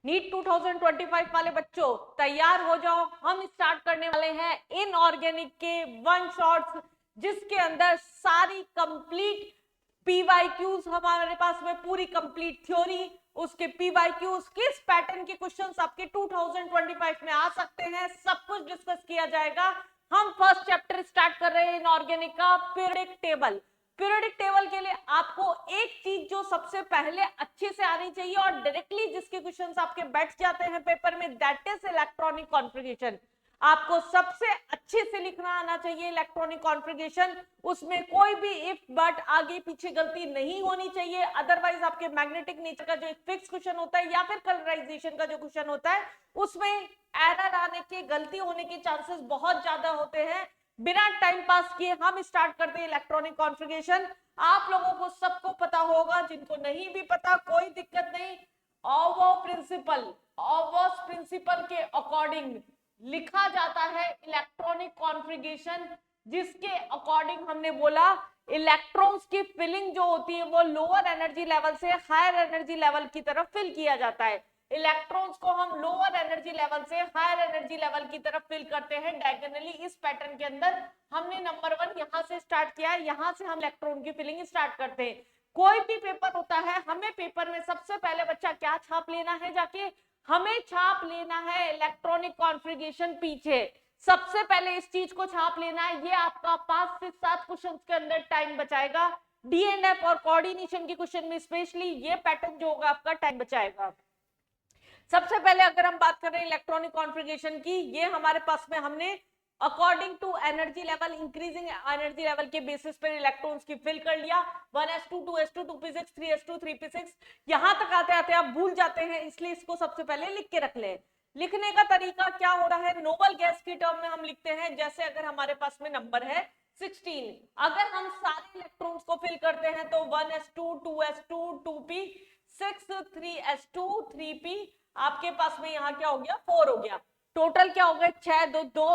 NEET 2025 वाले बच्चों तैयार हो जाओ, हम स्टार्ट करने वाले हैं इनऑर्गेनिक के वन शॉट्स, जिसके अंदर सारी कंप्लीट पीवाईक्यूज हमारे पास में, पूरी कंप्लीट थ्योरी, उसके पीवाईक्यूज, किस पैटर्न के क्वेश्चंस आपके 2025 में आ सकते हैं, सब कुछ डिस्कस किया जाएगा। हम फर्स्ट चैप्टर स्टार्ट कर रहे हैं इनऑर्गेनिक का, पीरियोडिक टेबल। पीरियोडिक टेबल के लिए आपको एक चीज जो सबसे पहले अच्छे से आनी चाहिए और डायरेक्टली जिसके क्वेश्चंस आपके बैठ जाते हैं पेपर में, दैट इज इलेक्ट्रॉनिक कॉन्फ़िगरेशन। आपको सबसे अच्छे से लिखना आना चाहिए इलेक्ट्रॉनिक कॉन्फ़िगरेशन, उसमें कोई भी इफ बट आगे पीछे गलती नहीं होनी चाहिए। अदरवाइज आपके मैग्नेटिक नेचर का जो फिक्स क्वेश्चन होता है या फिर कलराइजेशन का जो क्वेश्चन होता है, उसमें एरर आने के, गलती होने के चांसेस बहुत ज्यादा होते हैं। बिना टाइम पास किए हम स्टार्ट करते हैं इलेक्ट्रॉनिक कॉन्फ़िगरेशन। आप लोगों को सबको पता होगा, जिनको नहीं भी पता कोई दिक्कत नहीं। ऑवर्स प्रिंसिपल के अकॉर्डिंग लिखा जाता है इलेक्ट्रॉनिक कॉन्फ़िगरेशन, जिसके अकॉर्डिंग हमने बोला इलेक्ट्रॉन्स की फिलिंग जो होती है वो लोअर एनर्जी लेवल से हायर एनर्जी लेवल की तरफ फिल किया जाता है। इलेक्ट्रॉन्स को हम लोअर एनर्जी लेवल से हायर एनर्जी लेवल की तरफ फिल करते हैं डायगोनली। इस पैटर्न के अंदर हमने नंबर 1 यहां से स्टार्ट किया है, यहां से हम इलेक्ट्रॉन की फिलिंग स्टार्ट करते हैं। कोई भी पेपर होता है, हमें पेपर में सबसे पहले बच्चा क्या छाप लेना है, जाके हमें छाप लेना है इलेक्ट्रॉनिक कॉन्फ़िगरेशन। पीछे सबसे पहले इस चीज को छाप लेना है, ये आपका 5 से 7 क्वेश्चंस के अंदर टाइम बचाएगा। डी एंड एफ और कोऑर्डिनेशन के क्वेश्चन में स्पेशली ये पैटर्न जो होगा आपका टाइम बचाएगा। सबसे पहले अगर हम बात कर रहे हैं इलेक्ट्रॉनिक कॉन्फ़िगरेशन की, ये हमारे पास में हमने according to energy level, increasing energy level के बेसिस पर इलेक्ट्रॉन्स की फिल कर लिया। 1s2 2s2 2p6 3s2 3p6, यहां तक आते आते आप भूल जाते हैं, इसलिए इसको सबसे पहले लिख के रख ले। लिखने का तरीका क्या हो रहा है, नोबल गैस की टर्म में हम लिखते हैं। जैसे अगर हमारे पास में नंबर है 16, अगर हम सारे इलेक्ट्रॉन्स को फिल करते हैं तो 1s2 2s2 2p6 3s2 3p, आपके पास में यहाँ क्या हो गया 4 हो गया। टोटल क्या हो गया 6 2 2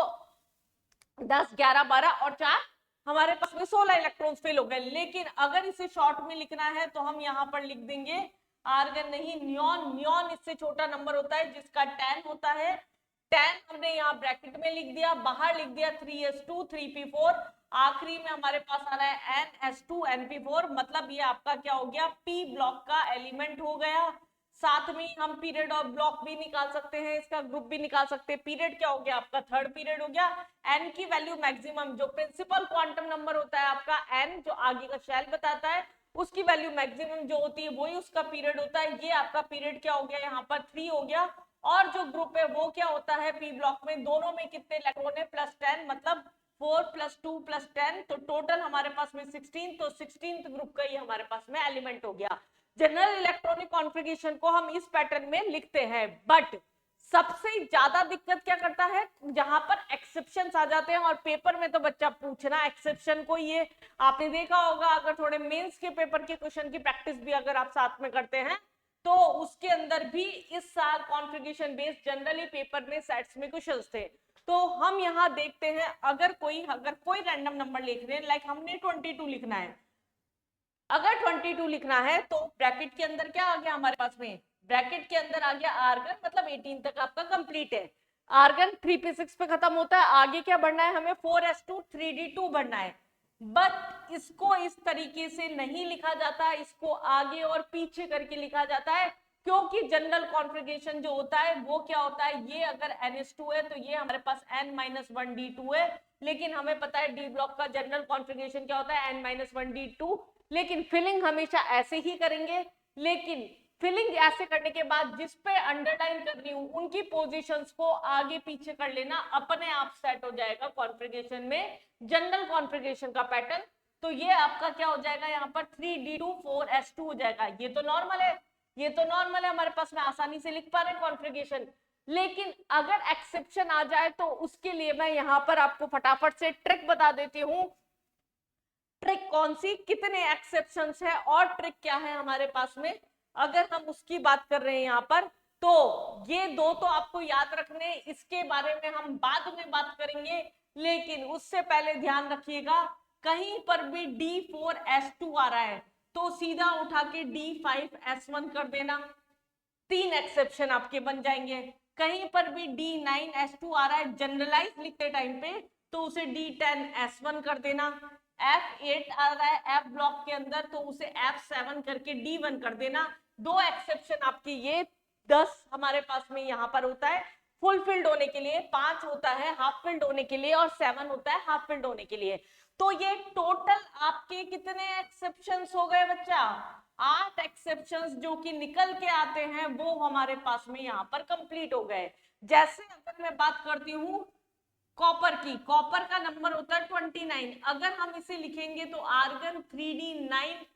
10 11 12 और 4, हमारे पास में 16 इलेक्ट्रॉन्स फिल हो गए। लेकिन अगर इसे शॉर्ट में लिखना है तो हम यहाँ पर लिख देंगे आर्गन नहीं, नियॉन। नियॉन इससे छोटा नंबर होता है जिसका 10 होता है। 10 हमने यहाँ ब्रैकेट में लिख दिया, बाहर लिख दिया 3s2 3p4, आखिरी में हमारे पास आ रहा है ns2 np4। मतलब ये आपका क्या हो गया, p ब्लॉक का एलिमेंट हो गया। साथ में हम पीरियड और ब्लॉक भी निकाल सकते हैं, इसका ग्रुप भी निकाल सकते हैं। पीरियड क्या हो गया आपका, थर्ड पीरियड हो गया। एन की वैल्यू मैक्सिमम, जो प्रिंसिपल क्वांटम नंबर होता है आपका एन, जो आगे का शेल बताता है, उसकी वैल्यू मैक्सिमम जो होती है वही उसका पीरियड होता है। ये आपका पीरियड क्या हो गया, यहाँ पर 3 हो गया। और जो ग्रुप है वो क्या होता है, पी ब्लॉक में दोनों में कितने इलेक्ट्रॉन है, +10, मतलब 4 + 2 + 10, तो टोटल हमारे पास में 16। तो 16th ग्रुप का ये हमारे पास में एलिमेंट हो गया। जनरल इलेक्ट्रॉनिक कॉन्फ़िगरेशन को हम इस पैटर्न में लिखते हैं। बट सबसे ज्यादा दिक्कत क्या करता है, जहां पर एक्सेप्शंस आ जाते हैं, और पेपर में तो बच्चा पूछना एक्सेप्शन को, ये आपने देखा होगा अगर थोड़े मेंस के पेपर के क्वेश्चन की प्रैक्टिस भी अगर आप साथ में करते हैं तो उसके अंदर भी इस साल कॉन्फ़िगरेशन बेस्ड जनरली पेपर में सेट्स में क्वेश्चंस थे। तो हम यहाँ देखते हैं, अगर कोई रैंडम नंबर लिख रहे हैं, लाइक हमने 22 लिखना है, अगर 22 लिखना है तो ब्रैकेट के अंदर क्या आ गया हमारे पास में, ब्रैकेट के अंदर आ गया आर्गन, मतलब 18 तक आपका कंप्लीट है। आर्गन 3p6 पे खत्म होता है, आगे क्या बढ़ना है हमें, 4s2 3d2 बढ़ना है। बट इसको इस तरीके से नहीं लिखा जाता, इसको आगे और पीछे करके लिखा जाता है, क्योंकि जनरल कॉन्फ़िगरेशन जो होता है वो क्या होता है, ये अगर ns2 है तो ये हमारे पास n-1d2 है। लेकिन हमें पता है डी ब्लॉक का जनरल कॉन्फ़िगरेशन क्या होता है, n-1d2। लेकिन फिलिंग हमेशा ऐसे ही करेंगे, लेकिन फिलिंग ऐसे करने के बाद जिस पे अंडरलाइन कर रही हूं उनकी पोजीशंस को आगे पीछे कर लेना, अपने आप सेट हो जाएगा कॉन्फ़िगरेशन में जनरल कॉन्फ़िगरेशन का पैटर्न। तो ये आपका क्या हो जाएगा, यहाँ पर 3d2 4s2 हो जाएगा। ये तो नॉर्मल है, ये तो नॉर्मल है, हमारे पास में आसानी से लिख पा रहे हैं कॉन्फ़िगरेशन। लेकिन अगर एक्सेप्शन आ जाए तो उसके लिए मैं यहाँ पर आपको फटाफट से ट्रिक बता देती हूँ। ट्रिक कौन सी, कितने एक्सेप्शंस है और ट्रिक क्या है हमारे पास में, अगर हम उसकी बात कर रहे हैं यहाँ पर, तो ये दो तो आपको याद रखने, इसके बारे में हम बाद में बात करेंगे। लेकिन उससे पहले ध्यान रखिएगा, कहीं पर भी D4S2 आ रहा है तो सीधा उठा के D5S1 कर देना। 3 एक्सेप्शन आपके बन जाएंगे। कहीं पर भी D9S2 आ रहा है जनरलाइज लिखते टाइम पे तो उसे D10S1 कर देना। F8 आ रहा है F ब्लॉक के अंदर तो उसे F7 करके D1 कर देना। 2 एक्सेप्शन आपके ये 10 हमारे पास में यहाँ पर होता है फुलफिल्ड होने के लिए, 5 होता है हाफ फिल्ड होने के लिए और 7 होता है हाफ फिल्ड होने के लिए। तो ये टोटल आपके कितने एक्सेप्शंस हो गए बच्चा? 8 एक्सेप्शंस जो कि निकल के आते हैं वो हमारे पास में यहाँ पर कंप्लीट हो गए। जैसे अगर मैं बात करती हूँ कॉपर की, कॉपर का नंबर होता है 29। अगर हम इसे लिखेंगे तो आर्गन 3D9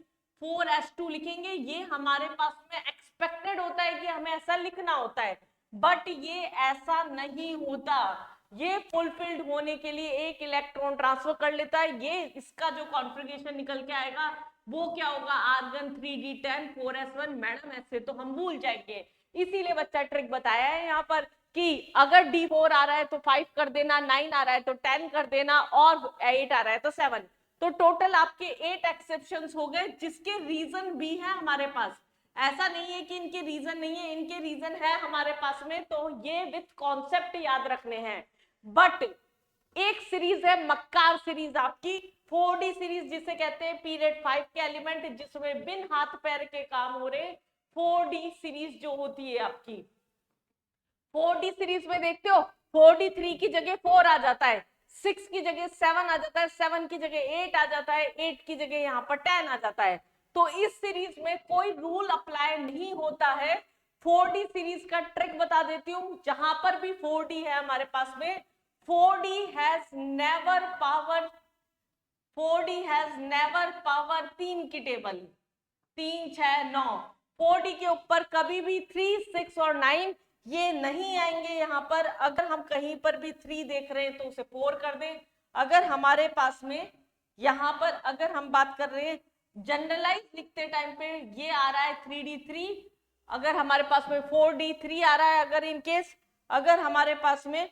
4S2 लिखेंगे। ये हमारे पास में एक्सपेक्टेड होता है कि हमें ऐसा लिखना होता है, बट ये ऐसा नहीं होता। ये फुलफिल्ड होने के लिए एक इलेक्ट्रॉन ट्रांसफर कर लेता है। ये इसका जो कॉन्फ़िगरेशन निकल के आएगा वो क्या होगा? Argon 3D10 4S1। मैडम ऐसे तो हम भूल जाएंगे, इसीलिए बच्चा ट्रिक बताया है यहाँ पर कि अगर D4 आ रहा है तो 5 कर देना, 9 आ रहा है तो 10 कर देना और 8 आ रहा है तो 7। तो टोटल आपके 8 एक्सेप्शंस हो गए जिसके रीजन भी है हमारे पास। ऐसा नहीं है कि इनके रीजन नहीं है, इनके रीजन है हमारे पास में। तो ये विथ कॉन्सेप्ट याद रखने हैं। बट एक सीरीज है मक्कार सीरीज आपकी 4D सीरीज जिसे कहते हैं पीरियड 5 के एलिमेंट, जिसमें बिन हाथ पैर के काम हो रहे 4D सीरीज जो होती है आपकी। 4D सीरीज में देखते हो 4D3 की जगह 4 आ जाता है, 6 की जगह 7 आ जाता है, 7 की जगह 8 आ जाता है, 8 की जगह यहाँ पर 10 आ जाता है। तो इस सीरीज में कोई रूल अप्लाई नहीं होता है। 4D सीरीज का ट्रिक बता देती हूँ। जहां पर भी 4D है हमारे पास में 4D हैज नेवर पावर 3 की टेबल 3 6 9 4D के ऊपर कभी भी 3 6 और 9 ये नहीं आएंगे यहाँ पर। अगर हम कहीं पर भी 3 देख रहे हैं तो उसे 4 कर दें। अगर हमारे पास में यहाँ पर अगर हम बात कर रहे हैं जनरलाइज लिखते टाइम पे ये आ रहा है 3D3, अगर हमारे पास में 4D3 आ रहा है, अगर इन केस अगर हमारे पास में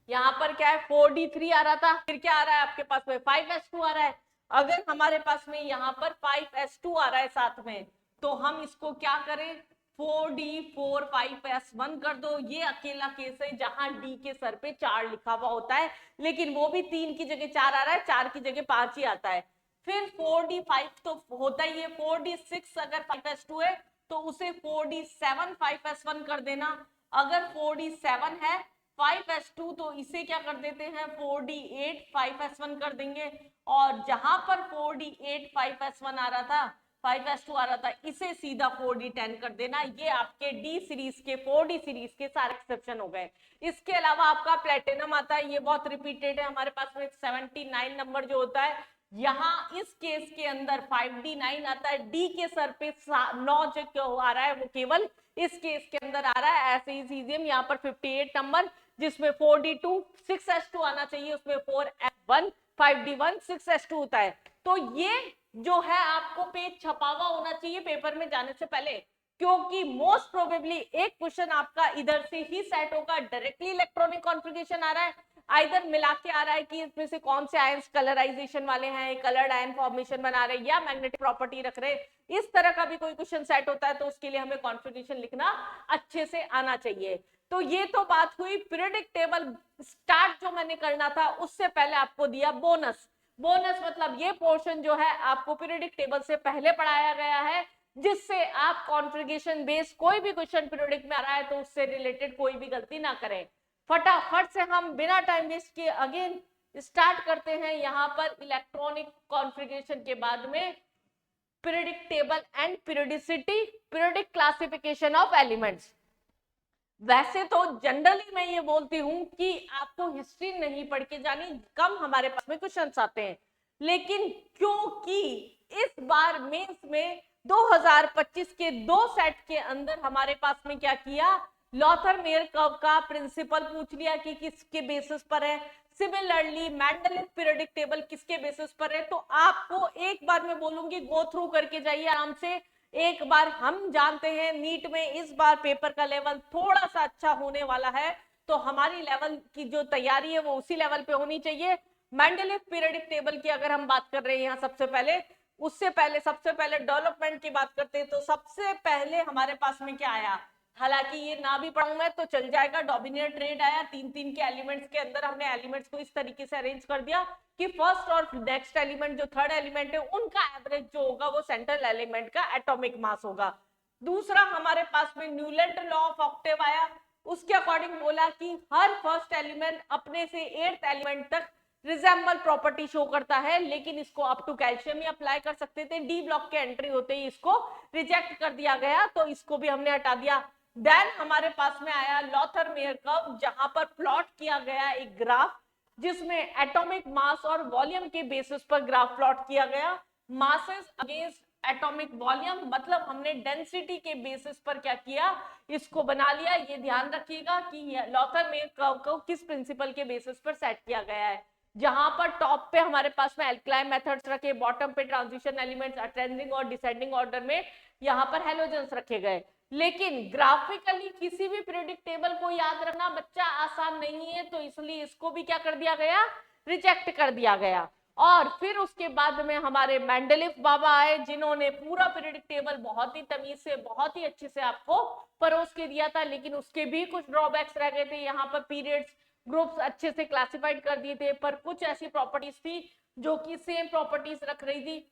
यहाँ पर क्या है 4D3 आ रहा था, फिर क्या आ रहा है आपके पास में 5S2 आ रहा है। अगर हमारे पास में यहाँ पर 5S2 आ रहा है साथ में तो हम इसको क्या करें 4D4 5S1 कर दो। ये अकेला केस है जहां D के सर पे 4 लिखा हुआ होता है, लेकिन वो भी 3 की जगह 4 आ रहा है, 4 की जगह 5 ही आता है। फिर 4D5 तो होता ही है, 4D6 अगर 5S2 है तो उसे 4D7 5S1 कर देना। अगर 4D7 है 5S2 तो इसे क्या कर देते हैं 4D8 5S1 कर देंगे। और जहां पर 4D8 5S1 आ रहा था 5S2 आ रहा था इसे सीधा 4D10 कर देना। ये आपके D सीरीज के 4D सीरीज के सारे एक्सेप्शन हो गए। इसके अलावा आपका प्लेटिनम आता है, ये बहुत रिपीटेड है हमारे पास में 79 नंबर जो होता है। यहाँ इस केस के अंदर 5D9 आता है, D के सर पे 9 जो आ रहा है वो केवल इस केस के अंदर आ रहा है। ऐसे ही सीजियम यहाँ पर 58 नंबर जिसमें 4D2 6S2 आना चाहिए, उसमें 4F1 5D1 6S2 होता है। तो ये जो है आपको पेज छपा हुआ होना चाहिए पेपर में जाने से पहले, क्योंकि मोस्ट प्रोबेबली एक क्वेश्चन आपका इधर से ही सेट होगा। डायरेक्टली इलेक्ट्रॉनिक कॉन्फ़िगरेशन आ रहा है, आइदर मिला के आ रहा है कि इसमें से कौन से आयंस कलराइजेशन वाले हैं, कलर्ड आयन फॉर्मेशन बना रहे हैं या मैग्नेटिक प्रॉपर्टी रख रहे हैं। इस तरह का भी कोई क्वेश्चन सेट होता है तो उसके लिए हमें कॉन्फ़िगरेशन लिखना अच्छे से आना चाहिए। तो ये तो बात हुई पीरियडिक टेबल स्टार्ट जो मैंने करना था उससे पहले आपको दिया बोनस। बोनस मतलब ये पोर्शन जो है आपको पीरियडिक टेबल से पहले पढ़ाया गया है, जिससे आप कॉन्फ़िगरेशन बेस कोई भी क्वेश्चन पीरियडिक में आ रहा है तो उससे रिलेटेड कोई भी गलती ना करें। फटाफट से हम बिना टाइम वेस्ट किए अगेन स्टार्ट करते हैं। यहाँ पर इलेक्ट्रॉनिक कॉन्फ़िगरेशन के बाद में periodic table and periodicity, periodic classification of elements. वैसे तो जनरली मैं ये बोलती हूँ कि आपको हिस्ट्री नहीं पढ़ के जानी, कम हमारे पास में क्वेश्चंस आते हैं, लेकिन क्योंकि इस बार मेंस में 2025 के 2 सेट के अंदर हमारे पास में क्या किया, लॉथर मेयर कर्व का प्रिंसिपल पूछ लिया कि किसके बेसिस पर है, सिमिलरली मेंडलियन पीरियडिक टेबल किसके बेसिस पर है। तो आपको एक बार मैं बोलूंगी गो थ्रू करके जाइए आराम से। एक बार हम जानते हैं नीट में इस बार पेपर का लेवल थोड़ा सा अच्छा होने वाला है, तो हमारी लेवल की जो तैयारी है वो उसी लेवल पे होनी चाहिए। मेंडलीव पीरियडिक टेबल की अगर हम बात कर रहे हैं यहाँ सबसे पहले उससे पहले सबसे पहले डेवलपमेंट की बात करते हैं तो सबसे पहले हमारे पास में क्या आया, हालांकि ये ना भी पढ़ूं मैं तो चल जाएगा, डोमिनेट ट्रेड आया। तीन तीन के एलिमेंट्स के अंदर हमने एलिमेंट्स को इस तरीके से अरेंज कर दिया कि फर्स्ट और नेक्स्ट एलिमेंट जो थर्ड एलिमेंट है उनका एवरेज जो होगा वो सेंट्रल एलिमेंट का एटॉमिक मास होगा। दूसरा हमारे पास में न्यूलैंड लॉ ऑफ ऑक्टेव आया, उसके अकॉर्डिंग बोला कि हर फर्स्ट एलिमेंट अपने से एट्थ एलिमेंट तक रिजेंबल प्रॉपर्टी शो करता है, लेकिन इसको अप टू कैल्शियम ही अप्लाई कर सकते थे। डी ब्लॉक के एंट्री होते ही इसको रिजेक्ट कर दिया गया, तो इसको भी हमने हटा दिया। देन हमारे पास में आया लॉथर-मेयर कर्व, जहां पर प्लॉट किया गया एक ग्राफ जिसमें एटॉमिक मास और वॉल्यूम के बेसिस पर ग्राफ प्लॉट किया गया। मासेस अगेंस्ट एटॉमिक वॉल्यूम, मतलब हमने डेंसिटी के बेसिस पर क्या किया, इसको बना लिया। ये ध्यान रखिएगा कि लॉथर-मेयर कर्व को किस प्रिंसिपल के बेसिस पर सेट किया गया है, जहां पर टॉप पे हमारे पास में एल्कलाइन मेथड्स रखे, बॉटम पे ट्रांजिशन एलिमेंट्स असेंडिंग और डिसेंडिंग ऑर्डर में यहाँ पर हेलोजेंस रखे गए। लेकिन ग्राफिकली किसी भी पीरियोडिक टेबल को याद रखना बच्चा आसान नहीं है, तो इसलिए इसको भी क्या कर दिया गया, रिजेक्ट कर दिया गया। और फिर उसके बाद में हमारे मेंडलीफ बाबा आए, जिन्होंने पूरा पीरियोडिक टेबल बहुत ही तमीज से बहुत ही अच्छे से आपको परोस के दिया था, लेकिन उसके भी कुछ ड्रॉबैक्स रह गए थे। यहाँ पर पीरियड्स ग्रुप्स अच्छे से क्लासिफाइड कर दिए थे, पर कुछ ऐसी प्रॉपर्टीज थी जो कि सेम प्रॉपर्टीज रख रही थी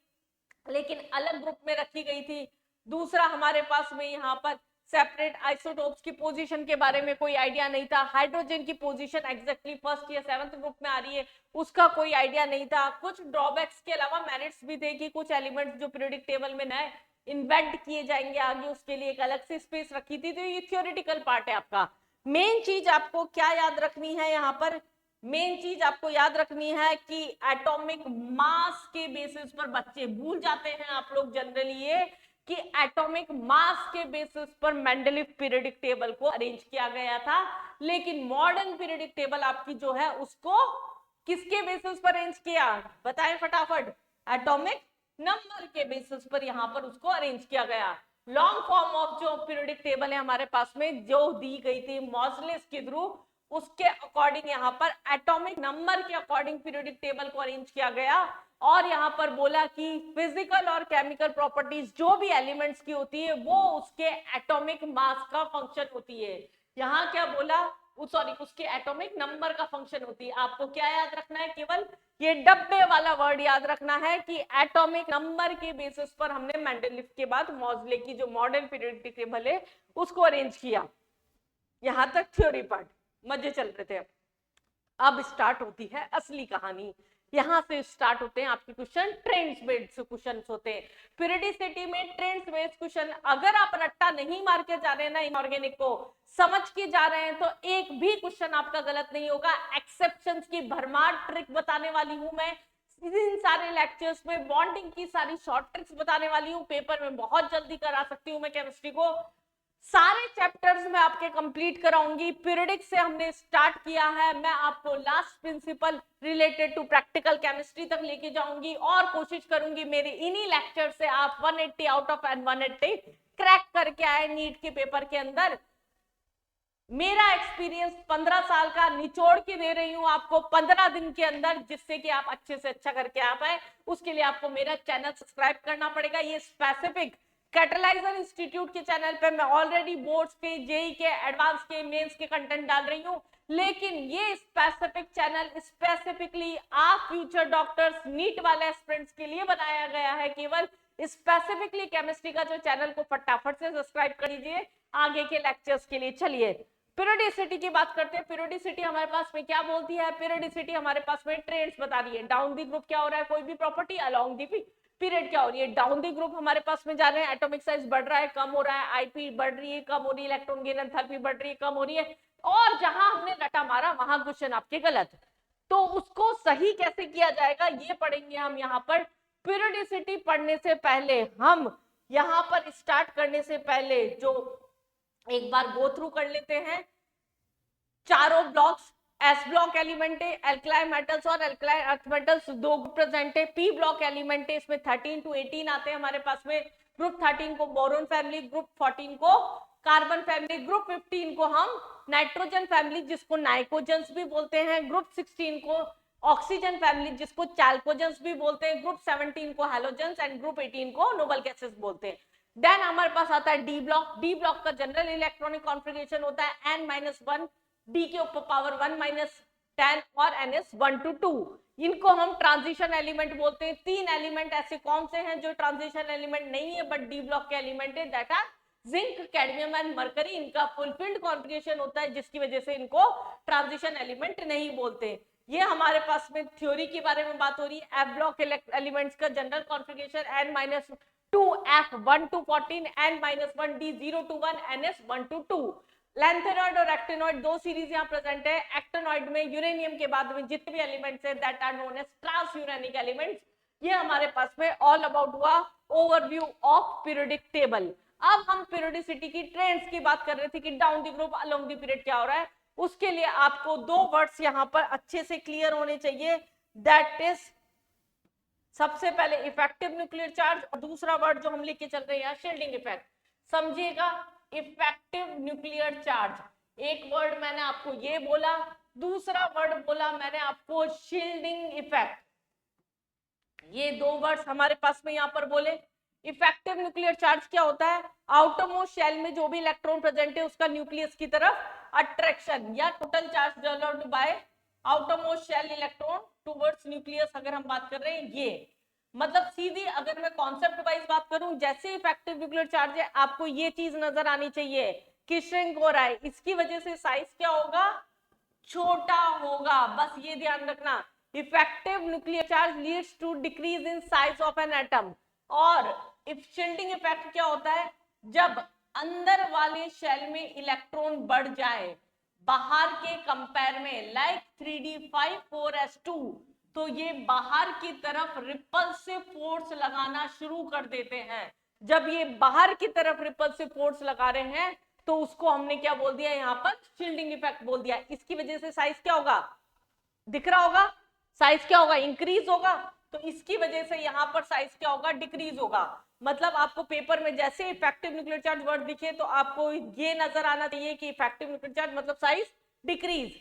लेकिन अलग ग्रुप में रखी गई थी। दूसरा हमारे पास में यहाँ पर सेपरेट आइसोटोप्स की पोजीशन के बारे में कोई आइडिया नहीं था। हाइड्रोजन की पोजीशन एग्जैक्टली फर्स्ट या सेवंथ ग्रुप में आ रही है, उसका कोई आइडिया नहीं था। कुछ ड्रॉबैक्स के अलावा मेरिट्स भी थे कि कुछ एलिमेंट्स जो पीरियोडिक टेबल में नए इन्वेंट किए जाएंगे आगे, उसके लिए एक अलग से स्पेस रखी थी। तो ये थियोरेटिकल पार्ट है आपका। मेन चीज आपको क्या याद रखनी है, यहाँ पर मेन चीज आपको याद रखनी है कि एटॉमिक मास के बेसिस पर बच्चे भूल जाते हैं आप लोग जनरली ये कि एटॉमिक मास के बेसिस पर मेंडलीफ पीरियोडिक टेबल को अरेंज किया गया था, लेकिन मॉडर्न पीरियोडिक टेबल आपकी जो है उसको किसके बेसिस पर अरेंज किया, बताएं फटाफट, एटॉमिक नंबर के बेसिस पर यहां पर उसको अरेंज किया गया। लॉन्ग फॉर्म ऑफ जो पीरियोडिक टेबल है हमारे पास में जो दी गई थी मॉसलेस के थ्रू, उसके अकॉर्डिंग यहाँ पर एटॉमिक नंबर के अकॉर्डिंग पीरियोडिक टेबल को अरेंज किया गया। और यहाँ पर बोला कि फिजिकल और केमिकल प्रॉपर्टीज जो भी एलिमेंट्स की होती है वो उसके एटॉमिक मास का फंक्शन होती है। यहाँ क्या बोला, सॉरी, उसके एटॉमिक नंबर का फंक्शन होती है। आपको क्या याद रखना है, केवल ये डब्बे वाला वर्ड याद रखना है कि एटॉमिक नंबर के बेसिस पर हमने मेंडलीफ के बाद मॉसले की जो मॉडर्न पीरियोडिक टेबल है उसको अरेंज किया। यहां तक थ्योरी पार्ट मजे चल रहे थे। अब स्टार्ट होती है असली कहानी। यहां से स्टार्ट होते हैं आपके क्वेश्चन, ट्रेंड्स बेस्ड क्वेश्चन होते हैं पीरियोडिसिटी में। ट्रेंड्स बेस्ड क्वेश्चन अगर आप रट्टा नहीं मार के जा रहे हैं ना, इनऑर्गेनिक को समझ के जा रहे हैं, तो एक भी क्वेश्चन आपका गलत नहीं होगा। एक्सेप्शंस की भरमार ट्रिक बताने वाली हूं मैं इन सारे लेक्चर्स में। बॉन्डिंग की सारी शॉर्ट ट्रिक्स बताने वाली हूँ, पेपर में बहुत जल्दी करा सकती हूँ मैं केमिस्ट्री को। सारे चैप्टर्स में आपके कंप्लीट कराऊंगी। पीरियोडिक से हमने स्टार्ट किया है, मैं आपको last principle related to practical chemistry तक लेके जाऊंगी और कोशिश करूंगी मेरे इन्हीं लेक्चर से आप 180 आउट ऑफ 180 क्रैक करके आए नीट के पेपर के अंदर। मेरा एक्सपीरियंस 15 साल का निचोड़ के दे रही हूं आपको 15 दिन के अंदर, जिससे कि आप अच्छे से अच्छा करके आ पाए। उसके लिए आपको मेरा चैनल सब्सक्राइब करना पड़ेगा। ये स्पेसिफिक कैटलाइजर इंस्टीट्यूट के चैनल पे मैं ऑलरेडी बोर्ड्स के, जेई के, एडवांस के, मेंस के कंटेंट डाल रही हूँ, लेकिन ये स्पेसिफिक चैनल स्पेसिफिकली आप फ्यूचर डॉक्टर्स, नीट वाले एस्पिरेंट्स के लिए बनाया गया है। केवल स्पेसिफिकली केमिस्ट्री का जो चैनल को फटाफट से सब्सक्राइब कर लीजिए आगे के लेक्चर्स के लिए। चलिए पीरियोडिसिटी की बात करते हैं। पीरियोडिसिटी हमारे पास में क्या बोलती है, पीरियोडिसिटी हमारे पास में ट्रेंड्स बता रही है। डाउन दी ग्रुप क्या हो रहा है, कोई भी प्रॉपर्टी, अलोंग दी पीरियड क्या हो रही है। डाउन दी ग्रुप हमारे पास में जा रहे हैं, एटॉमिक साइज बढ़ रहा है, कम हो रहा है, आईपी बढ़ रही है, कम हो रही है, इलेक्ट्रॉन गेन एंथैल्पी बढ़ रही है, कम हो रही है। और जहां हमने रटा मारा वहां क्वेश्चन आपके गलत, तो उसको सही कैसे किया जाएगा ये पढ़ेंगे हम यहाँ पर। पीरियोडिसिटी पढ़ने से पहले, हम यहाँ पर स्टार्ट करने से पहले जो एक बार गो थ्रू कर लेते हैं चारों ब्लॉक्स। एस ब्लॉक एलिमेंट है, एल्कलाइन मेटल्स और एल्कलाइन अर्थ मेटल्स दो प्रेजेंट है। पी ब्लॉक एलिमेंट है, इसमें 13 to 18 आते हैं हमारे पास में। ग्रुप 13 को बोरोन फैमिली, ग्रुप 14 को कार्बन फैमिली, ग्रुप 15 को हम नाइट्रोजन फैमिली जिसको नाइट्रोजन्स भी बोलते हैं, ग्रुप 16 को ऑक्सीजन फैमिली जिसको चैल्कोजेंस भी बोलते हैं, ग्रुप 17 को हैलोजेंस एंड ग्रुप 18 को नोबल गैसेस बोलते हैं। देन हमारे पास आता है डी ब्लॉक। डी ब्लॉक का जनरल इलेक्ट्रॉनिक कॉन्फ़िगरेशन होता है n-1, डी के ऊपर पावर 1-10 और ns 1 to 2। इनको हम ट्रांजिशन एलिमेंट बोलते हैं। 3 एलिमेंट ऐसे कौन से हैं जो ट्रांजिशन एलिमेंट नहीं है बट डी ब्लॉक के एलिमेंट है, that are zinc, cadmium and mercury. इनका फुलफिल्ड कॉन्फ़िगरेशन होता है जिसकी वजह से इनको ट्रांजिशन एलिमेंट नहीं बोलते। ये हमारे पास में थ्योरी के बारे में बात हो रही है। एफ ब्लॉक एलिमेंट्स का general configuration n-2 f1 to 14 n-1 d0 to 1 ns 1 to 2। Lanthanoid और एक्टिनॉइड दो सीरीज यहाँ प्रेजेंट है। एक्टिनॉइड में यूरेनियम के बाद में जितने भी एलिमेंट्स हैं that are known as transuranic elements. ये हमारे पास में ऑल अबाउट हुआ ओवरव्यू ऑफ पीरियोडिक टेबल। अब हम पीरियोडिसिटी की ट्रेंड्स की बात कर रहे थे कि down the group along the period क्या हो रहा है। उसके लिए आपको दो वर्ड्स यहाँ पर अच्छे से क्लियर होने चाहिए, दैट इज सबसे पहले इफेक्टिव न्यूक्लियर चार्ज और दूसरा वर्ड जो हम लेके चल रहे हैं शील्डिंग इफेक्ट। समझिएगा, इफेक्टिव न्यूक्लियर चार्ज एक वर्ड मैंने आपको ये बोला, दूसरा वर्ड बोला मैंने आपको शील्डिंग इफेक्ट। ये दो वर्ड्स हमारे पास में यहाँ पर बोले। इफेक्टिव न्यूक्लियर चार्ज क्या होता है? आउटर मोस्ट शेल में जो भी इलेक्ट्रॉन प्रेजेंट है उसका न्यूक्लियस की तरफ अट्रैक्शन या total charge developed by outermost shell electron towards nucleus. अगर हम बात कर रहे हैं ये मतलब सीधी अगर मैं कॉन्सेप्ट वाइज बात करूं, जैसे इफेक्टिव न्यूक्लियर चार्ज है आपको ये चीज नजर आनी चाहिए कि श्रिंक हो रहा है, इसकी वजह से साइज क्या होगा? छोटा होगा। बस ये ध्यान रखना, effective nuclear charge leads to decrease in size of an atom. और शील्डिंग इफेक्ट क्या होता है? जब अंदर वाले शेल में इलेक्ट्रॉन बढ़ जाए बाहर के कंपेयर में, लाइक 3d5 4s2, तो ये बाहर की तरफ रिपल्सिव फोर्स लगाना शुरू कर देते हैं। जब ये बाहर की तरफ रिपल्सिव फोर्स लगा रहे हैं तो उसको हमने क्या बोल दिया यहाँ पर? शील्डिंग इफेक्ट बोल दिया। इसकी वजह से साइज क्या होगा? दिख रहा होगा, साइज क्या होगा? इंक्रीज होगा। तो इसकी वजह से यहाँ पर साइज क्या होगा? डिक्रीज होगा। मतलब आपको पेपर में जैसे इफेक्टिव न्यूक्लियर चार्ज वर्ड दिखे तो आपको ये नजर आना चाहिए कि इफेक्टिव न्यूक्लियर चार्ज मतलब size decrease,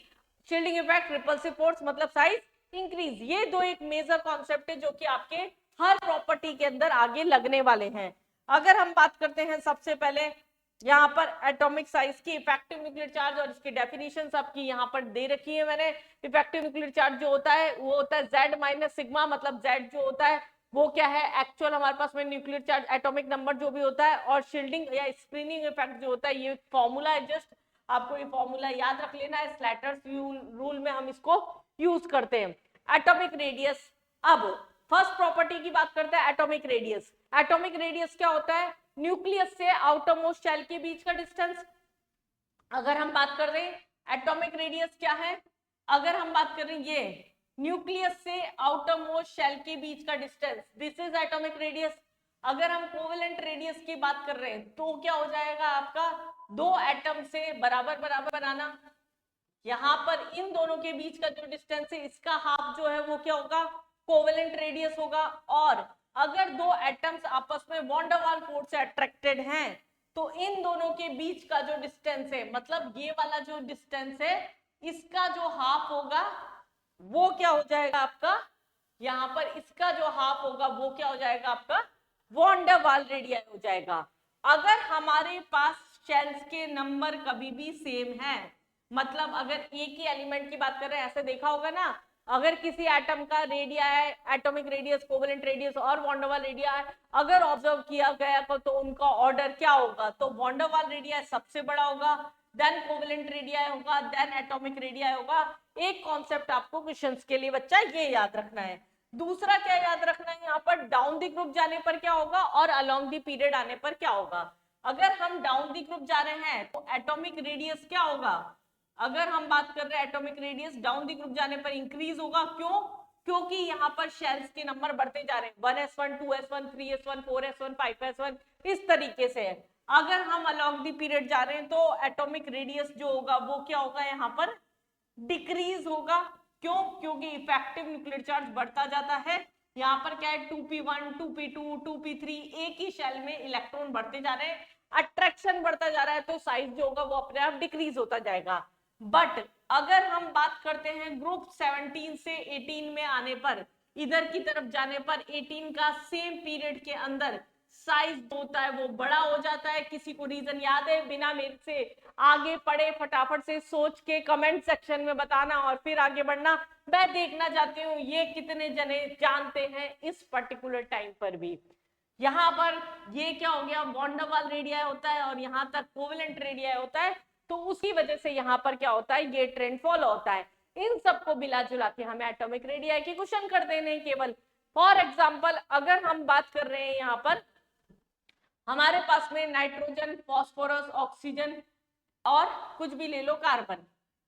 shielding effect repulsive force मतलब साइज इंक्रीज। ये दो एक मेजर कॉन्सेप्ट है जो कि आपके हर प्रॉपर्टी के अंदर आगे लगने वाले हैं। अगर हम बात करते हैं सबसे पहले यहाँ पर एटॉमिक साइज की, इफेक्टिव न्यूक्लियर चार्ज और इसकी डेफिनेशन आपकी यहाँ पर दे रखी है मैंने। इफेक्टिव न्यूक्लियर चार्ज जो होता है वो होता है Z माइनस सिग्मा, मतलब Z जो होता है वो क्या है? एक्चुअल हमारे पास में न्यूक्लियर चार्ज एटॉमिक नंबर जो भी होता है, और शील्डिंग या स्क्रीनिंग इफेक्ट जो होता है ये फॉर्मूला है, जस्ट आपको ये फॉर्मूला याद रख लेना है। स्लैटर्स रूल में हम इसको यूज करते हैं। एटॉमिक रेडियस, अब फर्स्ट प्रॉपर्टी की बात करते हैं एटॉमिक रेडियस। एटॉमिक रेडियस क्या होता है? न्यूक्लियस से आउटर मोस्ट शेल के बीच का डिस्टेंस। अगर हम बात कर रहे हैं एटॉमिक रेडियस क्या है, अगर हम बात कर रहे हैं ये न्यूक्लियस से आउटर मोस्ट शेल के बीच का distance, this is atomic radius. अगर हम कोवेलेंट रेडियस की बात कर रहे हैं तो क्या हो जाएगा आपका? दो एटम से बराबर बराबर बनाना। यहाँ पर इन दोनों के बीच का जो डिस्टेंस है इसका हाफ जो है वो क्या होगा? कोवेलेंट रेडियस होगा। और अगर दो एटम्स आपस में वॉन डर वाल फोर्स से अट्रैक्टेड हैं तो इन दोनों के बीच का जो डिस्टेंस है, मतलब ये वाला जो डिस्टेंस है इसका जो हाफ होगा वो क्या हो जाएगा आपका? यहाँ पर इसका जो हाफ होगा वो क्या हो जाएगा आपका? वॉन डर वाल रेडियस हो जाएगा। अगर हमारे पास शेल्स के नंबर कभी भी सेम है, मतलब अगर एक ही एलिमेंट की बात कर रहे हैं, ऐसे देखा होगा ना, अगर किसी एटम का रेडिया है, एटॉमिक रेडियस, कोवेलेंट रेडियस और वॉन डर वाल रेडिया है, अगर ऑब्जर्व किया गया तो उनका ऑर्डर क्या होगा? तो वॉन डर वाल रेडिया सबसे बड़ा होगा, देन कोवेलेंट रेडिया होगा, देन एटॉमिक रेडिया होगा। एक कॉन्सेप्ट आपको क्वेश्चंस के लिए बच्चा ये याद रखना है। दूसरा क्या याद रखना है यहाँ पर? डाउन द ग्रुप जाने पर क्या होगा और अलोंग द पीरियड आने पर क्या होगा। अगर हम डाउन द ग्रुप जा रहे हैं तो एटॉमिक रेडियस क्या होगा? अगर हम बात कर रहे हैं atomic radius down the group जाने पर इंक्रीज होगा। क्यों? क्योंकि यहाँ पर शेल्स के नंबर बढ़ते जा रहे हैं, 1s1 2s1 3s1 4s1 5s1 इस तरीके से। अगर हम अलोंग द पीरियड जा रहे हैं तो एटॉमिक रेडियस जो होगा वो क्या होगा? यहाँ पर डिक्रीज होगा। क्यों? क्योंकि इफेक्टिव न्यूक्लियर चार्ज बढ़ता जाता है। यहाँ पर क्या है? 2p1 2p2 2p3 एक ही शेल में इलेक्ट्रॉन बढ़ते जा रहे हैं, अट्रैक्शन बढ़ता जा रहा है तो साइज जो होगा वो अपने आप डिक्रीज होता जाएगा। बट अगर हम बात करते हैं ग्रुप 17 से 18 में आने पर, इधर की तरफ जाने पर 18 का सेम पीरियड के अंदर साइज होता है वो बड़ा हो जाता है। किसी को रीजन याद है? बिना मेरे से आगे पढ़े फटाफट से सोच के कमेंट सेक्शन में बताना और फिर आगे बढ़ना। मैं देखना चाहती हूँ ये कितने जने जानते हैं इस पर्टिकुलर टाइम पर भी। यहाँ पर ये क्या हो गया, वॉन्डरवाल रेडियाई होता है और यहाँ तक कोवेलेंट रेडियाई होता है, तो उसी वजह से यहाँ पर क्या होता है, ये ट्रेंड फॉलो होता है। इन सबको मिला जुला के हमें एटॉमिक रेडियाई के क्वेश्चन कर देने केवल। फॉर एग्जाम्पल अगर हम बात कर रहे हैं यहाँ पर हमारे पास में नाइट्रोजन, फॉस्फोरस, ऑक्सीजन और कुछ भी ले लो कार्बन,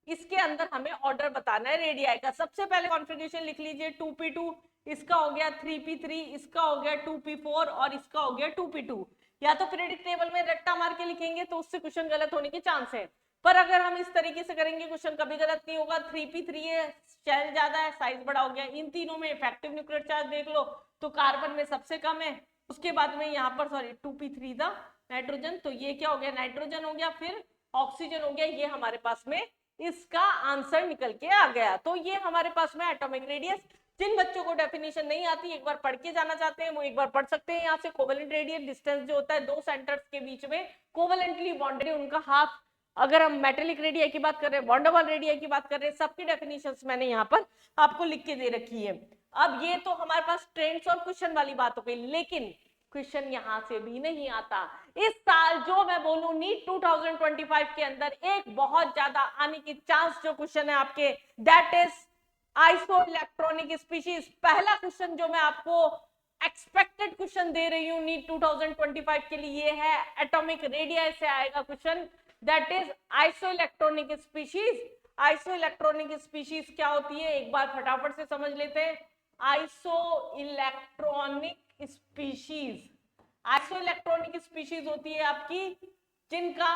इसके अंदर हमें ऑर्डर बताना है रेडियाई का। सबसे पहले कॉन्फ़िगरेशन लिख लीजिए 2p2, इसका हो गया 3p3, इसका हो गया 2p4 और इसका हो गया 2p2। या तो पीरियडिक टेबल में रट्टा मार के लिखेंगे तो उससे क्वेश्चन गलत होने के चांस है, पर अगर हम इस तरीके से करेंगे क्वेश्चन कभी गलत नहीं होगा। 3p3 है, शेल ज्यादा है, साइज बड़ा हो गया। इन तीनों में इफेक्टिव न्यूक्लियर चार्ज देख लो तो कार्बन में सबसे कम है, उसके बाद में यहाँ पर सॉरी 2p3 था नाइट्रोजन, तो ये क्या हो गया, नाइट्रोजन हो गया, फिर ऑक्सीजन हो गया। ये हमारे पास में इसका आंसर निकल के आ गया। तो ये हमारे पास में एटॉमिक रेडियस। जिन बच्चों को डेफिनेशन नहीं आती, एक बार पढ़ के जाना चाहते हैं, वो एक बार पढ़ सकते हैं यहाँ से। कोवेलेंट रेडियल डिस्टेंस जो होता है दो सेंटर्स के बीच में कोवेलेंटली बॉन्डेड उनका हाफ। अगर हम मेटेलिक रेडियाई की बात कर रहे हैं, वॉन्डरवाल रेडियाई की बात कर रहे हैं, सबकी डेफिनेशंस मैंने यहाँ पर आपको लिख के दे रखी है। अब ये तो हमारे पास ट्रेंड्स और क्वेश्चन वाली बात हो गई, लेकिन क्वेश्चन यहां से भी नहीं आता। इस साल जो मैं बोलूं नीट 2025 के अंदर एक बहुत ज्यादा आने की चांस जो क्वेश्चन है आपके, that is iso electronic species. पहला क्वेश्चन जो मैं आपको एक्सपेक्टेड क्वेश्चन दे रही हूं नीट 2025 के लिए है एटॉमिक रेडियाई से आएगा question, that is iso electronic species. Iso electronic species क्या होती है एक बार फटाफट से समझ लेते हैं। Iso electronic species, iso electronic species होती है आपकी जिनका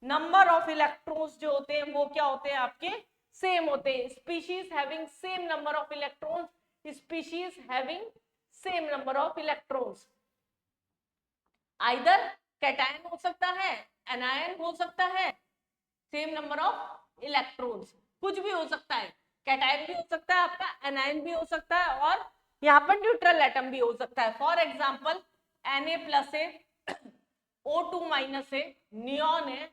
नंबर ऑफ इलेक्ट्रॉन्स जो होते हैं वो क्या होते हैं आपके, सेम होते हैं। Species having same number of electrons, species having same number of electrons. Either cation हो सकता है, एनायन हो सकता है, सेम नंबर ऑफ इलेक्ट्रॉन्स, कुछ भी हो सकता है। कैटायन भी हो सकता है आपका, एनायन भी हो सकता है, और यहाँ पर न्यूट्रल एटम भी हो सकता है। फॉर एग्जाम्पल Na प्लस है, O2 माइनस है, नियॉन है,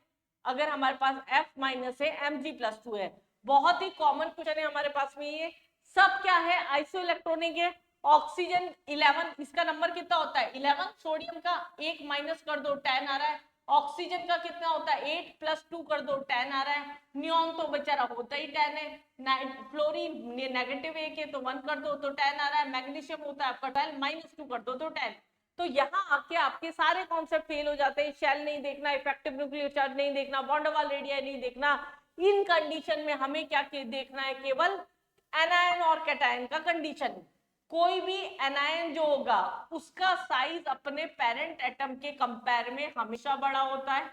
अगर हमारे पास F माइनस है, Mg+2 है। बहुत ही कॉमन क्वेश्चन है हमारे पास में, ये सब क्या है, आइसो इलेक्ट्रॉनिक है। ऑक्सीजन 11, इसका नंबर कितना होता है 11, सोडियम का 1 माइनस कर दो 10 आ रहा है। ऑक्सीजन का कितना होता है 8 प्लस 2 कर दो 10 आ रहा है। नियॉन तो बेचारा होता ही 10 है। फ्लोरीन नेगेटिव 1 है तो 1 कर दो तो 10 आ रहा है। मैग्नीशियम होता है आपका 12, माइनस 2 कर दो तो 10। तो यहाँ आके आपके सारे कॉन्सेप्ट फेल हो जाते हैं। शेल नहीं देखना, इफेक्टिव न्यूक्लियर चार्ज नहीं देखना, वॉन्डरवाल रेडियाई नहीं देखना। इन कंडीशन में हमें क्या देखना है, केवल एनायन और कैटायन का कंडीशन। कोई भी एनायन जो होगा उसका साइज अपने पेरेंट एटम के कंपेयर में हमेशा बड़ा होता है,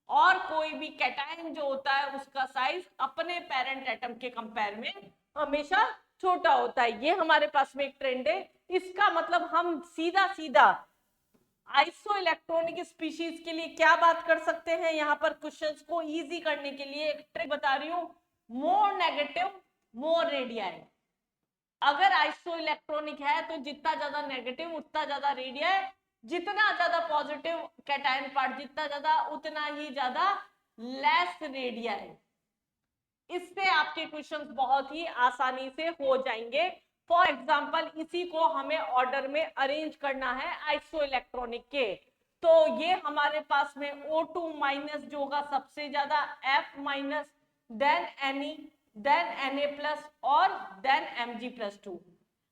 और कोई भी कैटायन जो होता है उसका साइज अपने पेरेंट एटम के कंपेयर में हमेशा छोटा होता है। ये हमारे पास में एक ट्रेंड है। इसका मतलब हम सीधा सीधा आइसो इलेक्ट्रॉनिक स्पीशीज के लिए क्या बात कर सकते हैं, यहाँ पर क्वेश्चंस को इजी करने के लिए एक ट्रिक बता रही हूँ, मोर नेगेटिव मोर रेडियाई। अगर आइसो इलेक्ट्रॉनिक है तो जितना ज्यादा नेगेटिव उतना ज्यादा रेडियाई, जितना ज्यादा पॉजिटिव कैटायन पार्ट जितना ज्यादा उतना ही ज्यादा लेस रेडियाई। इससे आपके क्वेश्चंस बहुत ही आसानी से हो जाएंगे। फॉर एग्जांपल इसी को हमें ऑर्डर में अरेंज करना है आइसो इलेक्ट्रॉनिक के, तो ये हमारे पास में O2 माइनस जो होगा सबसे ज्यादा, F minus, then Ne, then Na plus और देन Mg+2।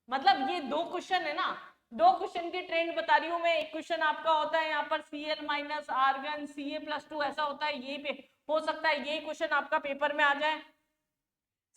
मतलब ये दो क्वेश्चन है ना, दो क्वेश्चन की ट्रेंड बता रही हूं मैं। एक क्वेश्चन आपका होता है यहाँ पर Cl माइनस आर्गन Ca+2 ऐसा होता है, ये पे हो सकता है ये क्वेश्चन आपका पेपर में आ जाए।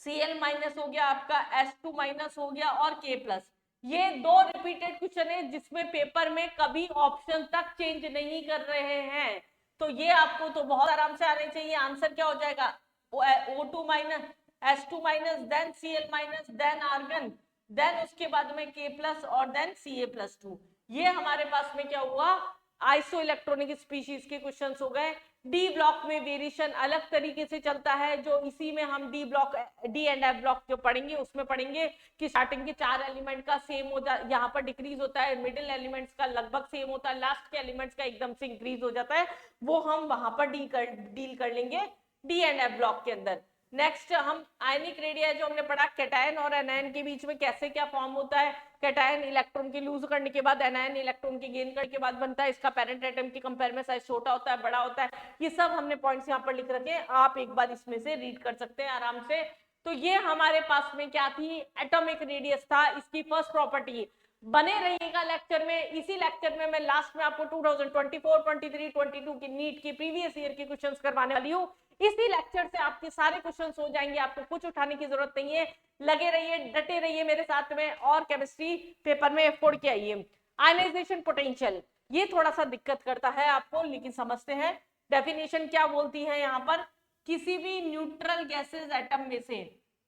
Cl माइनस हो गया आपका, S2 माइनस हो गया और K प्लस। ये दो रिपीटेड क्वेश्चन है जिसमें पेपर में कभी ऑप्शन तक चेंज नहीं कर रहे हैं, तो ये आपको तो बहुत आराम से आने चाहिए। आंसर क्या हो जाएगा, O2 minus, S2 minus, then Cl minus, then argon, then उसके बाद में K प्लस और देन Ca+2। ये हमारे पास में क्या हुआ, आइसो इलेक्ट्रॉनिक स्पीशीज के क्वेश्चंस हो गए। डी ब्लॉक में वेरिएशन अलग तरीके से चलता है, जो इसी में हम D block, D and F block जो पढ़ेंगे उसमें पढ़ेंगे कि स्टार्टिंग के 4 एलिमेंट का सेम हो जाता, यहाँ पर डिक्रीज होता है, मिडिल एलिमेंट्स का लगभग सेम होता है, लास्ट के एलिमेंट्स का एकदम से इंक्रीज हो जाता है, वो हम वहां पर डील कर लेंगे डी एंड एफ ब्लॉक के अंदर। नेक्स्ट हम आयनिक रेडिया जो हमने पढ़ा, कैटायन और एनायन के बीच में कैसे क्या फॉर्म होता है, कैटायन इलेक्ट्रॉन की लूज करने के बाद एनायन इलेक्ट्रॉन की गेन करने के बाद बनता है, इसका पेरेंट एटम की कंपेयर में साइज छोटा होता है, बड़ा होता है, ये सब हमने पॉइंट्स यहाँ पर लिख रखे हैं, आप एक बार इसमें से रीड कर सकते हैं आराम से। तो ये हमारे पास में क्या थी, एटॉमिक रेडियस था, इसकी फर्स्ट प्रॉपर्टी। बने रहिएगा लेक्चर में, इसी लेक्चर में मैं लास्ट में आपको 2024, 23, 22 की नीट की प्रीवियस ईयर के क्वेश्चंस करवाने वाली हूँ। इसी लेक्चर से आपके सारे क्वेश्चंस हो जाएंगे, आपको कुछ उठाने की जरूरत नहीं है। लगे रहिए, डटे रहिए मेरे साथ में, और केमिस्ट्री पेपर में एफोर्ड के आइए। आयनाइजेशन पोटेंशियल, ये थोड़ा सा दिक्कत करता है आपको, लेकिन समझते हैं। डेफिनेशन क्या बोलती है यहाँ पर, किसी भी न्यूट्रल गैसेज एटम में से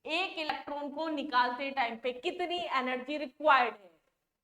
एक इलेक्ट्रॉन को निकालते टाइम पे कितनी एनर्जी रिक्वायर्ड है।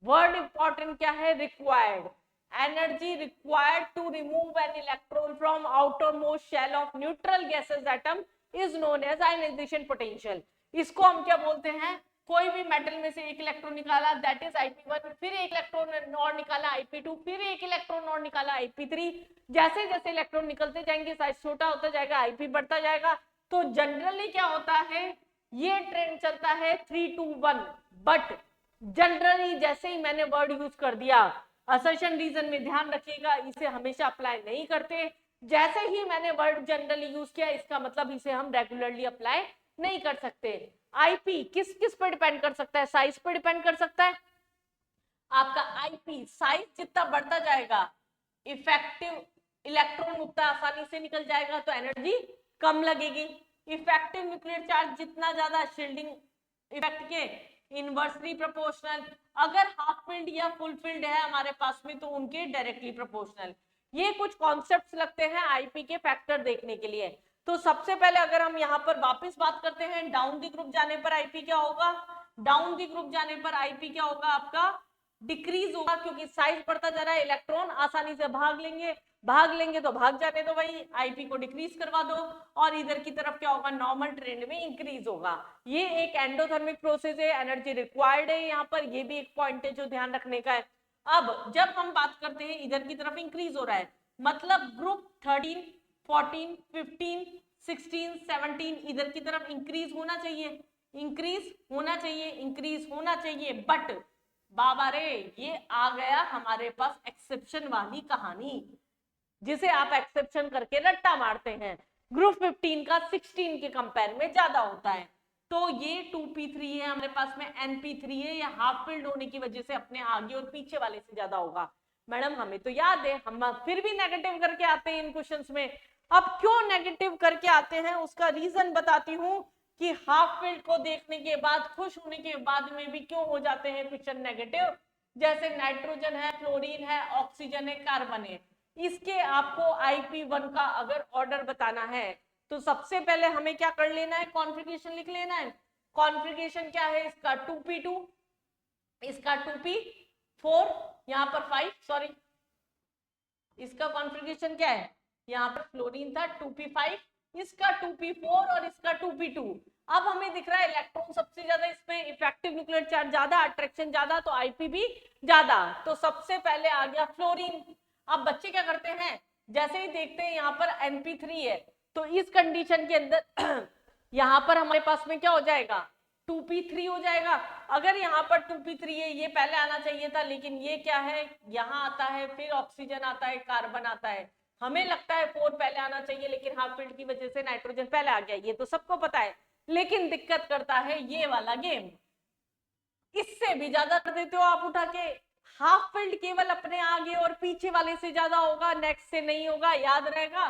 वर्ड इंपॉर्टेंट क्या है, required. Energy required to remove an electron from outermost shell of neutral gases atom is known as ionization potential। इसको हम क्या बोलते हैं, कोई भी मेटल में से एक इलेक्ट्रॉन निकाला दैट इज Ip1, फिर एक इलेक्ट्रॉन और निकाला Ip2, फिर एक इलेक्ट्रॉन और निकाला Ip3। जैसे जैसे इलेक्ट्रॉन निकलते जाएंगे साइज छोटा होता जाएगा, Ip बढ़ता जाएगा। तो जनरली क्या होता है, ये ट्रेंड चलता है 3 to 1, बट जनरली जैसे ही मैंने वर्ड यूज कर दिया, असर्शन रीजन में ध्यान रखिएगा, इसे हमेशा अप्लाई नहीं करते। जैसे ही मैंने वर्ड जनरली यूज किया, इसका मतलब इसे हम रेगुलरली अप्लाई नहीं कर सकते। आईपी किस किस पर डिपेंड कर सकता है, साइज पर डिपेंड कर सकता है। आपका आईपी साइज जितना बढ़ता जाएगा, इफेक्टिव इलेक्ट्रॉन उतना आसानी से निकल जाएगा, तो एनर्जी कम लगेगी। इफेक्टिव न्यूक्लियर चार्ज जितना ज्यादा, शील्डिंग इफेक्ट के इनवर्सली प्रोपोर्शनल। अगर हाफ फील्ड या फुल फील्ड है हमारे पास में, तो उनके डायरेक्टली प्रोपोर्शनल। ये कुछ कॉन्सेप्ट्स लगते हैं आईपी के फैक्टर देखने के लिए। तो सबसे पहले अगर हम यहाँ पर वापस बात करते हैं, डाउन द ग्रुप जाने पर आईपी क्या होगा, डाउन द ग्रुप जाने पर आईपी क्या होगा, आपका डिक्रीज होगा, क्योंकि साइज बढ़ता जा रहा है, इलेक्ट्रॉन आसानी से भाग लेंगे तो भाग जाने दो भाई, आईपी को डिक्रीज करवा दो, और इधर की तरफ क्या होगा, नॉर्मल ट्रेंड में इंक्रीज होगा। ये एक एंडोथर्मिक प्रोसेस है, एनर्जी रिक्वायर्ड है यहाँ पर, ये भी एक पॉइंट है जो ध्यान रखने का है। अब जब हम बात करते हैं इधर की तरफ इंक्रीज हो रहा है, मतलब ग्रुप 13, 14, 15, 16, 17 इधर की तरफ इंक्रीज होना चाहिए, इंक्रीज होना चाहिए, इंक्रीज होना चाहिए। बट बाबा रे, ये आ गया हमारे पास एक्सेप्शन वाली कहानी, जिसे आप एक्सेप्शन करके रट्टा मारते हैं। ग्रुप 15 का 16 के कंपेयर में ज्यादा होता है, तो ये 2p3 है हमारे पास में, np3 है, या हाफ फील्ड होने की वजह से अपने आगे और पीछे वाले से ज्यादा होगा। मैडम हमें तो याद है, हम फिर भी नेगेटिव करके आते हैं इन क्वेश्चंस में। अब क्यों नेगेटिव करके आते हैं, उसका रीजन बताती हूँ कि हाफ फील्ड को देखने के बाद, खुश होने के बाद में भी क्यों हो जाते हैं क्वेश्चन नेगेटिव। जैसे नाइट्रोजन है, फ्लोरीन है, ऑक्सीजन है, कार्बन है, इसके आपको IP1 का अगर ऑर्डर बताना है, तो सबसे पहले हमें क्या कर लेना है, कॉन्फ़िगरेशन लिख लेना है। कॉन्फ़िगरेशन क्या है इसका, 2p2, इसका 2p4, यहाँ पर 5, सॉरी, इसका कॉन्फ़िगरेशन क्या है, यहाँ पर फ्लोरीन था 2p5, इसका 2p4 और इसका 2p2। अब हमें दिख रहा है इलेक्ट्रॉन सबसे ज्यादा, इसमें इफेक्टिव न्यूक्लियर चार्ज ज्यादा, अट्रैक्शन ज्यादा, तो आईपी भी ज्यादा, तो सबसे पहले आ गया फ्लोरीन। अब बच्चे क्या करते हैं, जैसे ही देखते हैं यहाँ पर np3 है, तो इस कंडीशन के अंदर यहाँ पर हमारे पास में क्या हो जाएगा, 2p3 हो जाएगा। अगर यहाँ पर 2p3 है, ये पहले आना चाहिए था, लेकिन ये क्या है, यहाँ आता है, फिर ऑक्सीजन आता है, कार्बन आता है, हमें लगता है 4 पहले आना चाहिए, लेकिन हाफ फील्ड की वजह से नाइट्रोजन पहले आ गया, ये तो सबको पता है। लेकिन दिक्कत करता है ये वाला गेम, इससे भी ज्यादा कर देते हो आप उठा के, हाफ फील्ड केवल अपने आगे और पीछे वाले से ज्यादा होगा, नेक्स्ट से नहीं होगा, याद रहेगा।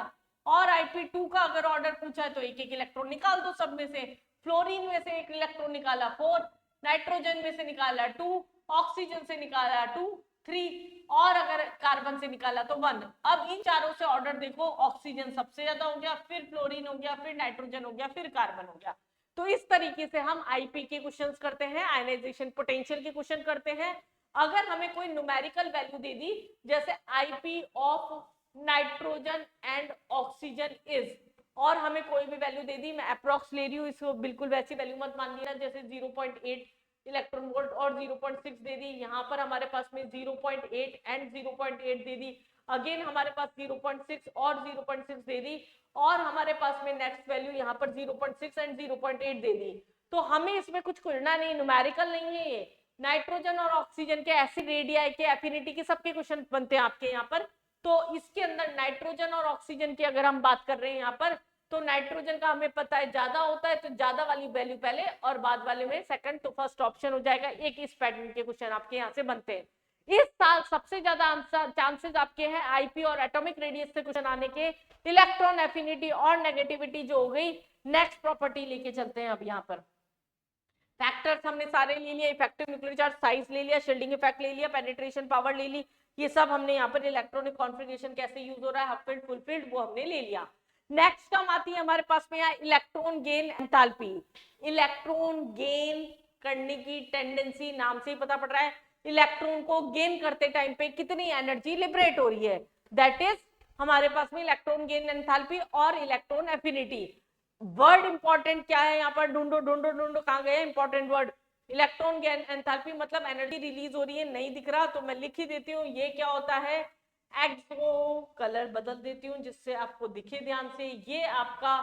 और IP2 का अगर ऑर्डर पूछा है तो एक एक इलेक्ट्रॉन निकाल दो सब में से। फ्लोरीन में से एक इलेक्ट्रॉन निकाला 4, नाइट्रोजन में से निकाला 2, ऑक्सीजन से निकाला 2, 3, और अगर कार्बन से निकाला तो 1। अब इन चारों से ऑर्डर देखो, ऑक्सीजन सबसे ज्यादा हो गया, फिर फ्लोरीन हो गया, फिर नाइट्रोजन हो गया, फिर कार्बन हो गया। तो इस तरीके से हम आईपी के क्वेश्चंस करते हैं, आयनाइजेशन पोटेंशियल के क्वेश्चन करते हैं। अगर हमें कोई न्यूमेरिकल वैल्यू दे दी, जैसे IP of nitrogen and oxygen is, और हमें कोई भी वैल्यू दे दी, मैं अप्रॉक्स ले रही हूँ इसको, बिल्कुल वैसी वैल्यू मत मान लेना, जैसे 0.8 इलेक्ट्रॉन वोल्ट और 0.6 दे दी, यहाँ पर हमारे पास में 0.8 एंड 0.8 दे दी, अगेन हमारे पास 0.6 और 0.6 दे दी, और हमारे पास में नेक्स्ट वैल्यू यहाँ पर 0.6 एंड 0.8 दे दी। तो हमें इसमें कुछ करना नहीं, न्यूमेरिकल नहीं है ये। नाइट्रोजन और ऑक्सीजन के एसिड रेडियाई के एफिनिटी के सबके क्वेश्चन बनते हैं आपके यहाँ पर। तो इसके अंदर नाइट्रोजन और ऑक्सीजन की अगर हम बात कर रहे हैं यहाँ पर, तो नाइट्रोजन का हमें पता है ज्यादा होता है, तो ज्यादा वाली वैल्यू पहले और बाद वाले में सेकंड, तो फर्स्ट ऑप्शन हो जाएगा। एक इस पैटर्न के क्वेश्चन आपके यहाँ से बनते हैं। इस साल सबसे ज्यादा आंसर चांसेस आपके हैं आईपी और एटॉमिक रेडियस से क्वेश्चन आने के। इलेक्ट्रॉन एफिनिटी और नेगेटिविटी जो हो गई, नेक्स्ट प्रॉपर्टी लेके चलते हैं। अब यहाँ पर फैक्टर्स हमने सारे ले लिया, इफेक्टिव न्यूक्लियर चार्ज साइज ले लिया, शील्डिंग इफेक्ट ले लिया, पेनिट्रेशन पावर ले ली, ये सब हमने यहाँ पर इलेक्ट्रॉनिक कॉन्फ़िगरेशन कैसे यूज हो रहा है, हाफ फील्ड फुल फील्ड, वो हमने ले लिया। नेक्स्ट टर्म आती है हमारे पास में यहाँ electron gain enthalpy. Electron gain करने की टेंडेंसी, नाम से ही पता पड़ रहा है, इलेक्ट्रॉन को गेन करते टाइम पे कितनी एनर्जी लिबरेट हो रही है, दैट इज हमारे पास में इलेक्ट्रॉन गेन एंथैल्पी और इलेक्ट्रॉन एफिनिटी। वर्ड इंपॉर्टेंट क्या है यहाँ पर, ढूंढो ढूंढो ढूंढो, कहाँ गए important word. Electron gain enthalpy मतलब एनर्जी रिलीज हो रही है, नहीं दिख रहा तो मैं लिख ही देती हूँ, ये क्या होता है, एक्सो, कलर बदल देती हूँ जिससे आपको दिखे ध्यान से, ये आपका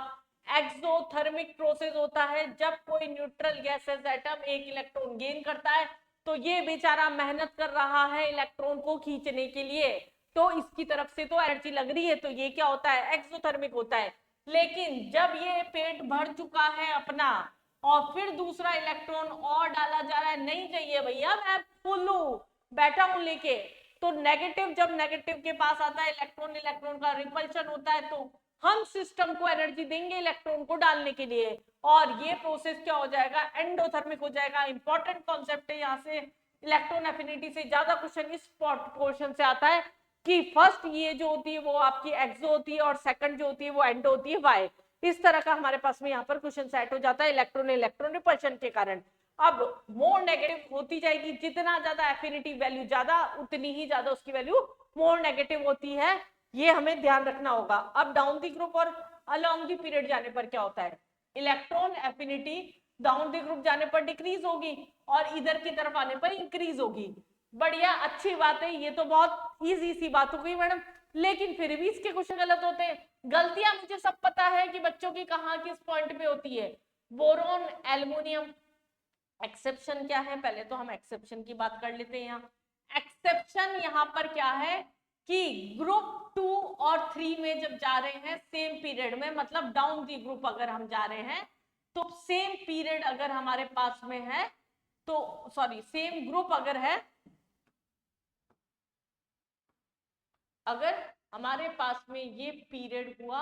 एक्सोथर्मिक प्रोसेस होता है। जब कोई न्यूट्रल गैसेस एटम एक इलेक्ट्रॉन गेन करता है, तो ये बेचारा मेहनत कर रहा है इलेक्ट्रॉन को खींचने के लिए, तो इसकी तरफ से तो एनर्जी लग रही है, तो ये क्या होता है, एक्सोथर्मिक होता है। लेकिन जब ये पेट भर चुका है अपना और फिर दूसरा इलेक्ट्रॉन और डाला जा रहा है, नहीं चाहिए भैया मैं फुल हूं, बैठा हूं लेके, तो नेगेटिव, जब नेगेटिव के पास आता है इलेक्ट्रॉन, इलेक्ट्रॉन का रिपल्शन होता है, तो हम सिस्टम को एनर्जी देंगे इलेक्ट्रॉन को डालने के लिए, और ये प्रोसेस क्या हो जाएगा, एंडोथर्मिक हो जाएगा। इंपॉर्टेंट कॉन्सेप्ट है, यहाँ से इलेक्ट्रॉन एफिनिटी से ज्यादा क्वेश्चन इस पोर्शन से आता है कि फर्स्ट ये जो होती है वो आपकी एक्सो होती है और सेकंड जो होती है वो एंडो होती है, वाई। इस तरह का हमारे पास में यहाँ पर क्वेश्चन सेट हो जाता है इलेक्ट्रॉन इलेक्ट्रॉन रिपल्शन के कारण। अब मोर नेगेटिव होती जाएगी, जितना ज्यादा एफिनिटी वैल्यू ज्यादा, उतनी ही ज्यादा उसकी वैल्यू मोर नेगेटिव होती है, ये हमें ध्यान रखना होगा। अब डाउन द ग्रुप और अलोंग द पीरियड जाने पर क्या होता है, electron affinity down the group जाने पर डिक्रीज होगी और इधर की तरफ आने पर इंक्रीज होगी। बढ़िया, अच्छी बात है, ये तो बहुत इजी सी बात हो गई मैडम, लेकिन फिर भी इसके क्वेश्चन गलत होते हैं। गलतियां मुझे सब पता है कि बच्चों की कहाँ किस पॉइंट पे होती है। बोरोन एल्युमिनियम, एक्सेप्शन क्या है, पहले तो हम एक्सेप्शन की बात कर लेते हैं। यहाँ एक्सेप्शन यहाँ पर क्या है कि ग्रुप 2 और 3 में जब जा रहे हैं सेम पीरियड में, मतलब डाउन दी ग्रुप अगर हम जा रहे हैं, तो सेम पीरियड अगर हमारे पास में है, तो सॉरी सेम ग्रुप अगर है, अगर हमारे पास में ये पीरियड हुआ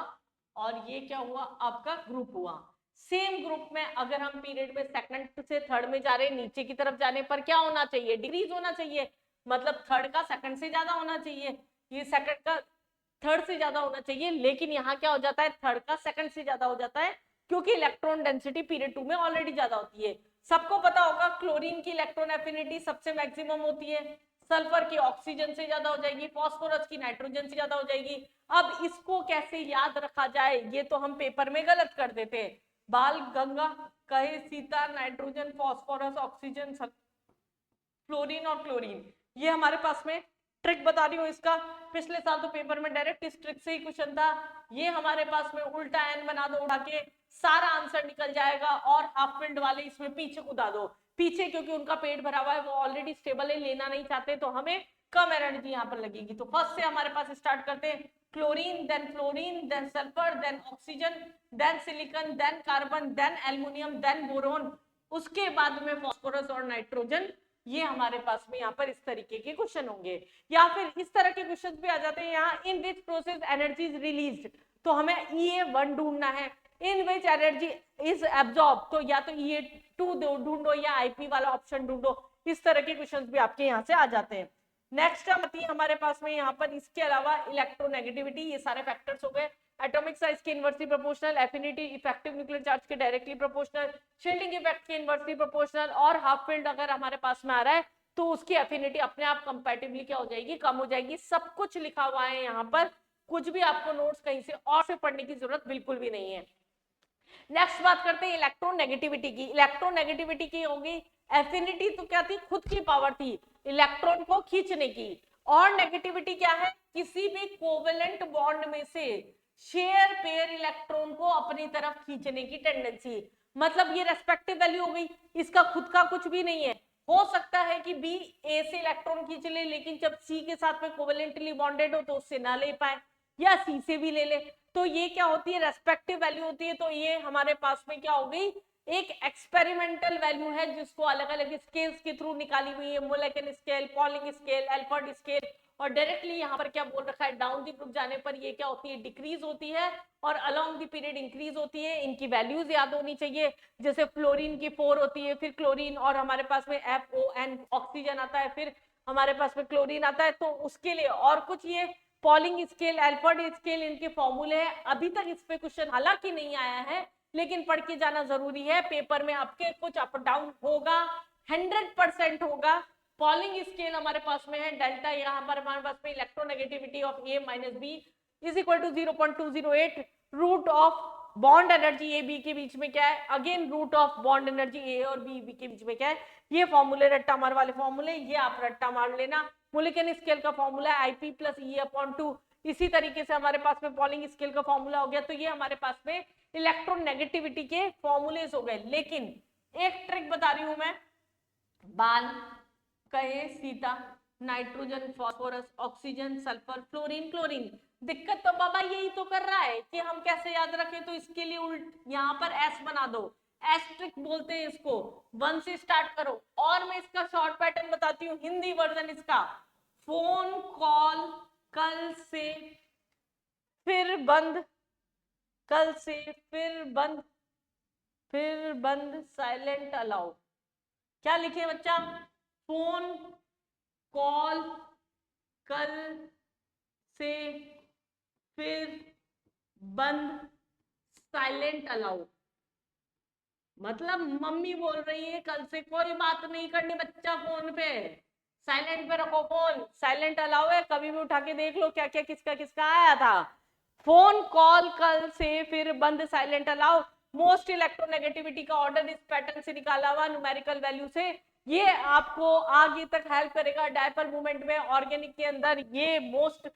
और ये क्या हुआ, आपका ग्रुप हुआ, सेम ग्रुप में अगर हम पीरियड में सेकंड से थर्ड में जा रहे हैं, नीचे की तरफ जाने पर क्या होना चाहिए, डिक्रीज होना चाहिए, मतलब थर्ड का सेकंड से ज्यादा होना चाहिए, ये सेकंड का थर्ड से ज्यादा होना चाहिए, लेकिन यहाँ क्या हो जाता है, थर्ड का सेकंड से ज्यादा हो जाता है, क्योंकि इलेक्ट्रॉन डेंसिटी पीरियड 2 में ऑलरेडी ज्यादा होती है। सबको पता होगा क्लोरीन की इलेक्ट्रॉन एफिनिटी सबसे मैक्सिमम होती है, सल्फर की ऑक्सीजन से ज्यादा हो जाएगी, फास्फोरस की नाइट्रोजन से ज्यादा हो जाएगी। अब इसको कैसे याद रखा जाए, ये तो हम पेपर में गलत कर देते हैं। बाल गंगा कहे Sita, nitrogen, phosphorus, oxygen, fluorine और क्लोरीन, ये हमारे पास में ट्रिक बता रही हूँ इसका। पिछले साल तो पेपर में डायरेक्ट इस ट्रिक से ही क्वेश्चन था। ये हमारे पास में उल्टा एन बना दो, उड़ा के सारा आंसर निकल जाएगा, और हाफ फील्ड वाले इसमें पीछे कूदा दो, पीछे क्योंकि उनका पेट भरा हुआ है, वो ऑलरेडी स्टेबल है, लेना नहीं चाहते, तो हमें कम एनर्जी यहाँ पर लगेगी। तो फर्स्ट से हमारे पास स्टार्ट करते हैं, chlorine, then fluorine, then sulphur, then oxygen, then silicon, then carbon, then aluminium, then boron, उसके बाद में फास्फोरस और नाइट्रोजन। ये हमारे पास में यहाँ पर इस तरीके के क्वेश्चन होंगे, या फिर इस तरह के क्वेश्चन भी आ जाते हैं यहाँ, in which process energy is released, तो हमें EA1 ढूंढना है, in which energy is absorb, तो या तो EA2 ढूंढो या IP वाला ऑप्शन ढूंढो। इस तरह के क्वेश्चन भी आपके यहाँ से आ जाते हैं। नेक्स्ट आती है हमारे पास में यहाँ पर, इसके अलावा इलेक्ट्रोनेगेटिविटी, ये सारे फैक्टर्स हो गए, एटॉमिक साइज के inversely proportional, affinity effective nuclear charge के डायरेक्टली प्रोपोर्शनल, शील्डिंग इफेक्ट के इनवर्सली प्रोपोर्शनल, और हाफ फील्ड अगर हमारे पास में आ रहा है तो उसकी एफिनिटी अपने आप कंपैटिबली क्या हो जाएगी, कम हो जाएगी। सब कुछ लिखा हुआ है यहाँ पर, कुछ भी आपको नोट्स कहीं से और से पढ़ने की जरूरत बिल्कुल भी नहीं है। नेक्स्ट बात करते हैं इलेक्ट्रोनेगेटिविटी की। इलेक्ट्रोनेगेटिविटी की होगी एफिनिटी, तो क्या थी, खुद की पावर थी इलेक्ट्रॉन को खींचने की। और नेगेटिविटी क्या है, किसी भी कोवेलेंट बॉन्ड में से शेयर पेयर इलेक्ट्रॉन को अपनी तरफ खींचने की टेंडेंसी। मतलब ये रेस्पेक्टिव वैल्यू हो गई, इसका खुद का कुछ भी नहीं है। हो सकता है कि बी ए से इलेक्ट्रॉन खींच ले, लेकिन जब सी के साथ में कोवेलेंटली बॉन्डेड हो तो उससे ना ले पाए, या सी से भी ले ले। तो ये क्या होती है, रेस्पेक्टिव वैल्यू होती है। तो ये हमारे पास में क्या हो गई, एक एक्सपेरिमेंटल वैल्यू है जिसको अलग अलग स्केल्स के थ्रू निकाली हुई है, molecular scale, polling scale, Alford scale. और डायरेक्टली यहाँ पर क्या बोल रखा है, डाउन द ग्रुप जाने पर ये क्या होती है, डिक्रीज होती है, और अलोंग द पीरियड इंक्रीज होती है। इनकी वैल्यूज याद होनी चाहिए, जैसे फ्लोरीन की 4 होती है, फिर क्लोरीन, और हमारे पास में FON ऑक्सीजन आता है, फिर हमारे पास में क्लोरीन आता है। तो उसके लिए और कुछ ये पॉलिंग स्केल, एल्फर्ड स्केल, इनके फॉर्मूले हैं। अभी तक इस पे क्वेश्चन हालांकि नहीं आया है, लेकिन पढ़ के जाना जरूरी है। पेपर में आपके कुछ अप डाउन होगा, 100% होगा। पॉलिंग स्केल हमारे पास में है डेल्टा, यहाँ पर हमारे पास में electronegativity of A - B is equal to 0.208, root of bond energy A B के बीच में क्या है, again root of bond energy A और बी के बीच में क्या है। ये फॉर्मूले रट्टा मार वाले फॉर्मूले, ये आप रट्टा मार लेना। मोलिकुलर स्केल का फॉर्मूला है IP + E/2। इसी तरीके से हमारे पास में पॉलिंग स्केल का फॉर्मूला हो गया। तो ये हमारे पास में इलेक्ट्रोनेगेटिविटी के फॉर्मूलेज हो गए। लेकिन एक ट्रिक बता रही हूं मैं, बाल, कहे, Sita, nitrogen, phosphorus, oxygen, sulphur, fluorine, chlorine. दिक्कत तो बाबा यही तो कर रहा है कि हम कैसे याद रखें। तो इसके लिए उल्ट यहाँ पर S बना दो, एस्ट्रिक बोलते हैं इसको। 1 से स्टार्ट करो। और मैं इसका शॉर्ट पैटर्न बताती हूँ, हिंदी वर्जन इसका, फोन कॉल कल से फिर बंद, कल से फिर बंद, फिर बंद, साइलेंट अलाउ। क्या लिखे बच्चा, फोन कॉल कल से फिर बंद, साइलेंट अलाउ। मतलब मम्मी बोल रही है कल से कोई बात नहीं करनी बच्चा फोन पे, साइलेंट पे रखो फोन, साइलेंट अलाउ है, कभी भी उठा के देख लो क्या क्या किसका किसका आया था। फोन कॉल कल से फिर बंद, साइलेंट अलाउ। मोस्ट इलेक्ट्रोनेगेटिविटी का ऑर्डर इस पैटर्न से निकाला हुआ न्यूमेरिकल वैल्यू से। ये आपको आगे तक हेल्प करेगा डायपर मूवमेंट में। ऑर्गेनिक के अंदर ये मोस्ट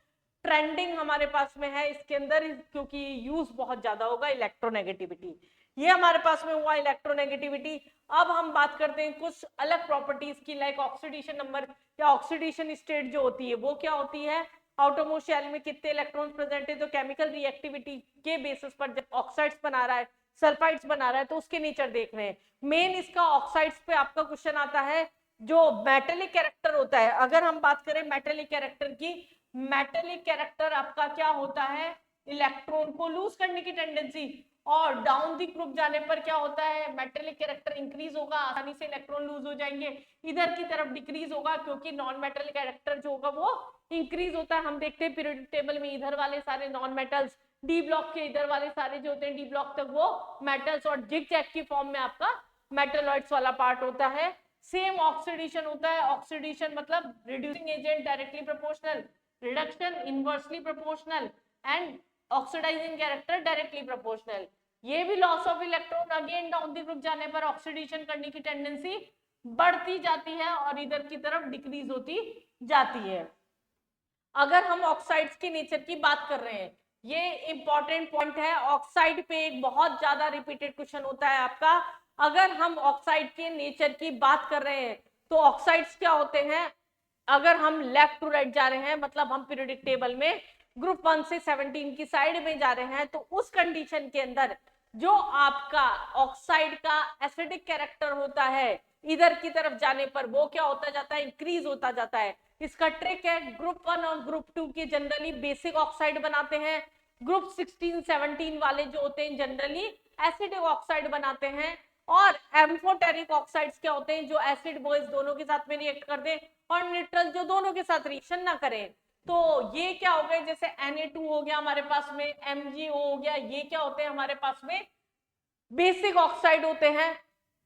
ट्रेंडिंग हमारे पास में है इसके अंदर, क्योंकि यूज बहुत ज्यादा होगा इलेक्ट्रोनेगेटिविटी। ये हमारे पास में हुआ इलेक्ट्रोनेगेटिविटी। अब हम बात करते हैं कुछ अलग प्रॉपर्टीज की, लाइक ऑक्सीडेशन नंबर या ऑक्सीडेशन स्टेट जो होती है वो क्या होती है। आउटरमोस्ट शेल में कितने इलेक्ट्रॉन्स प्रेजेंट है, तो केमिकल रिएक्टिविटी के बेसिस पर जब ऑक्साइड्स बना रहा है, सल्फाइड्स बना रहा है, तो उसके नेचर देख रहे हैं। मेन इसका ऑक्साइड्स पे आपका क्वेश्चन आता है, जो मेटेलिक कैरेक्टर होता है। अगर हम बात करें मेटेलिक कैरेक्टर की, मेटेलिक कैरेक्टर आपका क्या होता है, इलेक्ट्रॉन को लूज करने की टेंडेंसी। और डाउन दी ग्रुप जाने पर क्या होता है, मेटेलिक कैरेक्टर इंक्रीज होगा, आसानी से इलेक्ट्रॉन लूज हो जाएंगे। इधर की तरफ डिक्रीज होगा, क्योंकि नॉन मेटेलिक कैरेक्टर जो होगा वो इंक्रीज होता है। हम देखते हैं पीरियोडिक टेबल में इधर वाले सारे नॉन मेटल्स, डी ब्लॉक के इधर वाले सारे जो होते हैं डी ब्लॉक तक वो मेटल्स, और जिग-जैग की फॉर्म में आपका मेटलॉइड्स वाला पार्ट होता है। सेम ऑक्सीडेशन होता है। ऑक्सीडेशन मतलब reducing agent directly proportional, reduction inversely proportional, and oxidising character directly proportional. ये भी loss of electron, again down the group जाने पर ऑक्सीडेशन करने की टेंडेंसी बढ़ती जाती है और इधर की तरफ डिक्रीज होती जाती है। अगर हम ऑक्साइड्स के नेचर की बात कर रहे हैं, ये इंपॉर्टेंट पॉइंट है। ऑक्साइड पे एक बहुत ज्यादा रिपीटेड क्वेश्चन होता है आपका। अगर हम ऑक्साइड के नेचर की बात कर रहे हैं तो ऑक्साइड्स क्या होते हैं, अगर हम लेफ्ट टू राइट जा रहे हैं, मतलब हम पीरियोडिक टेबल में ग्रुप 1 से 17 की साइड में जा रहे हैं, तो उस कंडीशन के अंदर जो आपका ऑक्साइड का एसिडिक कैरेक्टर होता है, इधर की तरफ जाने पर वो क्या होता जाता है, इंक्रीज होता जाता है। इसका ट्रिक है, ग्रुप 1 और ग्रुप 2 के जनरली बेसिक ऑक्साइड बनाते हैं, ग्रुप 16 17 वाले जो होते हैं जनरली एसिडिक ऑक्साइड बनाते हैं। और एम्फोटेरिक ऑक्साइड्स क्या होते हैं, जो एसिड बेस दोनों के साथ में रिएक्ट कर दे, और न्यूट्रल जो दोनों के साथ रिएक्शन ना करें। तो ये क्या हो गए, जैसे Na2 हो गया हमारे पास में, MgO हो गया, ये क्या होते हैं हमारे पास में बेसिक ऑक्साइड होते हैं।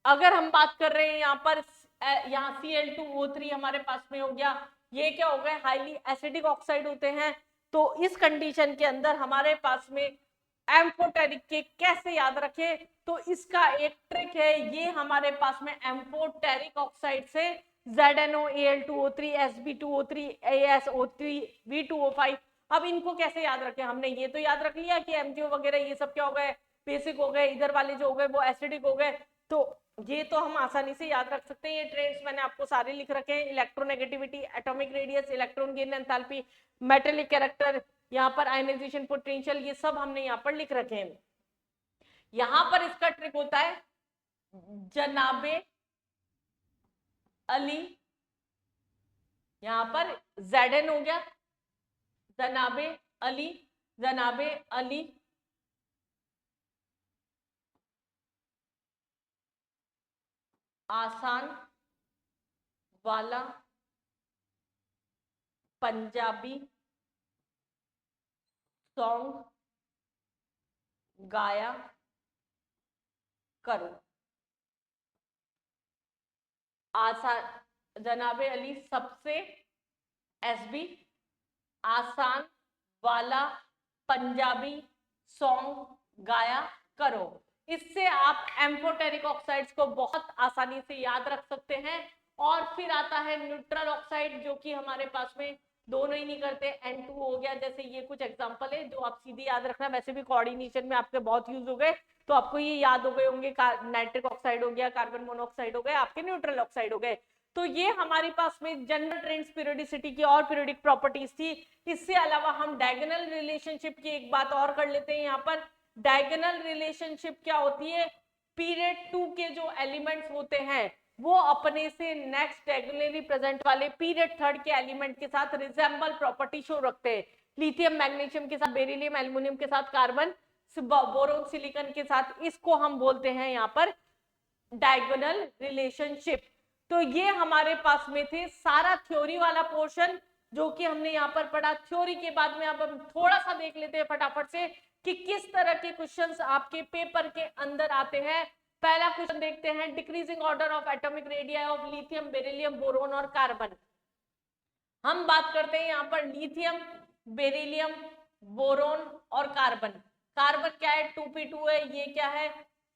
अगर हम बात कर रहे हैं यहाँ पर यहाँ Cl2O3 हमारे पास में हो गया, ये क्या हो गए, हाईली एसिडिक ऑक्साइड होते हैं। तो इस कंडीशन के अंदर हमारे पास में एम्फोटेरिक के कैसे याद रखें, तो इसका एक ट्रिक है, ये हमारे पास में एम्फोटेरिक ऑक्साइड से ZnOAl2O3 Sb2O3 AsO3 V2O5, अब इनको कैसे याद रखें, हमने ये तो याद रख लिया कि MgO वगैरह ये सब क्या हो गए, बेसिक हो गए, इधर वाले जो हो गए वो एसिडिक हो गए, तो ये तो हम आसानी से याद रख सकते हैं। ये ट्रेंड्स मैंने आपको सारे लिख रखे हैं, electronegativity, atomic radius, electron gain enthalpy, metallic character, यहाँ पर आयनाइजेशन पोटेंशियल, ये सब हमने यहाँ पर लिख रखे हैं। यहाँ पर इसका ट्रिक होता है जनाबे अली, यहाँ पर Zn हो गया, जनाबे अली, जनाबे अली आसान वाला पंजाबी सॉन्ग गाया करो। आसान, जनाबे अली सबसे एसबी आसान वाला पंजाबी सॉन्ग गाया करो। इससे आप एम्फोटेरिक ऑक्साइड्स को बहुत आसानी से याद रख सकते हैं। और फिर आता है न्यूट्रल ऑक्साइड, जो कि हमारे पास में दोनों ही नहीं करते, N2 हो गया, जैसे ये कुछ एग्जांपल है जो आप सीधे याद रखना, वैसे भी कोऑर्डिनेशन में आपके बहुत यूज हो गए, तो आपको ये याद हो गए होंगे, नाइट्रिक ऑक्साइड हो गया, कार्बन मोनोऑक्साइड हो गए, आपके न्यूट्रल ऑक्साइड हो गए। तो ये हमारे पास में जनरल ट्रेंड्स पीरियोडिसिटी की और पीरियोडिक प्रॉपर्टीज थी। इससे अलावा हम डायगोनल रिलेशनशिप की एक बात और कर लेते हैं। यहाँ पर डायगोनल रिलेशनशिप क्या होती है, पीरियड 2 के जो एलिमेंट्स होते हैं वो अपने से नेक्स्ट डायगोनली प्रेजेंट वाले पीरियड 3 के एलिमेंट के साथ रिजेंबल प्रॉपर्टी शो रखते हैं। लिथियम मैग्नीशियम के साथ बेरिलियम, एल्युमिनियम के साथ कार्बन, बोरोन सिलिकॉन के साथ, इसको हम बोलते हैं यहाँ पर डायगोनल रिलेशनशिप। तो ये हमारे पास में थे सारा थ्योरी वाला पोर्शन जो कि हमने यहाँ पर पढ़ा। थ्योरी के बाद में अब हम थोड़ा सा देख लेते हैं फटाफट से कि किस तरह के क्वेश्चंस आपके पेपर के अंदर आते हैं। पहला क्वेश्चन देखते हैं, decreasing order of atomic radii of lithium, beryllium, boron और कार्बन। हम बात करते हैं यहाँ पर लिथियम, बेरिलियम, बोरोन और कार्बन। कार्बन क्या है, 2p2 है, ये क्या है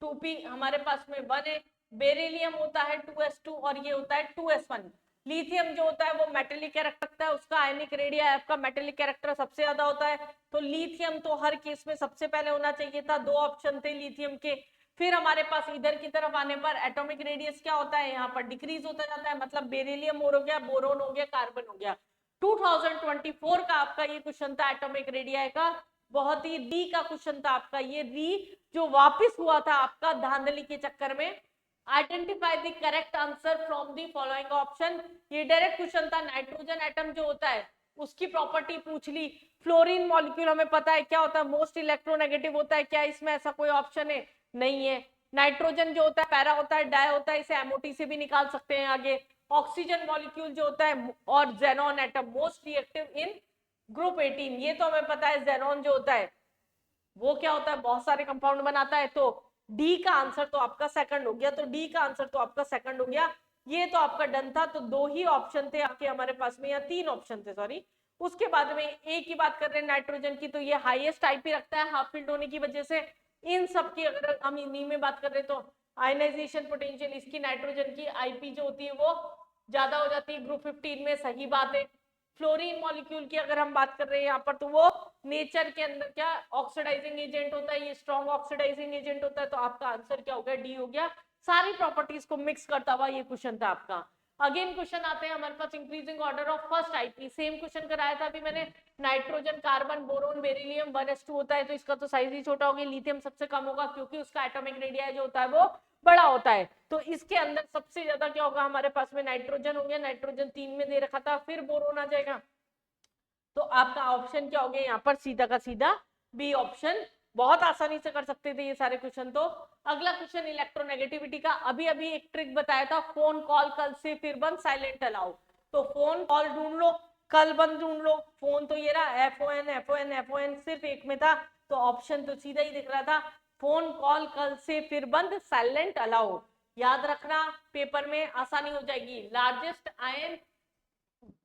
2p हमारे पास में 1 है। बेरिलियम होता है 2s2 और ये होता है 2s1। लिथियम जो होता है वो मेटेलिक कैरेक्टर रखता है, उसका आयनिक रेडिया आपका मेटेलिक कैरेक्टर सबसे ज्यादा होता है, तो लिथियम तो हर केस में सबसे पहले होना चाहिए था। 2 ऑप्शन थे लिथियम के। फिर हमारे पास इधर की तरफ आने पर एटॉमिक रेडियस क्या होता है, यहाँ पर डिक्रीज होता जाता है, मतलब बेरिलियम और हो गया, बोरोन हो गया, कार्बन हो गया। 2024 का आपका ये क्वेश्चन था एटॉमिक रेडियाई का, बहुत ही री का क्वेश्चन था आपका ये, री जो वापस हुआ था आपका धांधली के चक्कर में। Identify the correct answer from the following option, ये डायरेक्ट क्वेश्चन था। नाइट्रोजन एटम जो होता है उसकी प्रॉपर्टी पूछ ली। फ्लोरीन मॉलिक्यूल हमें पता है क्या होता है, मोस्ट इलेक्ट्रोनेगेटिव होता है, क्या इसमें ऐसा कोई ऑप्शन है, नहीं है। नाइट्रोजन जो होता है पैरा होता है, डाई होता है, इसे एमओटी से भी निकाल सकते हैं आगे। ऑक्सीजन मॉलिक्यूल जो होता है और जेनॉन एटम मोस्ट रिएक्टिव इन ग्रुप 18, ये तो हमें पता है। जेनॉन जो होता है वो क्या होता है, बहुत सारे कंपाउंड बनाता है, तो डी का आंसर तो आपका सेकंड हो गया, तो डी का आंसर तो आपका सेकंड हो गया। ये तो आपका डन था, तो 2 ही ऑप्शन थे आपके हमारे पास में, या 3 ऑप्शन थे सॉरी। उसके बाद में एक की बात कर रहे हैं नाइट्रोजन की, तो ये हाईएस्ट आईपी रखता है हाफ फिल्ड होने की वजह से। इन सब की अगर हम इन्हीं में बात कर रहे हैं तो आयनाइजेशन पोटेंशियल इसकी नाइट्रोजन की आईपी जो होती है वो ज्यादा हो जाती है ग्रुप 15 में, सही बात है। फ्लोरीन मॉलिक्यूल की अगर हम बात कर रहे हैं यहाँ पर, तो वो नेचर के अंदर क्या ऑक्सीडाइजिंग एजेंट होता है, ये स्ट्रॉन्ग ऑक्सीडाइजिंग एजेंट होता है, तो आपका आंसर क्या हो गया, डी हो गया। सारी प्रॉपर्टीज को मिक्स करता हुआ ये क्वेश्चन था आपका। अगेन क्वेश्चन आते हैं हमारे पास, increasing order of first IP, same question कराया था अभी मैंने। Nitrogen, carbon, boron, beryllium 1s2 होता है, तो इसका तो साइज ही छोटा होगा। लिथियम सबसे कम होगा क्योंकि उसका एटॉमिक रेडियस जो होता है वो बड़ा होता है, तो इसके अंदर सबसे ज्यादा क्या होगा हमारे पास में, नाइट्रोजन हो गया, नाइट्रोजन 3 में दे रखा था, फिर बोरोन आ जाएगा, तो आपका ऑप्शन क्या हो गया यहाँ पर, सीधा का सीधा बी ऑप्शन। बहुत आसानी से कर सकते थे ये सारे क्वेश्चन। तो अगला क्वेश्चन इलेक्ट्रोनेगेटिविटी का, अभी अभी एक ट्रिक बताया था, फोन कॉल कल से फिर बंद साइलेंट अलाउ, तो फोन कॉल ढूंढ लो, कल बंद ढूंढ लो। फोन तो ये रहा FON FON FON सिर्फ एक में था, तो ऑप्शन तो सीधा ही दिख रहा था, फोन कॉल कल से फिर बंद साइलेंट अलाउ। याद रखना, पेपर में आसानी हो जाएगी। लार्जेस्ट आयन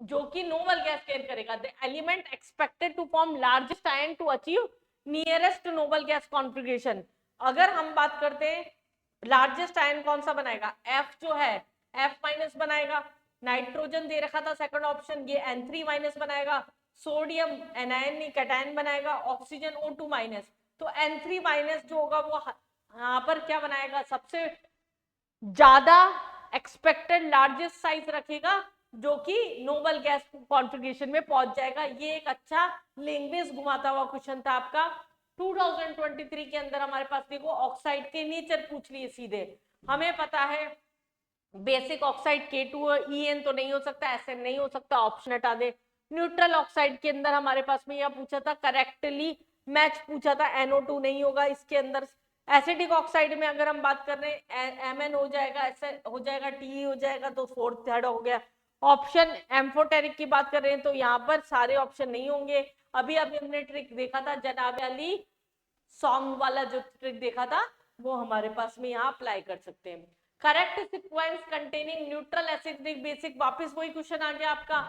जो कि नोबल गैस कैरी करेगा, the element expected to form largest ion to achieve nearest noble gas configuration. अगर हम बात करते हैं लार्जेस्ट आयन कौन सा बनाएगा, एफ जो है एफ माइनस बनाएगा। नाइट्रोजन दे रखा था सेकंड ऑप्शन, ये N3 माइनस बनाएगा। सोडियम एनायन नहीं कैटायन बनाएगा। ऑक्सीजन O2 माइनस, तो N3 माइनस जो होगा वो यहाँ पर क्या बनाएगा, सबसे ज्यादा एक्सपेक्टेड लार्जेस्ट साइज रखेगा जो कि नोबल गैस कॉन्फ़िगरेशन में पहुंच जाएगा। ये एक अच्छा लैंग्वेज घुमाता हुआ क्वेश्चन था आपका 2023 के अंदर। हमारे पास देखो ऑक्साइड के नेचर पूछ लिए सीधे, हमें पता है बेसिक ऑक्साइड K2 EN तो नहीं हो सकता, SN नहीं हो सकता, ऑप्शन हटा दे। न्यूट्रल ऑक्साइड के अंदर हमारे पास में यह पूछा था, करेक्टली मैच पूछा था, NO2 नहीं होगा इसके अंदर। एसिडिक ऑक्साइड में अगर हम बात कर रहे हैं Mn हो जाएगा, ऐसे हो जाएगा, Te हो जाएगा, तो फोर्थ थर्ड हो गया ऑप्शन। एम्फोटेरिक की बात कर रहे हैं तो यहाँ पर सारे ऑप्शन नहीं होंगे। अभी अभी हमने ट्रिक देखा था जनाब अली सॉन्ग वाला, जो ट्रिक देखा था वो हमारे पास में यहाँ अप्लाई कर सकते हैं। Correct sequence containing neutral acidic basic, वापस वही क्वेश्चन आ गया आपका।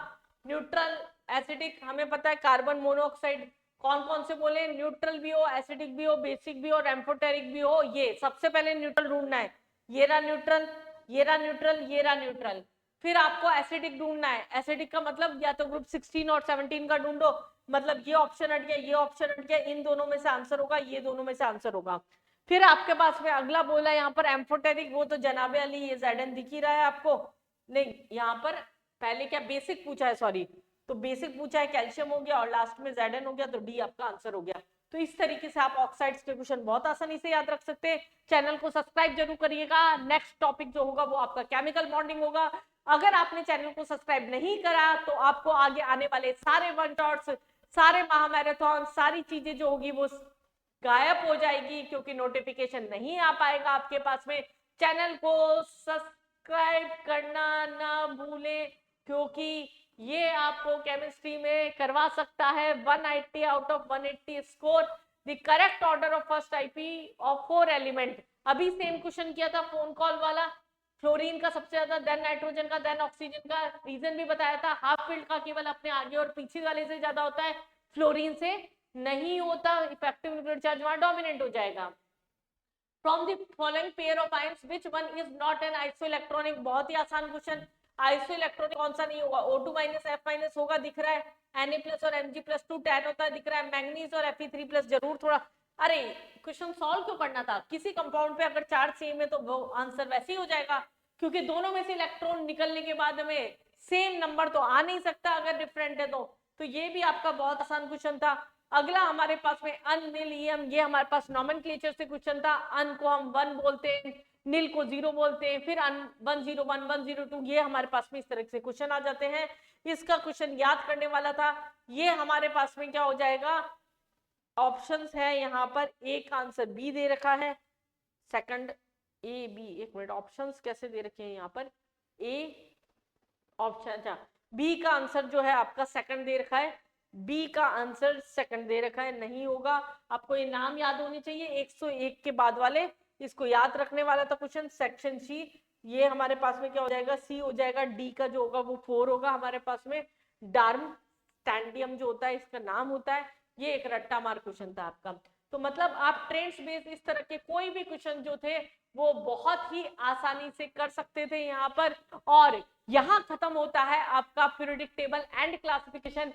न्यूट्रल एसिडिक हमें पता है कार्बन मोनोऑक्साइड, कौन कौन से बोले, न्यूट्रल भी हो, एसिडिक भी हो, बेसिक भी हो और एम्फोटेरिक भी हो। ये सबसे पहले न्यूट्रल ढूंढना है, ये रहा न्यूट्रल, ये रहा न्यूट्रल, ये रहा न्यूट्रल। फिर आपको एसिडिक ढूंढना है, एसिडिक का मतलब या तो ग्रुप 16 और 17 का ढूंढो, मतलब ये ऑप्शन हट गया, ये ऑप्शन हट गया, इन दोनों में से आंसर होगा, ये दोनों में से आंसर होगा। फिर आपके पास में अगला बोला यहाँ पर एम्फोटेरिक, वो तो जनाबे अली ये Zn दिख ही रहा है आपको। नहीं, यहाँ पर पहले क्या बेसिक पूछा है, सॉरी, तो बेसिक पूछा है, कैल्शियम हो गया और लास्ट में Zn हो गया, तो डी आपका आंसर हो गया। तो इस तरीके से आप ऑक्साइड्स के क्वेश्चन बहुत आसानी से याद रख सकते हैं। चैनल को सब्सक्राइब जरूर करिएगा। नेक्स्ट टॉपिक जो होगा वो आपका केमिकल बॉन्डिंग होगा। अगर आपने चैनल को सब्सक्राइब नहीं करा तो आपको आगे आने वाले सारे वन शॉट्स, सारे महामैराथन, सारी चीजें जो होगी वो गायब हो जाएगी, क्योंकि नोटिफिकेशन नहीं आ पाएगा आपके पास में। चैनल को सब्सक्राइब करना ना भूलें, क्योंकि ये आपको केमिस्ट्री में करवा सकता है 180 out of 180 score, the correct order of first IP of 4 element. अभी सेम क्वेश्चन किया था फोन कॉल वाला, फ्लोरीन का सबसे ज्यादा, देन नाइट्रोजन का, देन ऑक्सीजन का, रीजन भी बताया था। हाफ फील्ड का केवल अपने आगे और पीछे वाले से ज्यादा होता है, फ्लोरीन से नहीं होता। इफेक्टिव न्यूक्लियर चार्ज वहां डोमिनेंट हो जाएगा। From the following pair of ions which one is not an isoelectronic, बहुत ही आसान क्वेश्चन। आइसोइलेक्ट्रॉनिक कौन सा नहीं होगा, O2 माइनस F माइनस होगा, दिख रहा है। Na प्लस और Mg प्लस 2 10 होता है, दिख रहा है। मैंगनीज और Fe3 प्लस जरूर थोड़ा, अरे क्वेश्चन सॉल्व क्यों करना था, किसी कंपाउंड पे अगर चार्ज सेम है तो वो आंसर वैसे ही हो जाएगा, क्योंकि दोनों में से इलेक्ट्रॉन निकलने के बाद हमें सेम नंबर तो आ नहीं सकता अगर डिफरेंट है तो ये भी आपका बहुत आसान क्वेश्चन था। अगला हमारे पास में अननिलियम, ये हमारे पास नॉमेनक्लेचर से क्वेश्चन था। अन को हम 1 बोलते हैं, नील को 0 बोलते हैं, फिर 101 102 ये हमारे पास में इस तरह से क्वेश्चन आ जाते हैं। इसका क्वेश्चन याद करने वाला था, ये हमारे पास में क्या हो जाएगा, ऑप्शंस है यहाँ पर, एक आंसर बी दे रखा है, सेकंड ए बी, एक मिनट ऑप्शंस कैसे दे रखे हैं यहाँ पर, ए ऑप्शन, अच्छा बी का आंसर जो है आपका सेकंड दे रखा है, बी का आंसर सेकंड दे रखा है, नहीं होगा। आपको ये नाम याद होने चाहिए 101 के बाद वाले, इसको याद रखने वाला था क्वेश्चन। सेक्शन सी, ये हमारे पास में क्या हो जाएगा, सी हो जाएगा। डी का जो होगा वो 4 होगा हमारे पास में। डार्म स्टैंडियम जो होता है इसका नाम होता है, ये एक रट्टा मार क्वेश्चन था आपका। तो मतलब आप ट्रेंड्स बेस्ड इस तरह के कोई भी क्वेश्चन जो थे वो बहुत ही आसानी से कर सकते थे यहाँ पर। और यहाँ खत्म होता है आपका पीरियोडिक टेबल एंड क्लासिफिकेशन।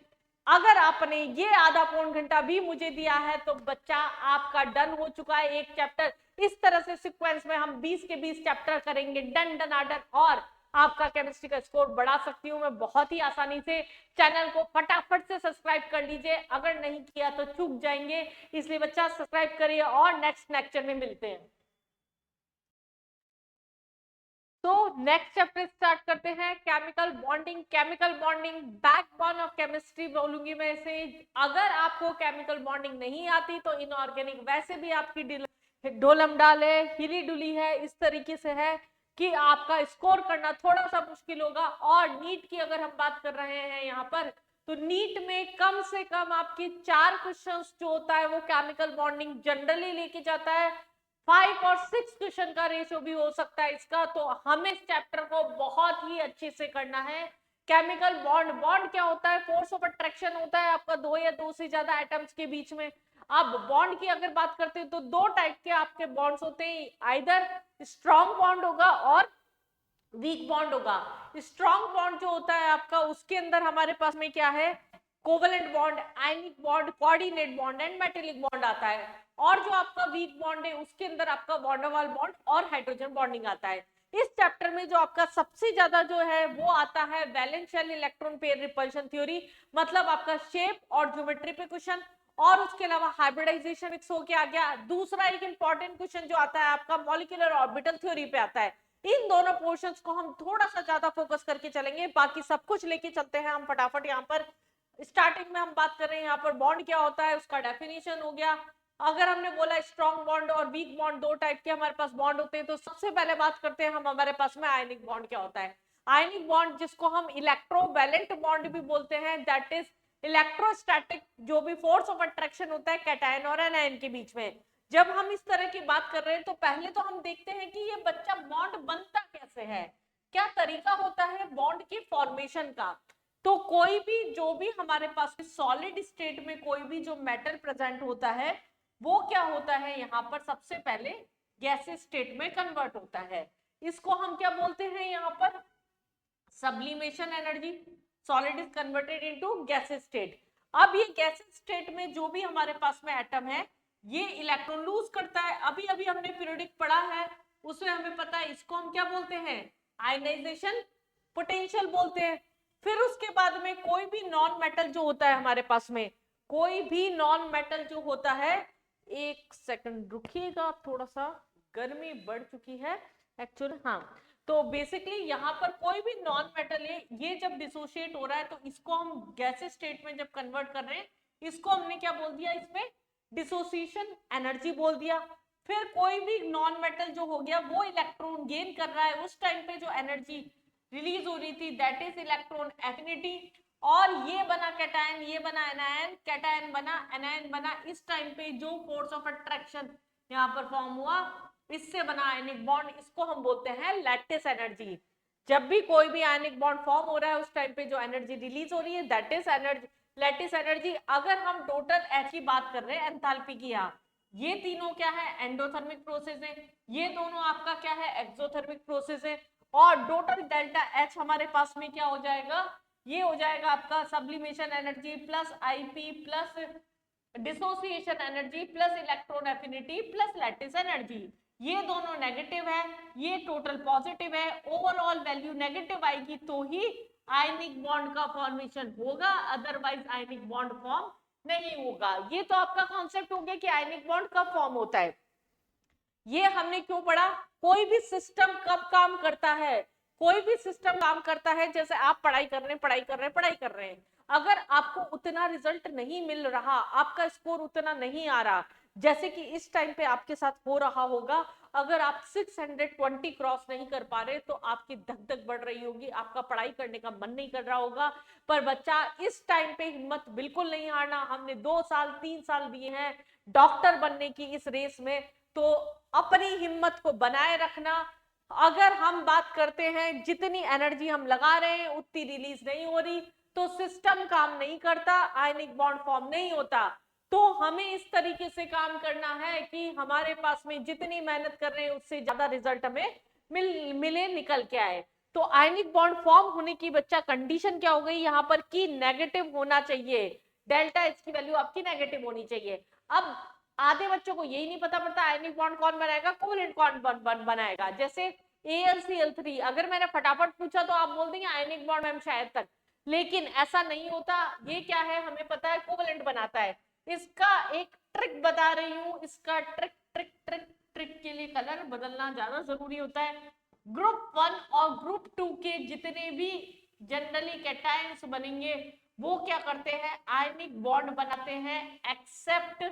अगर आपने ये आधा पौन घंटा भी मुझे दिया है तो बच्चा आपका डन हो चुका है एक चैप्टर। इस तरह से सीक्वेंस में हम 20 के 20 चैप्टर करेंगे, डन डन आर्डर, और आपका केमिस्ट्री का स्कोर बढ़ा सकती हूँ मैं बहुत ही आसानी से। चैनल को फटाफट से सब्सक्राइब कर लीजिए, अगर नहीं किया तो चूक जाएंगे, इसलिए बच्चा सब्सक्राइब करिए और नेक्स्ट लेक्चर में मिलते हैं। तो नेक्स्ट चैप्टर स्टार्ट करते हैं, chemical bonding. Chemical bonding backbone of chemistry बोलूंगी मैं इसे। अगर आपको केमिकल बॉन्डिंग नहीं आती तो इनऑर्गेनिक वैसे भी आपकी ढोलम डाल है, हिली डुली है, इस तरीके से है कि आपका स्कोर करना थोड़ा सा मुश्किल होगा। और नीट की अगर हम बात कर रहे हैं यहाँ पर, तो नीट में कम से कम आपके 4 क्वेश्चंस जो होता है वो केमिकल बॉन्डिंग जनरली लेके जाता है। 5 और 6 क्वेश्चन का रेशियो भी हो सकता है इसका। तो हमें इस चैप्टर को बहुत ही अच्छे से करना है। केमिकल बॉन्ड, बॉन्ड क्या होता है? फोर्स ऑफ अट्रैक्शन होता है आपका दो या दो से ज्यादा एटम्स के बीच में। अब बॉन्ड की अगर बात करते हैं तो दो टाइप के आपके बॉन्ड्स होते हैं, आइदर स्ट्रॉन्ग बॉन्ड होगा और वीक बॉन्ड होगा। स्ट्रॉन्ग बॉन्ड जो होता है आपका, उसके अंदर हमारे पास में क्या है? Covalent bond, ionic bond, coordinate bond and metallic bond आता है। और जो आपका वीक बॉन्ड है उसके अंदर आपका वॉन्डरवाल बॉन्ड और हाइड्रोजन बॉन्डिंग आता है। इस चैप्टर में जो आपका सबसे ज्यादा जो है वो आता है valence shell electron pair repulsion theory, मतलब आपका शेप और ज्योमेट्री पे क्वेश्चन, और उसके अलावा हाइब्रिडाइजेशन मिक्स होके आ गया। दूसरा एक इंपॉर्टेंट क्वेश्चन जो आता है आपका मॉलिक्यूलर ऑर्बिटल थ्योरी पे आता है। इन दोनों पोर्शंस को हम थोड़ा सा ज्यादा फोकस करके चलेंगे, बाकी सब कुछ लेके चलते हैं हम फटाफट। यहाँ पर स्टार्टिंग में हम बात कर रहे हैं यहाँ पर बॉन्ड क्या होता है, उसका डेफिनेशन हो गया। अगर हमने बोला स्ट्रॉन्ग बॉन्ड और वीक बॉन्ड दो टाइप के हमारे पास बॉन्ड होते हैं, तो सबसे पहले बात करते हैं हम हमारे पास में आयनिक बॉन्ड क्या होता है। आयनिक बॉन्ड जिसको हम इलेक्ट्रोवैलेंट बॉन्ड भी बोलते हैं, दैट इज इलेक्ट्रोस्टैटिक, जो भी फोर्स ऑफ अट्रैक्शन होता है कैटायन और एनायन के बीच में। जब हम इस तरह की बात कर रहे हैं तो पहले तो हम देखते हैं कि ये बच्चा बॉन्ड बनता कैसे है, क्या तरीका होता है बॉन्ड के फॉर्मेशन का। तो कोई भी जो भी हमारे पास सॉलिड स्टेट में कोई भी जो मेटल प्रेजेंट होता है वो क्या होता है, यहाँ पर सबसे पहले गैसेस स्टेट में कन्वर्ट होता है। इसको हम क्या बोलते हैं यहाँ पर? Sublimation energy. Solid is converted into gases state. अब ये गैसेस स्टेट में जो भी हमारे पास में एटम है ये इलेक्ट्रॉन लूज करता है। अभी अभी हमने पीरियोडिक पढ़ा है, उसमें हमें पता है इसको हम क्या बोलते हैं? आयनाइजेशन पोटेंशियल बोलते हैं। फिर उसके बाद में कोई भी नॉन मेटल जो होता है हमारे पास में, कोई भी नॉन मेटल जो होता है, एक सेकंड रुकिएगा, थोड़ा सा गर्मी बढ़ चुकी है एक्चुअली। हाँ, तो बेसिकली यहाँ पर कोई भी नॉन मेटल है, ये जब डिसोशिएट हो रहा है तो इसको हम गैसेस स्टेट में जब कन्वर्ट कर रहे हैं, इसको हमने क्या बोल दिया? इसमें डिसोसिएशन एनर्जी बोल दिया। फिर कोई भी नॉन मेटल जो हो गया वो इलेक्ट्रॉन गेन कर रहा है, उस टाइम पे जो एनर्जी रिलीज हो रही थी दैट इज इलेक्ट्रॉन एफिनिटी। और ये बना कैटायन, ये बना एनायन, कैटायन बना एनायन बना। इस टाइम पे जो फोर्स ऑफ अट्रैक्शन यहाँ पर फॉर्म हुआ, इससे बना आयनिक बॉन्ड, इसको हम बोलते हैं लैटिस एनर्जी। जब भी कोई भी आयनिक बॉन्ड फॉर्म हो रहा है उस टाइम पे जो एनर्जी रिलीज हो रही है that is energy, lattice energy. अगर हम टोटल एच की बात कर रहे हैं एंथैल्पी की, यहाँ ये तीनों क्या है? एंडोथर्मिक प्रोसेस है। ये दोनों आपका क्या है? एक्सोथर्मिक प्रोसेस है। और टोटल डेल्टा एच हमारे पास में क्या हो जाएगा? ये हो जाएगा आपका sublimation energy plus IP plus dissociation energy plus electron affinity plus lattice energy. ये दोनों नेगेटिव है, ये टोटल पॉजिटिव है। ओवरऑल वैल्यू नेगेटिव आएगी तो ही आयनिक बॉन्ड का फॉर्मेशन होगा, अदरवाइज आयनिक बॉन्ड फॉर्म नहीं होगा। ये तो आपका कॉन्सेप्ट हो गया कि आयनिक बॉन्ड कब फॉर्म होता है। ये हमने क्यों पढ़ा? कोई भी सिस्टम कब काम करता है, कोई भी सिस्टम काम करता है, जैसे आप पढ़ाई कर रहे हैं पढ़ाई कर रहे हैं पढ़ाई कर रहे हैं, अगर आपको उतना रिजल्ट नहीं मिल रहा, आपका स्कोर उतना नहीं आ रहा, जैसे कि इस टाइम पे आपके साथ हो रहा होगा, अगर आप 620 क्रॉस नहीं कर पा रहे तो आपकी धक धक बढ़ रही होगी, आपका पढ़ाई करने का मन नहीं कर रहा होगा। पर बच्चा इस टाइम पे हिम्मत बिल्कुल नहीं हारना। हमने 2 साल 3 साल दिए हैं डॉक्टर बनने की इस रेस में, तो अपनी हिम्मत को बनाए रखना। अगर हम बात करते हैं जितनी एनर्जी हम लगा रहे हैं उतनी रिलीज नहीं हो रही तो सिस्टम काम नहीं करता, आयनिक बॉन्ड फॉर्म नहीं होता। तो हमें इस तरीके से काम करना है कि हमारे पास में जितनी मेहनत कर रहे हैं उससे ज्यादा रिजल्ट हमें मिले, निकल के आए। तो आयनिक बॉन्ड फॉर्म होने की बच्चा कंडीशन क्या हो गई यहाँ पर कि नेगेटिव होना चाहिए, डेल्टा एच की वैल्यू आपकी नेगेटिव होनी चाहिए। अब आधे बच्चों को यही नहीं पता पड़ता आयनिक बॉन्ड कौन बनाएगा, कोवेलेंट कौन बनाएगा। जैसे AlCl3 अगर मैंने फटाफट पूछा तो आप बोल देंगे आयनिक बॉन्ड मैम शायद तक, लेकिन ऐसा नहीं होता। ये क्या है हमें पता है, कोवेलेंट बनाता है। इसका एक ट्रिक बता रही हूं, इसका ट्रिक ट्रिक ट्रिक ट्रिक के लिए कलर बदलना ज्यादा जरूरी होता है। ग्रुप 1 और ग्रुप 2 के जितने भी जनरली कैटायंस बनेंगे वो क्या करते हैं, आयनिक बॉन्ड बनाते हैं, एक्सेप्ट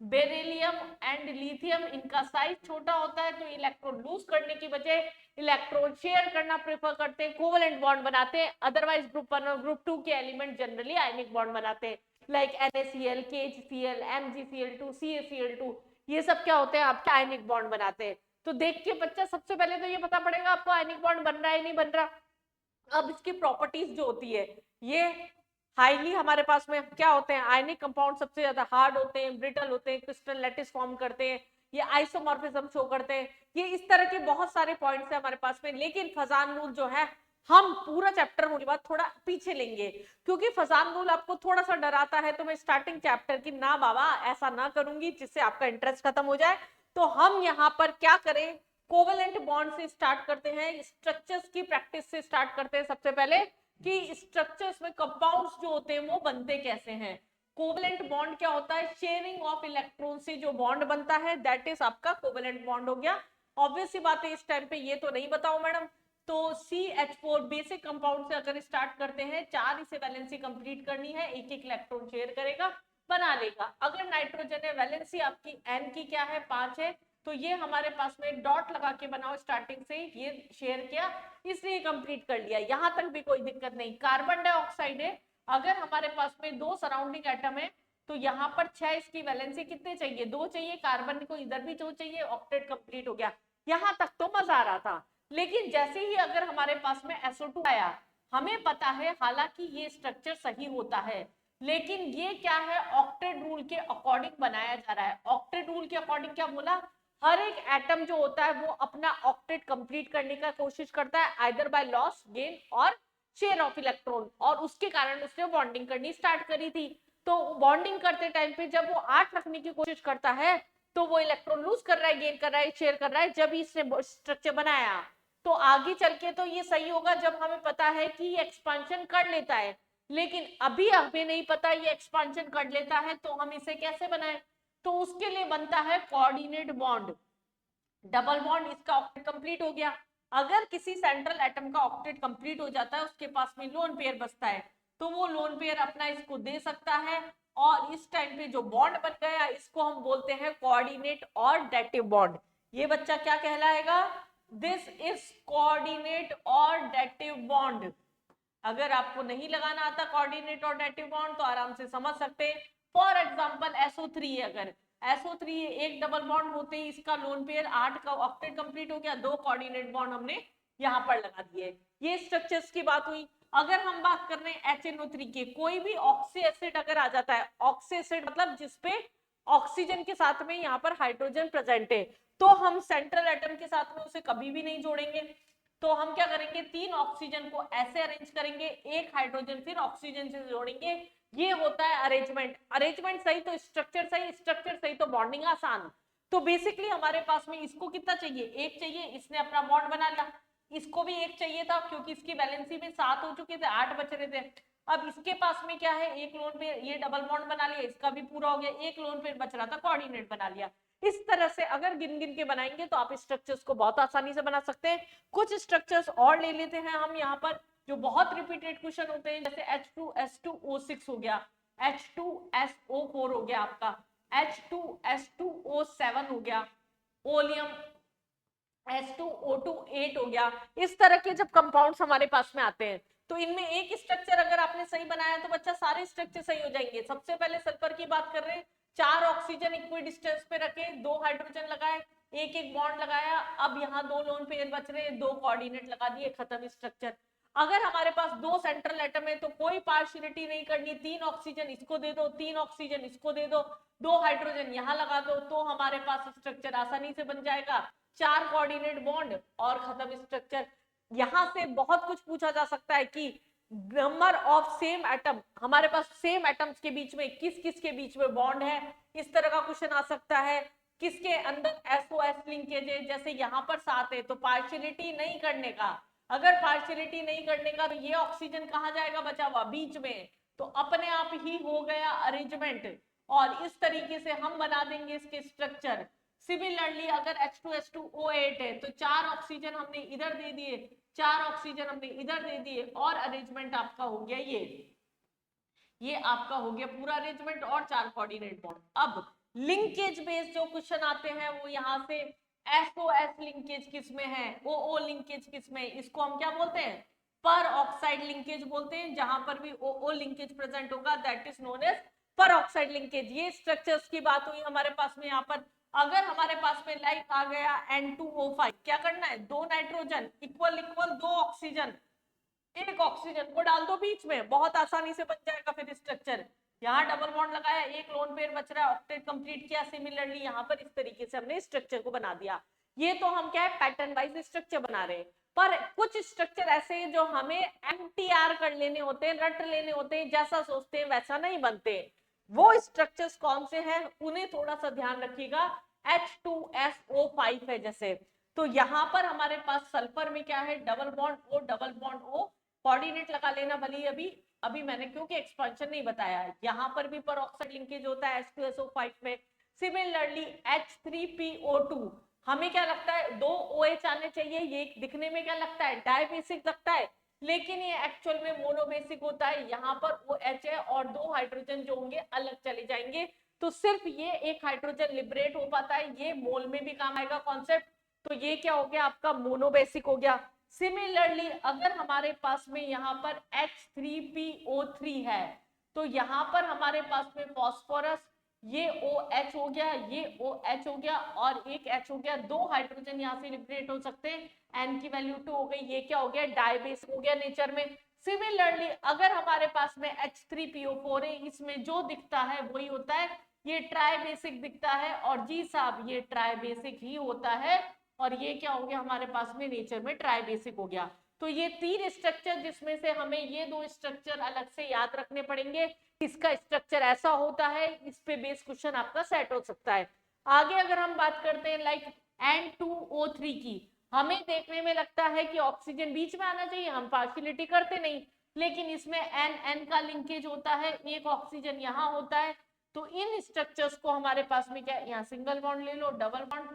बेरिलियम एंड लिथियम। इनका साइज छोटा होता है तो इलेक्ट्रॉन लूज करने की बजाय इलेक्ट्रॉन शेयर करना प्रेफर करते हैं, कोवेलेंट बॉन्ड बनाते हैं। अदरवाइज ग्रुप 1 और ग्रुप 2 के एलिमेंट जनरली आयनिक बॉन्ड बनाते हैं, like NaCl, KHCl, MgCl2, CaCl2। ये सब क्या होते हैं, आपके आयनिक बॉन्ड बनाते हैं। तो देख के बच्चा सबसे पहले तो ये पता पड़ेगा आपको आयनिक बॉन्ड बन रहा है नहीं बन रहा। अब इसकी प्रॉपर्टीज जो होती है, ये हाईली हमारे पास में क्या होते हैं, आयनिक कंपाउंड सबसे ज्यादा हार्ड होते हैं, ब्रिटल होते हैं, क्रिस्टल लैटिस फॉर्म करते हैं, ये आइसोमॉर्फिज्म शो करते हैं। ये इस तरह के बहुत सारे पॉइंट्स है हमारे पास में। लेकिन फजान रूल जो है हम पूरा चैप्टर होने के बाद थोड़ा पीछे लेंगे, क्योंकि फजान रूल आपको थोड़ा सा डराता है। तो मैं स्टार्टिंग चैप्टर की ना बाबा ऐसा ना करूंगी जिससे आपका इंटरेस्ट खत्म हो जाए। तो हम यहाँ पर क्या करें, कोवेलेंट बॉन्ड से स्टार्ट करते हैं, स्ट्रक्चर्स की प्रैक्टिस से स्टार्ट करते हैं सबसे पहले कि स्ट्रक्चर्स में कंपाउंड्स जो होते हैं वो बनते कैसे हैं। कोवेलेंट बॉन्ड क्या होता है, शेयरिंग ऑफ इलेक्ट्रॉन से जो बॉन्ड बनता है, दैट इज आपका कोवेलेंट बॉन्ड हो गया। ऑब्वियस सी बात है इस टाइम पे ये तो नहीं बताओ मैडम। तो CH4 बेसिक कंपाउंड से अगर स्टार्ट करते हैं, 4 इसे वैलेंसी कंप्लीट करनी है, एक एक इलेक्ट्रॉन शेयर करेगा, बना लेगा। अगर नाइट्रोजन है, वैलेंसी आपकी N की क्या है 5 है, तो ये हमारे पास में डॉट लगा के बनाओ, स्टार्टिंग से ये शेयर किया इसलिए कंप्लीट कर लिया, यहां तक भी कोई दिक्कत नहीं। कार्बन डाइऑक्साइड है, अगर हमारे पास में 2 सराउंडिंग एटम है तो यहाँ पर 6 इसकी वैलेंसी कितने चाहिए, 2 चाहिए, कार्बन को इधर भी 2 चाहिए, ऑक्टेट कंप्लीट हो गया। यहां तक तो मजा आ रहा था। लेकिन जैसे ही अगर हमारे पास में SO2 आया, हमें पता है हालांकि ये स्ट्रक्चर सही होता है, लेकिन ये क्या है, ऑक्टेट रूल के अकॉर्डिंग बनाया जा रहा है। ऑक्टेट रूल के अकॉर्डिंग क्या बोला, हर एक एटम जो होता है वो अपना ऑक्टेट कंप्लीट करने का कोशिश करता है, आइदर बाय लॉस, गेन और शेयर ऑफ इलेक्ट्रॉन, और उसके कारण उसने बॉन्डिंग करनी स्टार्ट करी थी। तो बॉन्डिंग करते टाइम पे जब वो 8 रखने की कोशिश करता है तो वो इलेक्ट्रॉन लूज कर रहा है, गेन कर रहा है, शेयर कर रहा है, जब इसने स्ट्रक्चर बनाया। तो आगे चल के तो ये सही होगा जब हमें पता है कि ये एक्सपांशन कर लेता है, लेकिन अभी हमें नहीं पता ये एक्सपांशन कर लेता है, तो हम इसे कैसे बनाएं। तो उसके लिए बनता है कोऑर्डिनेट बॉन्ड, डबल बॉन्ड, इसका ऑक्टेट कंप्लीट हो गया। अगर किसी सेंट्रल एटम का ऑक्टेट कंप्लीट हो जाता है, उसके पास में लोन पेयर बचता है, तो वो लोन पेयर अपना इसको दे सकता है, और इस टाइम पे जो बॉन्ड बन गया इसको हम बोलते हैं कोऑर्डिनेट और डेटिव बॉन्ड। ये बच्चा क्या कहलाएगा, दिस इज कोऑर्डिनेट और डेटिव बॉन्ड। अगर आपको नहीं लगाना आता कोऑर्डिनेट और डेटिव बॉन्ड तो आराम से समझ सकते हैं। फॉर एग्जांपल SO3 है, अगर SO3 एक डबल बॉन्ड होते ही इसका लोन पेयर 8 का ऑक्टेट कंप्लीट हो गया, 2 कोऑर्डिनेट बॉन्ड हमने यहाँ पर लगा दिए। ये स्ट्रक्चर्स की बात हुई। अगर हम बात कर रहे हैं HNO3 के, कोई भी ऑक्सी एसिड अगर आ जाता है, ऑक्सी एसिड मतलब जिसपे ऑक्सीजन के साथ में यहाँ पर हाइड्रोजन प्रेजेंट है, तो हम सेंट्रल एटम के साथ में उसे कभी भी नहीं जोड़ेंगे। तो हम क्या करेंगे, 3 ऑक्सीजन को ऐसे अरेंज करेंगे, एक हाइड्रोजन फिर ऑक्सीजन से जोड़ेंगे। ये होता है अरेंजमेंट। अरेंजमेंट सही तो स्ट्रक्चर सही, स्ट्रक्चर सही तो बॉन्डिंग आसान। तो बेसिकली हमारे पास में इसको कितना चाहिए, एक चाहिए, इसने अपना बॉन्ड बना लिया। इसको भी एक चाहिए था क्योंकि इसकी वैलेंसी में 7 हो चुके थे, 8 बच रहे थे। अब इसके पास में क्या है, एक लोन पेयर, ये डबल बॉन्ड बना लिया, इसका भी पूरा हो गया, एक लोन पेयर बच रहा था, कोऑर्डिनेट बना लिया। इस तरह से अगर गिन गिन के बनाएंगे तो आप स्ट्रक्चर्स को बहुत आसानी से बना सकते हैं। कुछ स्ट्रक्चर्स और ले लेते हैं हम यहाँ पर, जो बहुत रिपीटेड क्वेश्चन होते हैं, जैसे H2S2O6 हो गया, H2SO4 हो गया आपका, H2S2O7 हो गया, ओलियम H2O2 8 हो गया। इस तरह के जब कंपाउंड्स हमारे पास में आते हैं तो इनमें एक स्ट्रक्चर अगर आपने सही बनाया तो बच्चा सारे स्ट्रक्चर सही हो जाएंगे। सबसे पहले सल्फर की बात कर रहे हैं, 4 ऑक्सीजन इक्वल डिस्टेंस पे रखे, 2 हाइड्रोजन लगाए, एक एक बॉन्ड लगाया, अब यहाँ 2 लोन पेयर बच रहे, 2 कोऑर्डिनेट लगा दिए, खत्म स्ट्रक्चर। अगर हमारे पास 2 सेंट्रल एटम है तो कोई पार्शियलिटी नहीं करनी, 3 ऑक्सीजन इसको दे दो, 3 ऑक्सीजन इसको दे दो, 2 हाइड्रोजन यहाँ लगा दो, तो हमारे पास स्ट्रक्चर आसानी से बन जाएगा, 4 कोऑर्डिनेट बॉन्ड और खत्म स्ट्रक्चर। यहां से बहुत कुछ पूछा जा सकता है कि नंबर ऑफ सेम एटम, हमारे पास सेम एटम्स के बीच में किस किस के बीच में बॉन्ड है, इस तरह का क्वेश्चन आ सकता है। किसके अंदर SOS लिंकेज है, जैसे यहाँ पर 7 है तो पार्शियलिटी नहीं करने का, अगर पार्शियलिटी नहीं करने का तो ये ऑक्सीजन कहाँ जाएगा, बचा हुआ बीच में, तो अपने आप ही हो गया अरेंजमेंट, और इस तरीके से हम बना देंगे इसके स्ट्रक्चर। सिमिलरली अगर H2S2O8 है तो 4 ऑक्सीजन हमने इधर दे दिए, 4 ऑक्सीजन हमने इधर दे दिए, और अरेंजमेंट आपका हो गया ये आपका हो गया पूरा अरेंजमेंट और 4 कोऑर्डिनेट बॉन्ड। अब लिंकेज बेस्ड जो क्वेश्चन आते हैं वो यहाँ से SOS लिंकेज किस में है, OO लिंकेज किस में, इसको हम क्या बोलते हैं, पर ऑक्साइड लिंकेज बोलते हैं। जहां पर भी OO लिंकेज प्रेजेंट होगा that is known as peroxide linkage. ये स्ट्रक्चर्स की बात हुई हमारे पास में यहाँ पर अगर हमारे पास में लाइक आ गया N2O5, क्या करना है, 2 नाइट्रोजन इक्वल इक्वल 2 ऑक्सीजन, एक ऑक्सीजन को डाल दो बीच में, बहुत आसानी से बन जाएगा फिर स्ट्रक्चर। यहाँ डबल बॉन्ड लगाया, एक लोन पेयर बच रहा है, ऑक्टेट कंप्लीट किया। सिमिलरली यहाँ पर इस तरीके से हमने स्ट्रक्चर को बना दिया। ये तो हम क्या है, पैटर्न वाइज स्ट्रक्चर बना रहे हैं। पर कुछ स्ट्रक्चर ऐसे हैं जो हमें एमटीआर कर लेने होते हैं, रट लेने होते हैं, जैसा सोचते हैं वैसा नहीं बनते। वो स्ट्रक्चर्स कौन से हैं, उन्हें थोड़ा सा ध्यान रखिएगा। H2SO5 है जैसे, तो यहाँ पर हमारे पास सल्फर में क्या है, double bond O, double bond O, coordinate लगा लेना भली। अभी मैंने क्योंकि एक्सपेंशन नहीं बताया है, यहाँ पर भी पेरोक्साइड लिंकेज होता है H2SO5 में। सिमिलरली H3PO2, हमें क्या लगता है 2 OH आने चाहिए, ये दिखने में क्या लगता है, डायबेसिक लगता है, लेकिन ये एक्चुअल में मोनोबेसिक होता है। यहाँ पर OH है और 2 हाइड्रोजन जो होंगे अलग चले जाएंगे, तो सिर्फ ये एक हाइड्रोजन लिबरेट हो पाता है। ये मोल में भी काम आएगा कॉन्सेप्ट, तो ये क्या हो गया आपका, मोनोबेसिक हो गया। सिमिलरली अगर हमारे पास में यहाँ पर H3PO3 है, तो यहाँ पर हमारे पास में फॉस्फोरस, ये OH हो गया, ये OH हो गया और एक H हो गया, 2 हाइड्रोजन यहाँ से लिबरेट हो सकते हैं, N की वैल्यू 2 हो गई। ये क्या हो गया, डायबेसिक हो गया नेचर में। सिमिलरली अगर हमारे पास में H3PO4 है, इसमें जो दिखता है वही होता है, ये ट्राइबेसिक दिखता है, और जी साहब ये ट्राइबेसिक ही होता है, और ये क्या हो गया हमारे पास में नेचर में ट्राइबेसिक हो गया। तो ये 3 स्ट्रक्चर, जिसमें से हमें ये 2 स्ट्रक्चर अलग से याद रखने पड़ेंगे। इसका स्ट्रक्चर ऐसा होता है, इस पे बेस क्वेश्चन आपका सेट हो सकता है। आगे अगर हम बात करते हैं लाइक N2O3 की, हमें देखने में लगता है कि ऑक्सीजन बीच में आना चाहिए, हम पार्शियलिटी करते नहीं, लेकिन इसमें N का लिंकेज होता है, एक ऑक्सीजन यहाँ होता है। तो इन स्ट्रक्चर्स को हमारे पास में क्या, यहाँ सिंगल बॉन्ड ले लो, डबल बॉन्ड,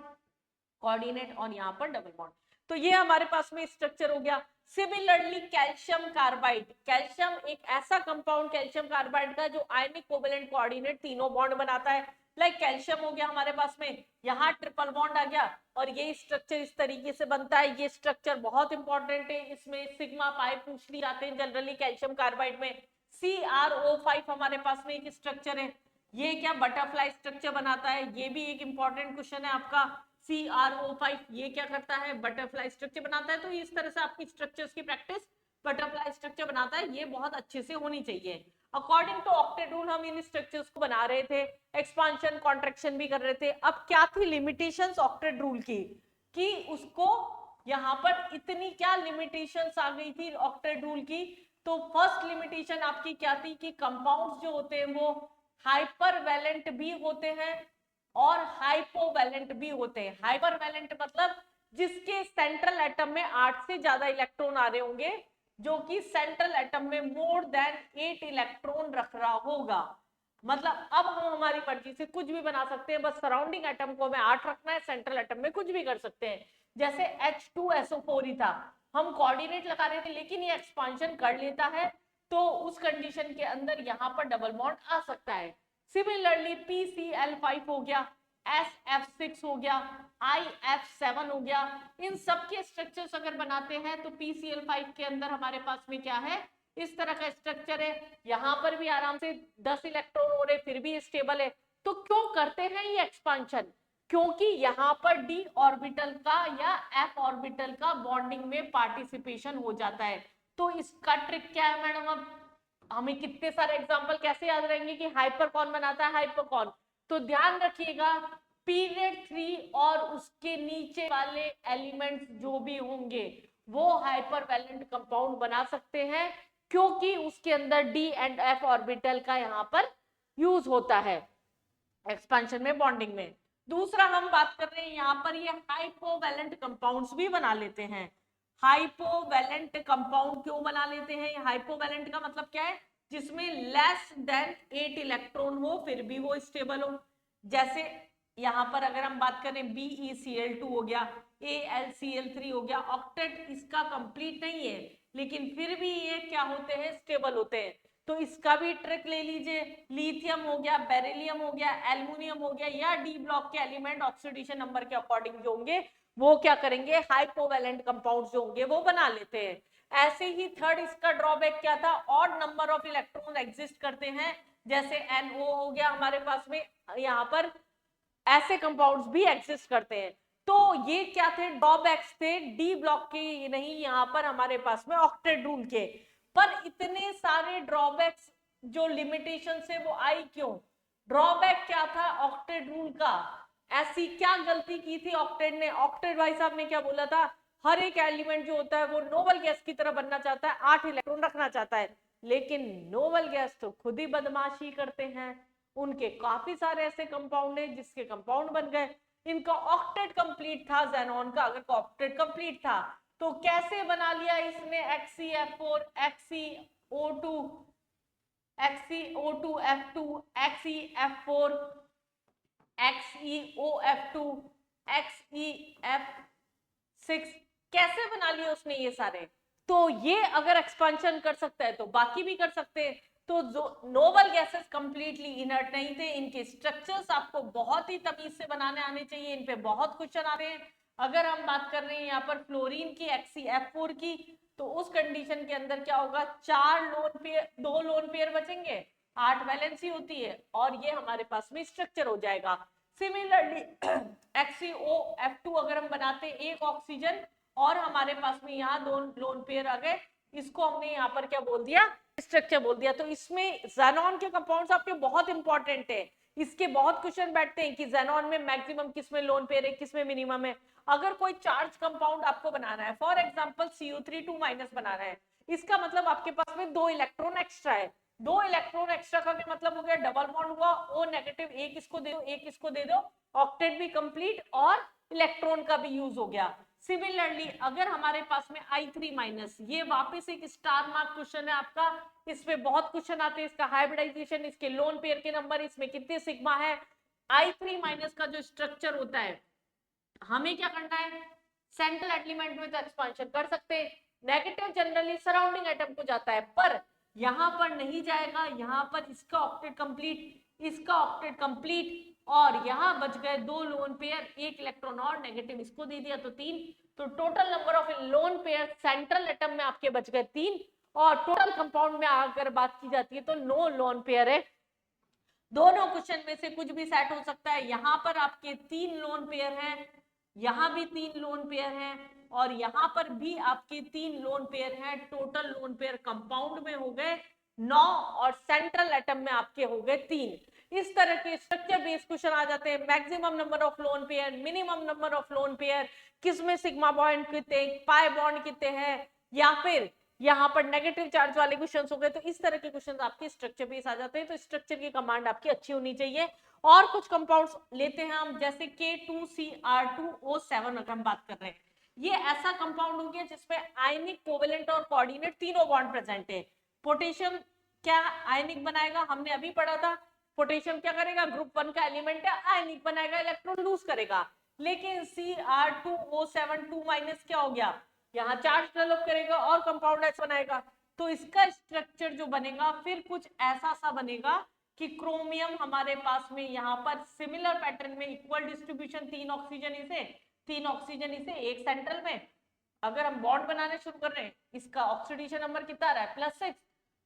कोऑर्डिनेट, और यहाँ पर डबल बॉन्ड, तो ये हमारे पास में स्ट्रक्चर हो गया। सिमिलरली कैल्शियम कार्बाइड, कैल्शियम एक ऐसा कंपाउंड, कैल्शियम कार्बाइड का जो आयनिक कोवेलेंट कोऑर्डिनेट तीनों बॉन्ड बनाता है। लाइक कैल्शियम हो गया हमारे पास में, यहाँ ट्रिपल बॉन्ड आ गया, और ये स्ट्रक्चर इस तरीके से बनता है। ये स्ट्रक्चर बहुत इंपॉर्टेंट है, इसमें सिग्मा पाई पूछ ली जाते हैं जनरली कैल्शियम कार्बाइड में। CrO5 हमारे पास में एक स्ट्रक्चर है, ये क्या बटरफ्लाई स्ट्रक्चर बनाता है, ये भी एक इंपॉर्टेंट क्वेश्चन है आपका। CrO5 ये क्या करता है, बटरफ्लाई स्ट्रक्चर बनाता है। तो इस तरह से आपकी स्ट्रक्चर्स की प्रैक्टिस, बटरफ्लाई स्ट्रक्चर बनाता है, ये बहुत अच्छे से होनी चाहिए। अकॉर्डिंग टू ऑक्टेट रूल हम इन स्ट्रक्चर्स को बना रहे थे, एक्सपांशन कॉन्ट्रैक्शन भी कर रहे थे। अब क्या थी लिमिटेशंस ऑक्टेट रूल की, कि उसको यहाँ पर इतनी क्या लिमिटेशंस आ गई थी ऑक्टेट रूल की। तो फर्स्ट लिमिटेशन आपकी क्या थी, कि कंपाउंड्स जो होते हैं वो हाइपरवैलेंट भी होते हैं और हाइपोवैलेंट भी होते हैं। हाइपरवैलेंट मतलब जिसके सेंट्रल एटम में 8 से ज्यादा इलेक्ट्रॉन आ रहे होंगे, जो कि सेंट्रल एटम में मोर देन 8 इलेक्ट्रॉन रख रहा होगा। मतलब अब हम हमारी मर्जी से कुछ भी बना सकते हैं, बस सराउंडिंग एटम को हमें 8 रखना है, सेंट्रल एटम में कुछ भी कर सकते हैं। जैसे H2SO4 ही था, हम कोऑर्डिनेट लगा रहे थे, लेकिन ये एक्सपांशन कर लेता है, तो उस कंडीशन के अंदर यहाँ पर डबल बॉन्ड आ सकता है। सिमिलरली PCl5 हो गया, SF6 हो गया, IF7 हो गया, इन सब के स्ट्रक्चर्स अगर बनाते हैं तो PCl5 के अंदर हमारे पास में क्या है, इस तरह का स्ट्रक्चर है। यहाँ पर भी आराम से 10 इलेक्ट्रॉन हो रहे, फिर भी स्टेबल है। तो क्यों करते हैं ये एक्सपांशन, क्योंकि यहाँ पर d ऑर्बिटल का या f ऑर्बिटल का बॉन्डिंग में पार्टिसिपेशन हो जाता है। तो इसका ट्रिक क्या है मैडम, अब हमें कितने सारे एग्जांपल कैसे याद रहेंगे कि हाइपर कौन बनाता है, हाइपर कौन। तो ध्यान रखिएगा, पीरियड 3 और उसके नीचे वाले एलिमेंट्स जो भी होंगे वो हाइपरवैलेंट कंपाउंड बना सकते हैं, क्योंकि उसके अंदर d एंड f ऑर्बिटल का यहाँ पर यूज होता है एक्सपेंशन में, बॉन्डिंग में। दूसरा हम बात कर रहे हैं यहाँ पर, ये हाइपोवैलेंट कंपाउंड्स भी बना लेते हैं। हाइपोवैलेंट कंपाउंड क्यों बना लेते हैं, हाइपोवैलेंट का मतलब क्या है, जिसमें लेस देन 8 इलेक्ट्रॉन हो फिर भी वो स्टेबल हो। जैसे यहाँ पर अगर हम बात करें BeCl2 हो गया, AlCl3 हो गया, ऑक्टेट इसका कंप्लीट नहीं है, लेकिन फिर भी ये क्या होते हैं, स्टेबल होते हैं। तो इसका भी ट्रिक ले लीजिए, लिथियम हो गया, बेरिलियम हो गया, एल्युमिनियम हो गया, या डी ब्लॉक के एलिमेंट ऑक्सीडेशन नंबर के अकॉर्डिंग जो होंगे वो क्या करेंगे, हाइपोवैलेंट कंपाउंड्स जो होंगे वो बना लेते हैं। ऐसे ही थर्ड इसका ड्रॉबैक क्या था, odd number of electron exist करते हैं। जैसे NO हो गया हमारे पास में, यहाँ पर ऐसे कंपाउंड्स भी एग्जिस्ट करते हैं। तो ये क्या थे, ड्रॉबैक्स थे डी ब्लॉक के, नहीं यहाँ पर हमारे पास में ऑक्टेट रूल के। पर इतने सारे ड्रॉबैक्स जो लिमिटेशन है वो आई क्यों? ड्रॉबैक क्या था ऑक्टेट रूल का? ऐसी क्या गलती की थी ऑक्टेट ने? ऑक्टेट भाई साहब ने क्या बोला था, हर एक एलिमेंट जो होता है वो नोबल गैस की तरह बनना चाहता है, 8 इलेक्ट्रॉन रखना चाहता है। लेकिन नोबल गैस तो खुद ही बदमाशी करते हैं, उनके काफी सारे ऐसे कंपाउंड हैं जिसके कंपाउंड बन गए। इनका ऑक्टेट कंप्लीट था, ज़ेनॉन का अगर ऑक्टेट कंप्लीट था तो कैसे बना लिया इसने XeF4 XeO2 XeO2F2 XeF4 XeOF2 XeF6 कैसे बना लिया उसने ये सारे? तो ये अगर एक्सपेंशन कर सकता है तो बाकी भी कर सकते हैं। तो जो नोबल गैसेस कंप्लीटली इनर्ट नहीं थे, इनके स्ट्रक्चर्स आपको बहुत ही तमीज से बनाने आने चाहिए, इन पे बहुत क्वेश्चन आ रहे हैं। अगर हम बात कर रहे हैं यहाँ पर फ्लोरीन की XeF4 की, तो उस कंडीशन के अंदर क्या होगा, 4 लोन पेयर, 2 लोन पेयर बचेंगे, 8 वैलेंसी होती है और ये हमारे पास में स्ट्रक्चर हो जाएगा। सिमिलरली XeOF2 अगर हम बनाते एक ऑक्सीजन और हमारे पास में यहाँ 2 लोन पेयर आ गए, इसको हमने यहाँ पर क्या बोल दिया, स्ट्रक्चर बोल दिया। तो इसमें ज़ेनॉन के कंपाउंड्स आपके बहुत इंपॉर्टेंट है, इसके बहुत क्वेश्चन बैठते हैं कि ज़ेनॉन में मैक्सिमम किसमें लोन पेयर है, किसमें मिनिमम है। अगर कोई चार्ज कंपाउंड आपको बनाना है, फॉर एग्जांपल CO3 2- बनाना है, इसका मतलब आपके पास में 2 इलेक्ट्रॉन एक्स्ट्रा है। 2 इलेक्ट्रॉन एक्स्ट्रा का मतलब हो गया डबल बॉन्ड हुआ, O-, एक इसको दे दो, एक इसको दे दो, ऑक्टेट भी कंप्लीट और इलेक्ट्रॉन का भी यूज हो गया। सिमिलरली अगर हमारे पास में I3-, ये वापस एक स्टार मार्क क्वेश्चन है आपका, इसमें बहुत क्वेश्चन आते हैं, इसका हाइब्रिडाइजेशन, इसके लोन पेयर के नंबर, इसमें कितने सिग्मा है। I3- का जो स्ट्रक्चर होता है, हमें क्या करना है, सेंट्रल एलिमेंट में तो एक्सपांशन कर सकते हैं, नेगेटिव जनरली सराउंडिंग एटम को जाता है, पर यहां पर नहीं जाएगा। यहां पर इसका ऑक्टेट कंप्लीट, इसका ऑक्टेट कंप्लीट, और यहां बच गए 2 लोन पेयर, 1 इलेक्ट्रॉन और नेगेटिव इसको दे दिया तो 3। तो total number of lone pair central atom में आपके बच गए 3, और टोटल कंपाउंड में अगर बात की जाती है तो 9 लोन पेयर है। दोनों क्वेश्चन में से कुछ भी सेट हो सकता है। यहां पर आपके 3 लोन पेयर हैं, यहां भी 3 लोन पेयर हैं, और यहां पर भी आपके 3 लोन पेयर हैं। टोटल लोन पेयर कंपाउंड में हो गए 9 और सेंट्रल एटम में आपके हो गए 3। इस तरह के स्ट्रक्चर बेस्ड क्वेश्चन आ जाते हैं। Maximum number of lone pair, minimum number of lone pair, किसमें सिग्मा बॉन्ड कितने, पाई बॉन्ड कितने हैं, या फिर यहाँ पर नेगेटिव चार्ज वाले क्वेश्चंस हो गए। तो इस तरह के क्वेश्चंस आपके स्ट्रक्चर बेस आ जाते हैं। तो स्ट्रक्चर की कमांड आपकी अच्छी होनी चाहिए। और कुछ कंपाउंड्स लेते हैं हम, जैसे K2Cr2O7 अगर हम बात कर रहे हैं, ये ऐसा कंपाउंड हो गया जिसमें आयनिक, कोवेलेंट और कोऑर्डिनेट तीनों बॉन्ड प्रेजेंट है। पोटेशियम क्या आयनिक बनाएगा, हमने अभी पढ़ा था। पोटेशियम क्या करेगा, ग्रुप 1 का एलिमेंट है, आयनिक बनाएगा, इलेक्ट्रॉन लूज करेगा। लेकिन Cr2O7 2- क्या हो गया, यहाँ चार्ज डेवलप करेगा और कंपाउंड एच बनाएगा। तो इसका स्ट्रक्चर जो बनेगा फिर कुछ ऐसा सा बनेगा कि क्रोमियम हमारे पास में यहाँ पर सिमिलर पैटर्न में इक्वल डिस्ट्रीब्यूशन, 3 ऑक्सीजन इसे, 3 ऑक्सीजन इसे, एक सेंट्रल में। अगर हम बॉन्ड बनाने शुरू कर रहे हैं, इसका ऑक्सीडेशन नंबर कितना आ रहा है, +6,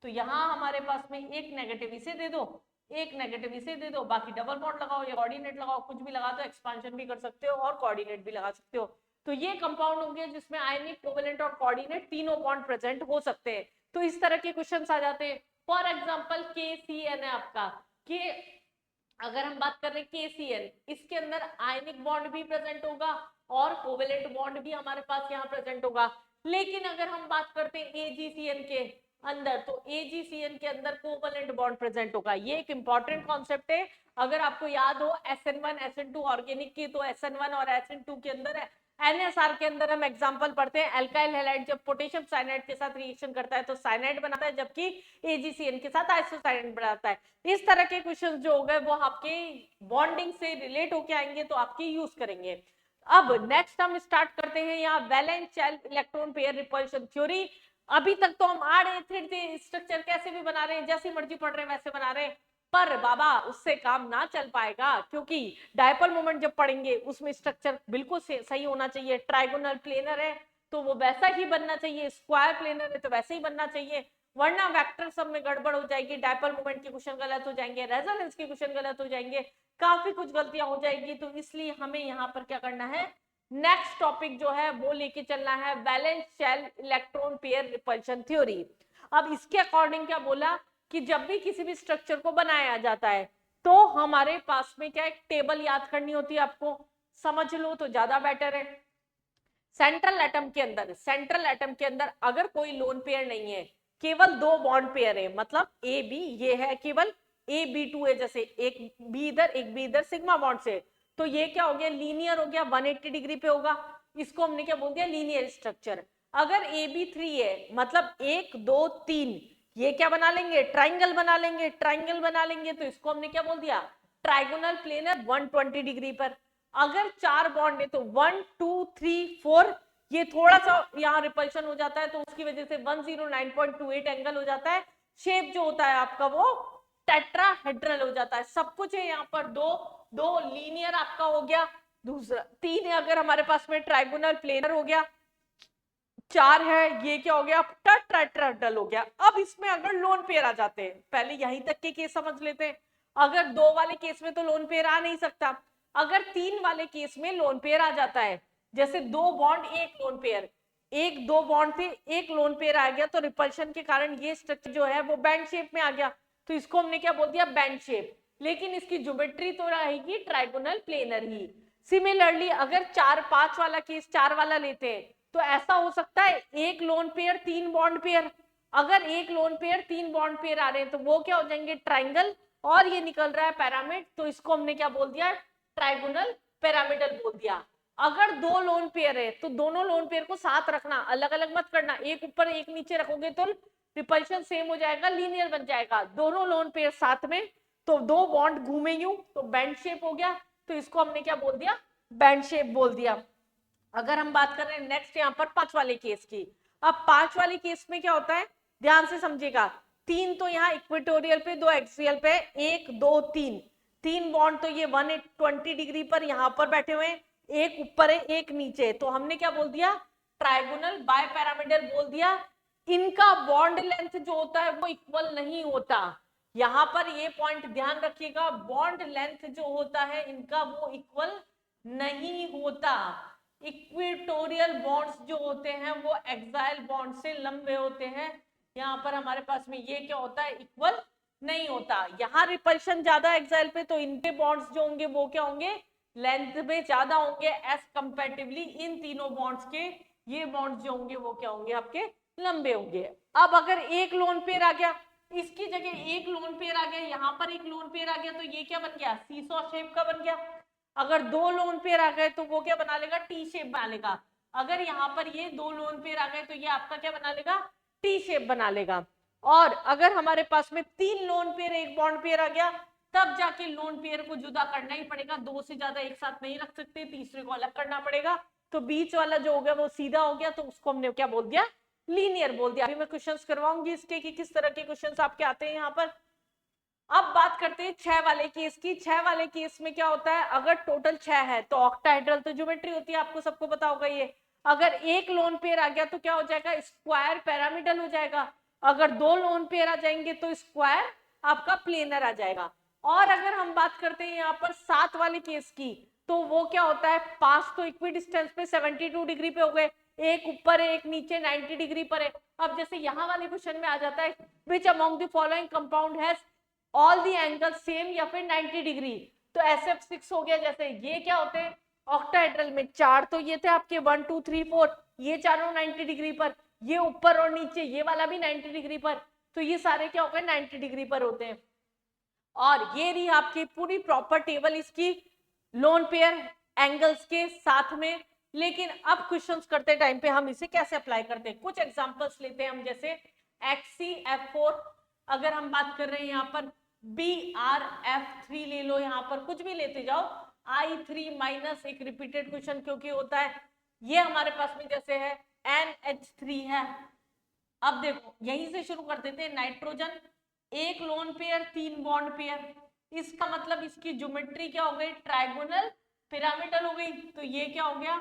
तो यहाँ हमारे पास में एक नेगेटिव इसे दे दो, एक नेगेटिव इसे दे दो, बाकी डबल बॉन्ड लगाओ या कोऑर्डिनेट लगाओ, कुछ भी लगा दो, एक्सपांशन भी कर सकते हो और कोऑर्डिनेट भी लगा सकते हो। तो ये कंपाउंड हो गया जिसमें आयनिक, कोवेलेंट और कोऑर्डिनेट तीनों बॉन्ड प्रेजेंट हो सकते हैं। तो इस तरह के क्वेश्चंस आ जाते हैं। फॉर एग्जांपल KCN है आपका, के अगर हम बात कर रहे हैं KCN, इसके अंदर आयनिक बॉन्ड भी प्रेजेंट होगा और कोवेलेंट बॉन्ड भी हमारे पास यहाँ प्रेजेंट होगा। लेकिन अगर हम बात करते हैं AgCN के अंदर, तो AgCN के अंदर कोवेलेंट बॉन्ड प्रेजेंट होगा। ये एक इंपॉर्टेंट कॉन्सेप्ट है। अगर आपको याद हो SN1 SN2 ऑर्गेनिक की, तो SN1 और SN2 के अंदर NSR के अंदर हम एग्जांपल पढ़ते हैं, एल्काइल हैलाइड जब पोटेशियम साइनाइड के साथ रिएक्शन करता है तो साइनाइड बनाता है, जबकि AgCN के साथ आइसोसाइनाइड बनाता है। इस तरह के क्वेश्चंस जो हो गए वो आपके बॉन्डिंग से रिलेट होके आएंगे, तो आपके यूज करेंगे। अब नेक्स्ट हम स्टार्ट करते हैं यहाँ valence shell electron pair repulsion theory. अभी तक तो हम आ रहे थे स्ट्रक्चर कैसे भी बना रहे हैं, जैसी मर्जी पढ़ रहे हैं वैसे बना रहे हैं, पर बाबा उससे काम ना चल पाएगा, क्योंकि डायपोल मोमेंट जब पढ़ेंगे उसमें स्ट्रक्चर बिल्कुल सही होना चाहिए। ट्राइगोनल प्लेनर है तो वो वैसा ही बनना चाहिए, स्क्वायर प्लेनर है तो वैसे ही बनना चाहिए, वरना वेक्टर सब में गड़बड़ हो जाएगी, डायपोल मोमेंट के क्वेश्चन गलत हो जाएंगे, रेजोनेंस के क्वेश्चन गलत हो जाएंगे। काफी कुछ गलतियां हो जाएगी, तो इसलिए हमें यहाँ पर क्या करना है, नेक्स्ट टॉपिक जो है वो लेके चलना है, valence shell electron pair repulsion theory. अब इसके अकॉर्डिंग क्या बोला कि जब भी किसी भी स्ट्रक्चर को बनाया जाता है तो हमारे पास में क्या एक टेबल याद करनी होती है, आपको समझ लो तो ज्यादा बेटर है। सेंट्रल एटम के अंदर अगर कोई लोन पेयर नहीं है, केवल दो बॉन्ड पेयर है, मतलब ए बी, ये है केवल ए बी टू है, जैसे एक बी इधर एक बी इधर सिग्मा बॉन्ड से, तो ये क्या हो गया, लीनियर हो गया, 180 डिग्री पे होगा, इसको हमने क्या बोल दिया, लीनियर स्ट्रक्चर। अगर ए बी 3 है, मतलब 1 2 3, ये क्या बना लेंगे, ट्राइंगल बना लेंगे, तो इसको हमने क्या बोल दिया, ट्राइगोनल प्लेनर 120 डिग्री पर। अगर चार बॉन्ड है तो 1 2 3 4, ये थोड़ा सा यहाँ रिपल्शन हो जाता है तो उसकी वजह से 109.28 एंगल हो जाता है। शेप जो होता है आपका वो टेट्राहेड्रल हो जाता है। सब कुछ है यहाँ पर, दो दो लीनियर आपका हो गया, दूसरा 3 है अगर हमारे पास में ट्राइगोनल प्लेनर हो गया, 4 है ये क्या हो गया, टेट्राहेड्रल हो गया। अब इसमें अगर लोन पेयर आ जाते हैं, पहले यहीं तक के केस समझ लेते हैं। अगर 2 वाले केस में तो लोन पेयर आ नहीं सकता, अगर 3 वाले केस में लोन पेयर आ जाता है, जैसे 2 बॉन्ड 1 लोन पेयर, 1 2 बॉन्ड थे 1 लोन पेयर आ गया, तो रिपल्शन के कारण ये स्ट्रक्चर जो है वो बैंड शेप में आ गया, तो इसको हमने क्या बोल दिया, बैंड शेप। लेकिन इसकी ज्योमेट्री तो रहेगी ट्राइगोनल प्लेनर ही। सिमिलरली अगर 4 5 वाला केस 4 वाला लेते हैं, तो ऐसा हो सकता है 1 लोन पेयर 3 बॉन्ड पेयर, अगर 1 लोन पेयर 3 बॉन्ड पेयर आ रहे हैं तो वो क्या हो जाएंगे, ट्राइंगल, और ये निकल रहा है पिरामिड, तो इसको हमने क्या बोल दिया, ट्राइगोनल पिरामिडल बोल दिया। अगर 2 लोन पेयर है तो दोनों लोन पेयर को साथ रखना, अलग अलग मत करना, एक ऊपर एक नीचे रखोगे तो रिपल्शन सेम हो जाएगा, लीनियर बन जाएगा। दोनों लोन पेयर साथ में तो 2 बॉन्ड घूमे यूं तो बैंड शेप हो गया, तो इसको हमने क्या बोल दिया, बैंड शेप बोल दिया। अगर हम बात कर रहे हैं नेक्स्ट यहाँ पर 5 वाले केस की, अब 5 वाले केस में क्या होता है, ध्यान से समझिएगा, 3 तो यहाँ इक्वेटोरियल पे, 2 एक्सियल पे, 1 2 3, 3 बॉन्ड तो ये 120 डिग्री पर यहाँ पर बैठे हुए हैं, एक ऊपर है एक नीचे, तो हमने क्या बोल दिया, ट्राइगोनल बाय पैरामिडल बोल दिया। इनका बॉन्ड लेंथ जो होता है वो इक्वल नहीं होता, यहाँ पर ये पॉइंट ध्यान रखिएगा, बॉन्ड लेंथ जो होता है इनका वो इक्वल नहीं होता। इक्वेटोरियल बॉन्ड्स जो होते हैं वो एक्साइल बॉन्ड से लंबे होते हैं, यहाँ पर हमारे पास में ये क्या होता है, इक्वल नहीं होता। यहाँ रिपल्शन ज्यादा एक्साइल पे, तो इनके बॉन्ड्स जो होंगे वो क्या होंगे, लेंथ में ज्यादा होंगे एज कंपैरेटिवली इन तीनों बॉन्ड्स के, ये बॉन्ड्स जो होंगे वो क्या होंगे, आपके लंबे होंगे। अब अगर एक लोन पेयर आ गया, इसकी जगह एक लोन पेयर आ गया, यहाँ पर एक लोन पेयर आ गया, तो ये क्या बन गया, सीसॉ शेप का बन गया। अगर 2 लोन पेयर आ गए तो वो क्या बना लेगा, टी शेप बना लेगा। अगर यहाँ पर ये 2 लोन पेयर आ गए तो ये आपका क्या बना लेगा, टी शेप बना लेगा। और अगर हमारे पास में 3 लोन पेयर 1 बॉन्ड पेयर आ गया, तब जाके लोन पेयर को जुदा करना ही पड़ेगा, 2 से ज्यादा एक साथ नहीं रख सकते, तीसरे को अलग करना पड़ेगा। तो बीच वाला जो हो गया वो सीधा हो गया, तो उसको हमने क्या बोल दिया, लीनियर बोल दिया। अभी मैं क्वेश्चंस करवाऊंगी इसके कि किस तरह के क्वेश्चंस आपके आते हैं यहाँ पर। अब बात करते हैं 6 वाले केस की। 6 वाले केस में क्या होता है, अगर टोटल 6 है तो ऑक्टाहेड्रल तो ज्योमेट्री होती है, आपको सबको पता होगा ये। अगर एक लोन पेयर आ गया तो क्या हो जाएगा, स्क्वायर पिरामिडल हो जाएगा। अगर 2 लोन पेयर आ जाएंगे तो स्क्वायर आपका प्लेनर आ जाएगा। और अगर हम बात करते हैं यहाँ पर 7 वाले केस की, तो वो क्या होता है, 5 तो इक्वी डिस्टेंस पे 72 डिग्री पे हो गए, एक ऊपर है एक नीचे 90 डिग्री पर है। अब जैसे यहाँ वाले क्वेश्चन में आ जाता है, which among the following compound has all the angle same या फिर 90 डिग्री, तो SF6 हो गया। जैसे ये क्या होते हैं, ऑक्टाहेड्रल में 4 तो ये थे आपके 1 2 3 4, ये चारों 90 डिग्री पर, ये ऊपर और नीचे ये वाला भी 90 डिग्री पर, तो ये सारे क्या हो गए 90 डिग्री पर होते हैं। और ये रही आपकी पूरी प्रॉपर टेबल इसकी लोन पेयर एंगल्स के साथ में। लेकिन अब क्वेश्चंस करते टाइम पे हम इसे कैसे अप्लाई करते हैं, कुछ एग्जांपल्स लेते हैं हम, जैसे XCF4, अगर हम बात कर रहे हैं यहाँ पर BRF3 ले लो, यहाँ पर कुछ भी लेते जाओ, I3 माइनस एक रिपीटेड क्वेश्चन क्योंकि होता है, ये हमारे पास में जैसे है NH3 है। अब देखो यहीं से शुरू कर देते हैं, nitrogen 1 lone pair 3 bond pair, इसका मतलब इसकी ज्योमेट्री क्या हो गई, ट्राइगोनल पिरामिडल हो गई, तो ये क्या हो गया,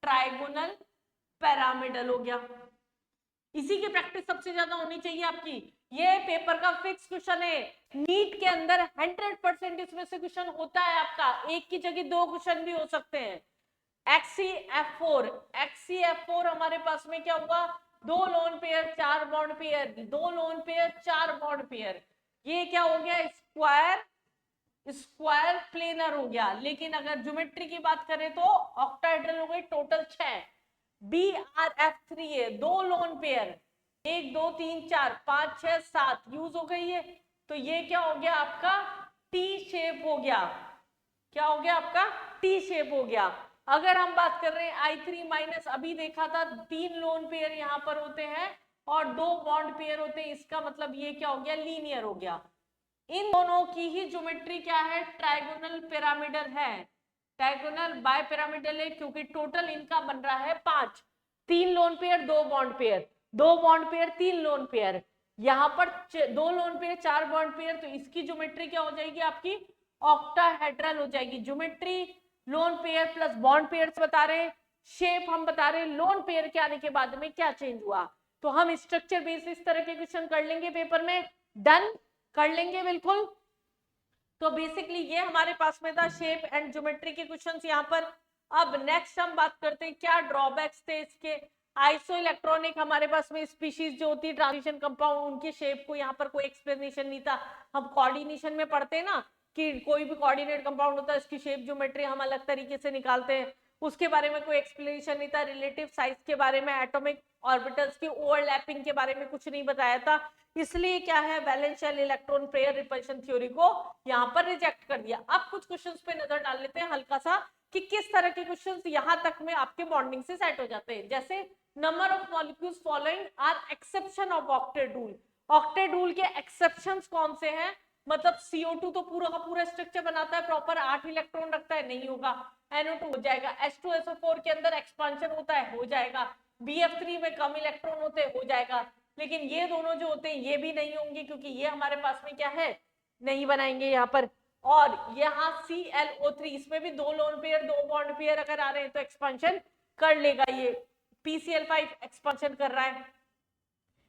ट्राइगोनल पिरामिडल हो गया। इसी की प्रैक्टिस सबसे ज्यादा होनी चाहिए आपकी। ये पेपर का फिक्स क्वेश्चन है, नीट के अंदर 100% इसमें से क्वेश्चन होता है आपका, एक की जगह 2 क्वेश्चन भी हो सकते हैं। XCF4 हमारे पास में क्या होगा, 2 lone pair 4 bond pair, 2 lone pair 4 bond pair, ये क्या हो गया, स्क्वायर प्लेनर हो गया। लेकिन अगर ज्योमेट्री की बात करें तो ऑक्टाहेड्रल हो गई, टोटल 6। BRF3 है, 2 लोन पेयर, 1 2 3 4 5 6 7 यूज हो गई है, तो ये क्या हो गया आपका टी शेप हो गया। क्या हो गया आपका, टी शेप हो गया। अगर हम बात कर रहे हैं I3 माइनस, अभी देखा था 3 लोन पेयर यहां पर होते हैं और 2 बॉन्ड पेयर होते हैं, इसका मतलब ये क्या हो गया, लीनियर हो गया। इन दोनों की ही ज्योमेट्री क्या है, ट्राइगोनल पिरामिडल है, ट्राइगोनल बाय पिरामिडल है, क्योंकि टोटल इनका बन रहा है 5, 3 lone pair 2 bond pair, 2 bond pair 3 lone pair, यहां पर 2 लोन पेयर 4 बॉन्ड पेयर, तो इसकी ज्योमेट्री क्या हो जाएगी आपकी, ऑक्टाहेड्रल हो जाएगी। Geometry lone pair plus bond pair बता रहे हैं, शेप हम बता रहे हैं लोन पेयर के आने के बाद में क्या चेंज हुआ। तो हम स्ट्रक्चर बेस्ड इस तरह के क्वेश्चन कर लेंगे पेपर में, डन कर लेंगे बिल्कुल। तो बेसिकली ये हमारे पास में था शेप एंड ज्योमेट्री के क्वेश्चंस यहाँ पर। अब नेक्स्ट हम बात करते हैं क्या ड्रॉबैक्स थे इसके। आइसो इलेक्ट्रॉनिक हमारे पास में स्पीशीज जो होती है ट्रांजिशन कंपाउंड, उनके शेप को यहाँ पर कोई एक्सप्लेनेशन नहीं था। हम कोऑर्डिनेशन में पढ़ते हैं ना कि कोई भी कोऑर्डिनेट कंपाउंड होता है उसकी शेप ज्योमेट्री हम अलग तरीके से निकालते हैं, उसके बारे में कोई एक्सप्लेनेशन नहीं था। रिलेटिव साइज के बारे में, एटॉमिक ऑर्बिटल्स की ओवरलैपिंग के बारे में कुछ नहीं बताया था, इसलिए क्या है valence shell electron pair repulsion theory को यहाँ पर रिजेक्ट कर दिया। अब कुछ क्वेश्चंस पे नजर डाल लेते हैं हल्का सा कि किस तरह के क्वेश्चंस यहाँ तक में आपके बॉन्डिंग से सेट हो जाते हैं। जैसे number of molecules following are exception of octet rule, octet rule के एक्सेप्शंस कौन से हैं, मतलब CO2 तो पूरा का पूरा स्ट्रक्चर बनाता है प्रॉपर, 8 इलेक्ट्रॉन रखता है, नहीं होगा। NO2 हो जाएगा, H2SO4 के अंदर एक्सपांशन होता है, हो जाएगा। BF3 में कम इलेक्ट्रॉन होते हैं, हो जाएगा। लेकिन ये दोनों जो होते हैं ये भी नहीं होंगे, क्योंकि ये हमारे पास में क्या है, नहीं बनाएंगे यहाँ पर। और यहाँ ClO3, इसमें भी 2 लोन पेयर 2 बॉन्ड पेयर अगर आ रहे हैं तो एक्सपांशन कर लेगा ये। PCl5 एक्सपांशन कर रहा है।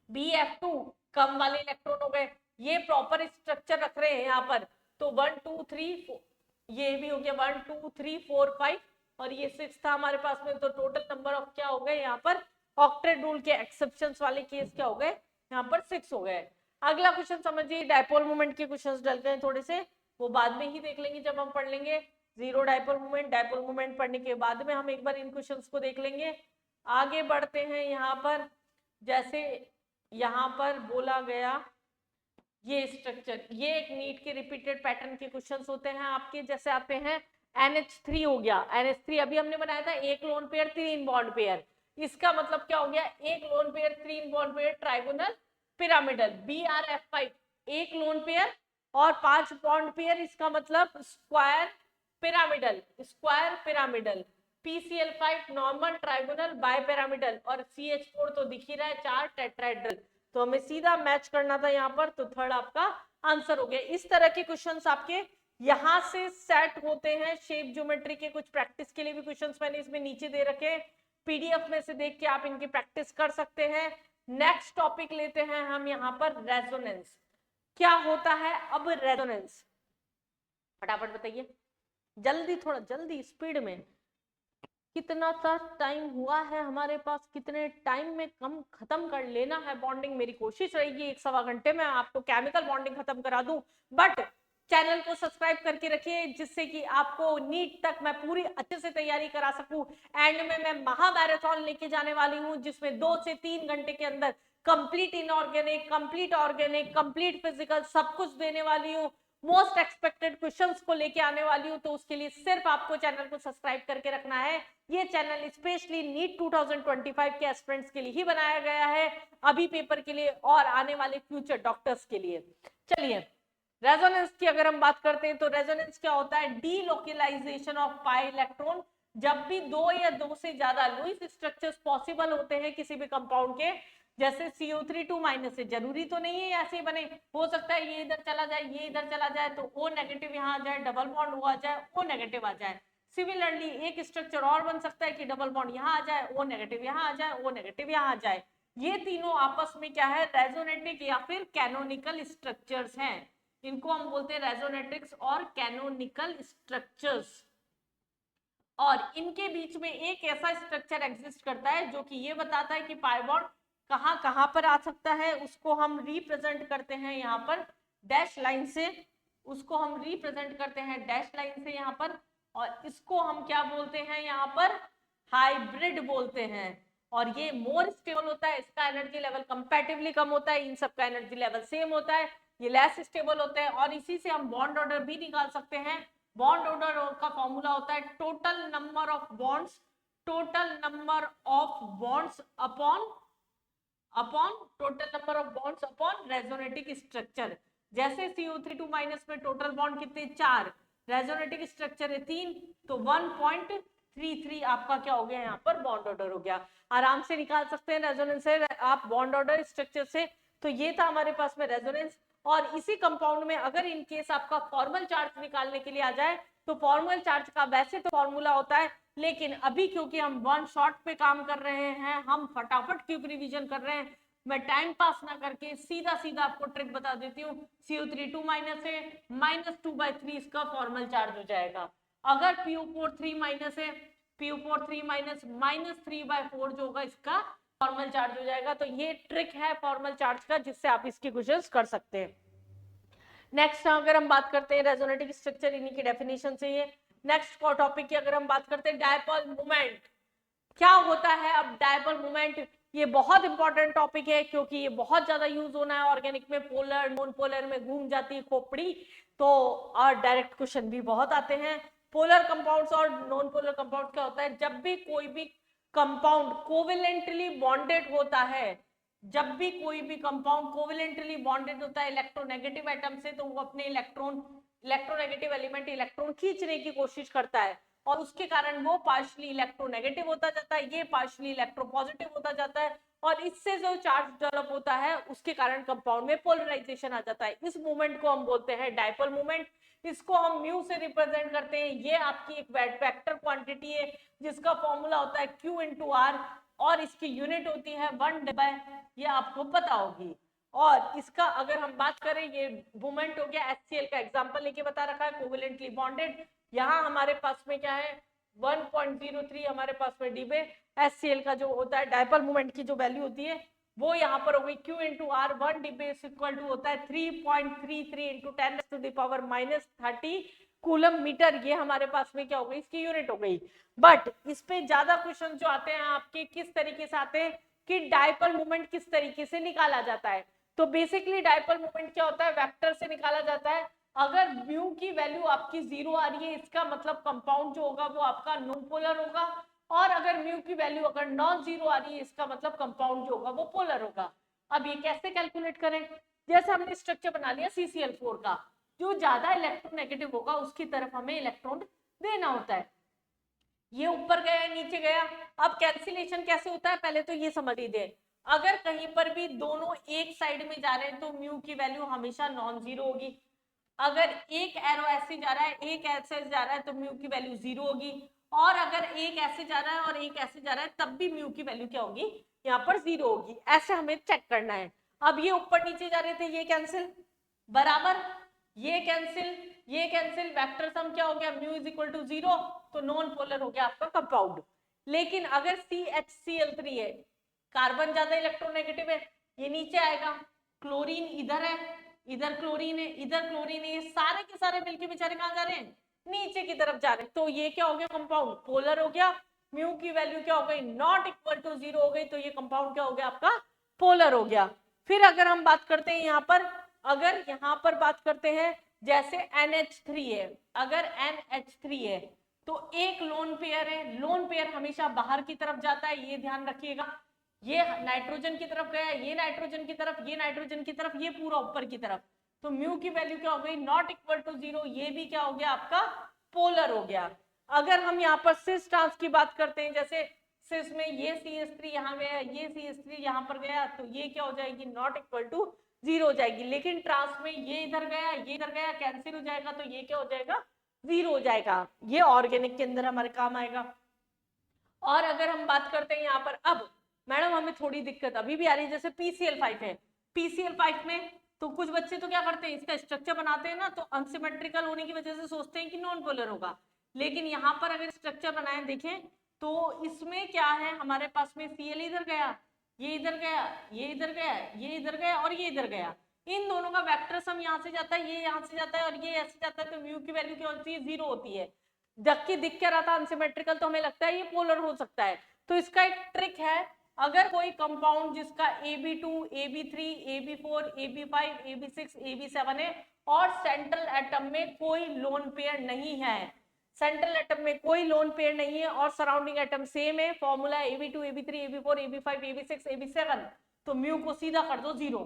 BF2 कम वाले इलेक्ट्रॉन हो गए, ये प्रॉपर स्ट्रक्चर रख रहे हैं यहाँ पर। तो 1 2 3 4, ये भी हो गया 1 2 3 4 5 और ये 6 था हमारे पास में। तो टोटल नंबर ऑफ क्या हो गए यहाँ पर, ऑक्टेट रूल के एक्सेप्शंस वाले केस क्या हो गए यहाँ पर 6 हो गए। अगला क्वेश्चन समझिए, डायपोल मोमेंट के क्वेश्चंस डल गए थोड़े से, वो बाद में ही देख लेंगे जब हम पढ़ लेंगे zero dipole moment. Dipole moment पढ़ने के बाद में हम एक बार इन क्वेश्चंस को देख लेंगे। आगे बढ़ते हैं यहाँ पर, जैसे यहाँ पर बोला गया ये स्ट्रक्चर, ये एक नीट के रिपीटेड पैटर्न के क्वेश्चंस होते हैं आपके। जैसे आते हैं NH3 हो गया, NH3 अभी हमने बनाया था 1 लोन पेयर 3 बॉन्ड पेयर, इसका मतलब क्या हो गया, 1 lone pair 3 bond pair trigonal pyramidal. BRF5 1 lone pair और 5 बॉन्ड पेयर, इसका मतलब square pyramidal, square pyramidal. PCl5 normal trigonal bipyramidal, और CH4 तो दिख ही रहा है 4 टेट्राहेड्रल। तो हमें सीधा मैच करना था यहाँ पर, तो थर्ड आपका आंसर हो गया। इस तरह के क्वेश्चंस आपके यहाँ से सेट होते हैं। शेप ज्योमेट्री के कुछ प्रैक्टिस के लिए भी क्वेश्चंस मैंने इसमें नीचे दे रखे हैं, PDF में से देख के आप इनकी प्रैक्टिस कर सकते हैं। नेक्स्ट टॉपिक लेते हैं हम यहाँ पर, रेजोनेंस। क्या होता है अब रेजोनेंस, फटाफट बताइए जल्दी, थोड़ा जल्दी स्पीड में। कितना टाइम हुआ है हमारे पास, कितने टाइम में कम खत्म कर लेना है बॉन्डिंग। मेरी कोशिश रहेगी 1-1.25 घंटे में आपको केमिकल बॉन्डिंग खत्म करा दूं, बट चैनल को सब्सक्राइब करके रखिए जिससे कि आपको नीट तक मैं पूरी अच्छे से तैयारी करा सकूं। एंड में मैं महामैराथन लेके जाने वाली हूं जिसमें 2 से 3 घंटे के अंदर complete inorganic, complete organic, complete physical सब कुछ देने वाली हूँ। मोस्ट एक्सपेक्टेड क्वेश्चंस को लेके आने वाली हूँ, तो उसके लिए सिर्फ आपको चैनल को सब्सक्राइब करके रखना है। ये चैनल स्पेशली नीट 2025 के एस्पिरेंट्स के लिए ही बनाया गया है, अभी पेपर के लिए और आने वाले फ्यूचर डॉक्टर्स के लिए। चलिए रेजोनेंस की अगर हम बात करते हैं तो रेजोनेंस क्या होता है, डीलोकलाइजेशन ऑफ पाई इलेक्ट्रॉन। जब भी 2 या 2 से ज्यादा लुईस स्ट्रक्चर्स पॉसिबल होते हैं किसी भी कंपाउंड के, जैसे CO3 2 माइनस है, जरूरी तो नहीं है ऐसे बने, हो सकता है ये इधर चला जाए, ये इधर चला जाए, तो O नेगेटिव यहाँ आ जाए, डबल बॉन्ड हुआ जाए, O नेगेटिव आ जाए। सिमिलरली एक स्ट्रक्चर और बन सकता है कि डबल बॉन्ड यहाँ आ जाए, O नेगेटिव यहाँ आ जाए, O नेगेटिव यहाँ आ जाए। ये तीनों आपस में क्या है, रेजोनेटिक या फिर कैनोनिकल स्ट्रक्चर्स हैं। इनको हम बोलते हैं रेजोनेटिक्स और कैनोनिकल स्ट्रक्चर्स। और इनके बीच में एक ऐसा स्ट्रक्चर एग्जिस्ट करता है जो कि ये बताता है कि पाई बॉन्ड कहाँ कहाँ पर आ सकता है। उसको हम रिप्रेजेंट करते हैं यहाँ पर डैश लाइन से, उसको हम रिप्रेजेंट करते हैं डैश लाइन से यहाँ पर। और इसको हम क्या बोलते हैं यहाँ पर, हाइब्रिड बोलते हैं। और ये मोर स्टेबल होता है, इसका एनर्जी लेवल कंपैरेटिवली कम होता है, इन सबका एनर्जी लेवल सेम होता है, ये लेस स्टेबल होते हैं। और इसी से हम बॉन्ड ऑर्डर भी निकाल सकते हैं। बॉन्ड ऑर्डर का फॉर्मूला होता है total number of bonds, total number of bonds upon total number of bonds upon resonating structure. जैसे CO3 में टोटल बॉन्ड कितने, 4, रेजोनेटिक स्ट्रक्चर है 3, तो 1.33 आपका क्या हो गया यहाँ पर बॉन्ड ऑर्डर हो गया। आराम से निकाल सकते हैं रेजोनेंस से आप बॉन्ड ऑर्डर स्ट्रक्चर से। तो ये था हमारे पास में रेजोनेंस। और इसी कंपाउंड में अगर इन केस आपका फॉर्मल चार्ज निकालने के लिए आ जाए तो फॉर्मल चार्ज का वैसे तो फॉर्मूला होता है, लेकिन अभी क्योंकि हम वन शॉट पे काम कर रहे हैं, हम फटाफट क्यूब रिवीजन कर रहे हैं, मैं टाइम पास ना करके सीधा सीधा आपको ट्रिक बता देती हूँ। CO3 2 है, -2/3 इसका फॉर्मल चार्ज हो जाएगा। अगर PO4 3- है, PO4 3- -3/4 जो होगा इसका फॉर्मल चार्ज हो जाएगा। तो ये ट्रिक है फॉर्मल चार्ज का, जिससे आप इसकी क्वेश्चंस कर सकते हैं। नेक्स्ट अगर हम बात करते हैं रेजोनेटिक स्ट्रक्चर, इन्हीं की डेफिनेशन से ये नेक्स्ट टॉपिक की अगर हम बात करते हैं डायपोल मोमेंट, क्या होता है। अब डायपोल मोमेंट ये बहुत इंपॉर्टेंट टॉपिक है, क्योंकि ये बहुत ज्यादा यूज होना है ऑर्गेनिक में, पोलर नॉन पोलर में घूम जाती है खोपड़ी, तो और डायरेक्ट क्वेश्चन भी बहुत आते हैं। पोलर कंपाउंड्स और नॉन पोलर कंपाउंड क्या होता है, जब भी कोई भी कंपाउंड कोवेलेंटली बॉन्डेड होता है, जब भी कोई भी कंपाउंड कोवेलेंटली बॉन्डेड होता है इलेक्ट्रोनेगेटिव एटम से, तो वो अपने इलेक्ट्रोनेगेटिव एलिमेंट इलेक्ट्रॉन खींचने की कोशिश करता है, और उसके कारण वो पार्शियली इलेक्ट्रोनेगेटिव होता जाता है, ये पार्शियली इलेक्ट्रोपॉजिटिव होता जाता है, और इससे जो चार्ज डेवलप होता है उसके कारण कंपाउंड में पोलराइजेशन आ जाता है। इस मूवमेंट को हम बोलते हैं डायपोल मूवमेंट। इसको हम म्यू से रिप्रेजेंट करते हैं। ये आपकी एक वेक्टर क्वांटिटी है जिसका फॉर्मूला होता है Q × R, और इसकी यूनिट होती है 1/, ये आपको पता होगी। और इसका अगर हम बात करें, ये मूवमेंट हो गया HCl का एग्जांपल लेके बता रखा है, कोवेलेंटली बॉन्डेड। यहाँ हमारे पास में क्या है 1.03 हमारे पास में डीबे HCl का जो होता है डायपोल मोमेंट की जो वैल्यू होती है वो यहाँ पर हो गई Q × R, 1 डीबे इक्वल टू होता है 3.33 × 10⁻30 कूलम मीटर। ये हमारे पास में क्या हो गई, इसकी यूनिट हो गई। बट इस पे ज्यादा क्वेश्चन जो आते हैं आपके किस तरीके से आते हैं कि डायपोल मोमेंट किस तरीके से निकाला जाता है। तो बेसिकली डायपोल मोमेंट क्या होता है, वेक्टर से निकाला जाता है। अगर म्यू की वैल्यू आपकी 0 आ रही है, इसका मतलब कंपाउंड जो होगा वो आपका नॉन पोलर होगा, और अगर म्यू की वैल्यू अगर नॉन जीरो आ रही है, इसका मतलब कंपाउंड जो होगा वो पोलर होगा। अब ये कैसे कैलकुलेट करें, जैसे हमने स्ट्रक्चर बना लिया CCl4 का, जो ज्यादा इलेक्ट्रोनेगेटिव होगा उसकी तरफ हमें इलेक्ट्रॉन देना होता है। ये ऊपर गया नीचे गया। अब कैंसिलेशन कैसे होता है पहले तो ये समझ लीजिए। अगर कहीं पर भी दोनों एक साइड में जा रहे हैं तो म्यू की वैल्यू हमेशा नॉन जीरो होगी। अगर एक एरो ऐसे जा रहा है, एक ऐसे जा रहा है, तो म्यू की वैल्यू 0 होगी। और अगर एक ऐसे जा रहा है और एक ऐसे जा रहा है, तब भी म्यू की वैल्यू क्या होगी, यहाँ पर 0 होगी। ऐसे हमें चेक करना है। अब ये ऊपर नीचे जा रहे थे, ये कैंसिल बराबर, ये कैंसिल वेक्टर सम क्या हो गया, म्यू इज इक्वल टू 0, तो नॉन पोलर हो गया आपका कंपाउंड। लेकिन अगर CHCl3 है, कार्बन ज्यादा इलेक्ट्रोनेगेटिव है, ये नीचे आएगा, क्लोरीन इधर है, इधर क्लोरीन है, इधर क्लोरीन है, ये सारे के सारे मिलके बेचारे कहां जा रहे हैं, नीचे की तरफ जा रहे हैं। तो ये क्या हो गया, कंपाउंड पोलर हो गया। म्यू की वैल्यू क्या हो गई, नॉट इक्वल टू 0 हो गई, तो ये कंपाउंड क्या हो गया आपका, पोलर हो गया। फिर अगर हम बात करते हैं यहाँ पर, अगर यहाँ पर बात करते हैं जैसे NH3 है, अगर NH3 है तो एक लोन पेयर है, लोन पेयर हमेशा बाहर की तरफ जाता है, ये ध्यान रखिएगा। ये नाइट्रोजन की तरफ गया, ये नाइट्रोजन की तरफ, ये नाइट्रोजन की तरफ, ये पूरा ऊपर की तरफ, तो म्यू की वैल्यू क्या हो गई, नॉट इक्वल टू 0, ये भी क्या हो गया आपका, पोलर हो गया। अगर हम यहाँ पर सिस ट्रांस की बात करते हैं, जैसे सिस में ये CH3 यहाँ गया, ये CH3 यहाँ पर गया, तो ये क्या हो जाएगी, नॉट इक्वल टू 0 हो जाएगी। लेकिन ट्रांस में ये इधर गया, ये इधर गया, कैंसिल हो जाएगा, तो ये क्या हो जाएगा, 0 हो जाएगा। ये ऑर्गेनिक के अंदर हमारे काम आएगा। और अगर हम बात करते हैं यहाँ पर, अब मैडम हमें थोड़ी दिक्कत अभी भी आ रही है, जैसे PCl5 है, PCl5 में तो कुछ बच्चे तो क्या करते हैं, इसका स्ट्रक्चर बनाते हैं ना तो अनसिमेट्रिकल होने की वजह से सोचते हैं कि नॉन पोलर होगा, लेकिन यहाँ पर अगर स्ट्रक्चर बनाए देखें तो इसमें क्या है, हमारे पास में Cl इधर गया, ये इधर गया, ये इधर गया, ये इधर गया और ये इधर गया, इन दोनों का वेक्टर सम यहाँ से जाता है, ये यहाँ से जाता है और ये ऐसे जाता है, तो म्यू की वैल्यू क्या होती है, 0 होती है। जबकि दिख क्या रहा था अनसिमेट्रिकल, तो हमें लगता है ये पोलर हो सकता है। तो इसका एक ट्रिक है, अगर कोई कंपाउंड जिसका AB2, AB3, AB4, AB5, AB6, AB7 है और सेंट्रल एटम में कोई लोन पेयर नहीं है, सेंट्रल एटम में कोई लोन पेयर नहीं है और सराउंडिंग एटम सेम है, formula AB2, AB3, AB4, AB5, AB6, AB7, तो म्यू को सीधा कर दो 0,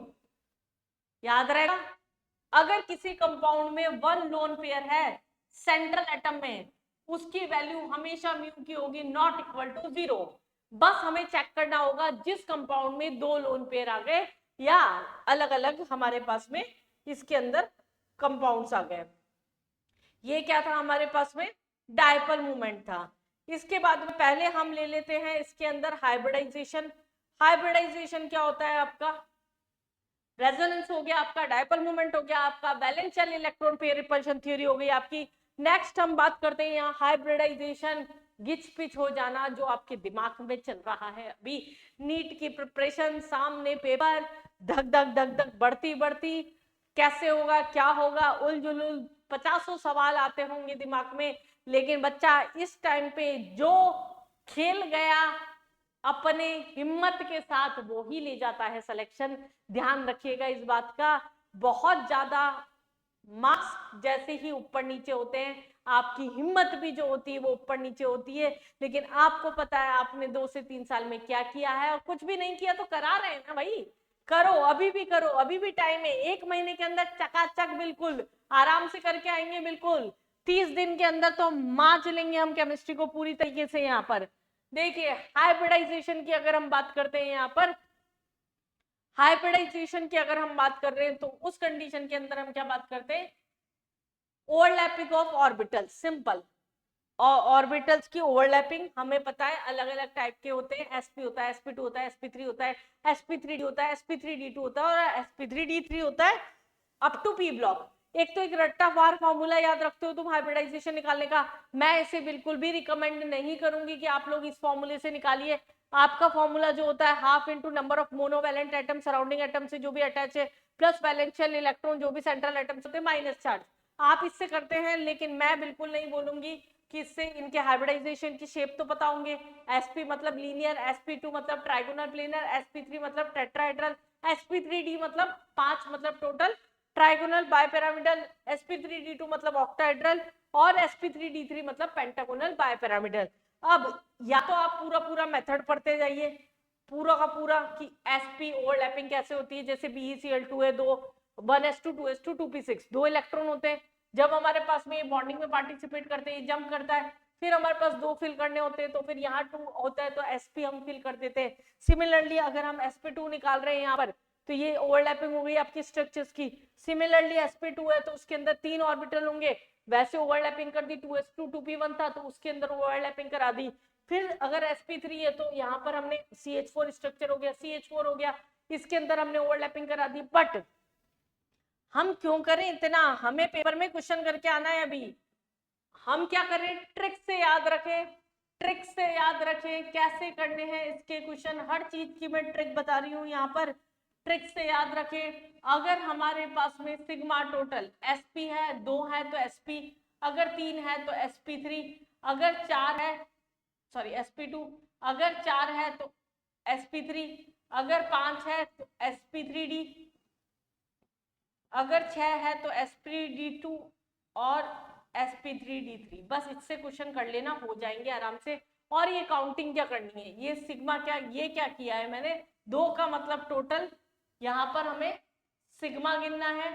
याद रहेगा। अगर किसी कंपाउंड में 1 लोन पेयर है सेंट्रल एटम में, उसकी वैल्यू हमेशा म्यू की होगी नॉट इक्वल टू 0। बस हमें चेक करना होगा जिस कंपाउंड में 2 लोन पेयर आ गए या अलग अलग हमारे पास में इसके अंदर कंपाउंड्स आ गए। ये क्या था हमारे पास में, डायपोल मूवमेंट था। इसके बाद में पहले हम ले लेते हैं इसके अंदर हाइब्रिडाइजेशन। हाइब्रिडाइजेशन क्या होता है आपका, रेजोनेंस हो गया आपका, डायपोल मूवमेंट हो गया आपका, valence shell electron pair repulsion theory हो गई आपकी। नेक्स्ट हम बात करते हैं यहाँ हाइब्रिडाइजेशन, गिच पिच हो जाना, जो आपके दिमाग में चल रहा है अभी, नीट की प्रिपरेशन, सामने पेपर, धक धक धक धक बढ़ती बढ़ती, कैसे होगा क्या होगा, उलझुल 50 सवाल आते होंगे दिमाग में, लेकिन बच्चा इस टाइम पे जो खेल गया अपने हिम्मत के साथ वो ही ले जाता है सिलेक्शन। ध्यान रखिएगा इस बात का, बहुत ज्यादा मार्क्स जैसे ही ऊपर नीचे होते हैं, आपकी हिम्मत भी जो होती है वो ऊपर नीचे होती है, लेकिन आपको पता है आपने 2 से 3 साल में क्या किया है, और कुछ भी नहीं किया तो करा रहे हैं ना भाई, करो अभी भी करो, अभी भी टाइम है, 1 महीने के अंदर चकाचक बिल्कुल आराम से करके आएंगे, बिल्कुल 30 दिन के अंदर तो मार चलेंगे हम केमिस्ट्री को पूरी तरीके से। यहाँ पर देखिए हाइब्रिडाइजेशन की अगर हम बात करते हैं, यहाँ पर हाइब्रिडाइजेशन की अगर हम बात कर रहे हैं तो उस कंडीशन के अंदर हम क्या बात करते हैं, ओवरलैपिंग ऑफ ऑर्बिटल्स, सिंपल। और ऑर्बिटल्स की ओवरलैपिंग हमें पता है अलग अलग टाइप के होते हैं, sp होता है, sp2 होता है, sp3 होता है, sp3d होता है, sp3d2 होता है और sp3d3 होता है अप टू p ब्लॉक। एक तो एक रट्टावार फॉर्मूला याद रखते हो तुम हाइब्रिडाइजेशन निकालने का, मैं इसे बिल्कुल भी रिकमेंड नहीं करूंगी कि आप लोग इस फॉर्मूले से निकालिए। आपका फॉर्मूला जो होता है half into number of monovalent atom surrounding atom से जो भी अटैच है, प्लस वैलेंशियल इलेक्ट्रॉन जो भी सेंट्रल एटम्स होते हैं, माइनस चार्ज, आप इससे करते हैं, लेकिन मैं बिल्कुल नहीं बोलूंगी कि इससे इनके हाइब्रिडाइजेशन की शेप तो पता होंगे, sp मतलब लीनियर, sp2 मतलब ट्राइगोनल प्लेनर, sp3 मतलब टेट्राहेड्रल, sp3d मतलब 5 मतलब टोटल ट्राइगोनल बायपिरामिडल, sp3d2 मतलब ऑक्टाहेड्रल और sp3d3 मतलब पेंटागोनल बायपिरामिडल। अब या तो आप पूरा पूरा मेथड पढ़ते जाइए पूरा का पूरा कि sp ओवरलैपिंग कैसे होती है, जैसे BeCl2 है, 2 1s2 2s2 2p6 2 इलेक्ट्रॉन होते हैं, जब हमारे पास में ये बॉन्डिंग में पार्टिसिपेट करते हैं, जंप करता है, फिर हमारे पास 2 फिल करने होते हैं, तो फिर यहाँ 2 होता है तो sp हम फिल कर देते हैं। सिमिलरली अगर हम sp2 निकाल रहे हैं यहाँ पर, तो ये ओवरलैपिंग हो गई आपकी स्ट्रक्चर्स की। सिमिलरली sp2 है तो उसके अंदर 3 ऑर्बिटल होंगे, वैसे ओवरलैपिंग कर दी, 2s2 2p1 था तो उसके अंदर ओवरलैपिंग करा दी। फिर अगर sp3 है तो यहाँ पर हमने CH4 स्ट्रक्चर हो गया, CH4 हो गया, इसके अंदर हमने ओवरलैपिंग करा दी। बट हम क्यों करें इतना, हमें पेपर में क्वेश्चन करके आना है, अभी हम क्या करें, ट्रिक से याद रखें, ट्रिक से याद रखें कैसे करने हैं इसके क्वेश्चन, हर चीज की मैं ट्रिक बता रही हूँ यहाँ पर, ट्रिक से याद रखें। अगर हमारे पास में सिग्मा टोटल sp है, 2 है तो sp, अगर 3 है तो sp3, अगर 4 है सॉरी sp2, अगर 4 है तो sp3, अगर 5 है तो sp3d, अगर 6 है तो sp3d2 और sp3d3। बस इससे क्वेश्चन कर लेना, हो जाएंगे आराम से। और ये काउंटिंग क्या करनी है, ये सिग्मा क्या, ये क्या किया है मैंने, 2 का मतलब टोटल, यहाँ पर हमें सिग्मा गिनना है,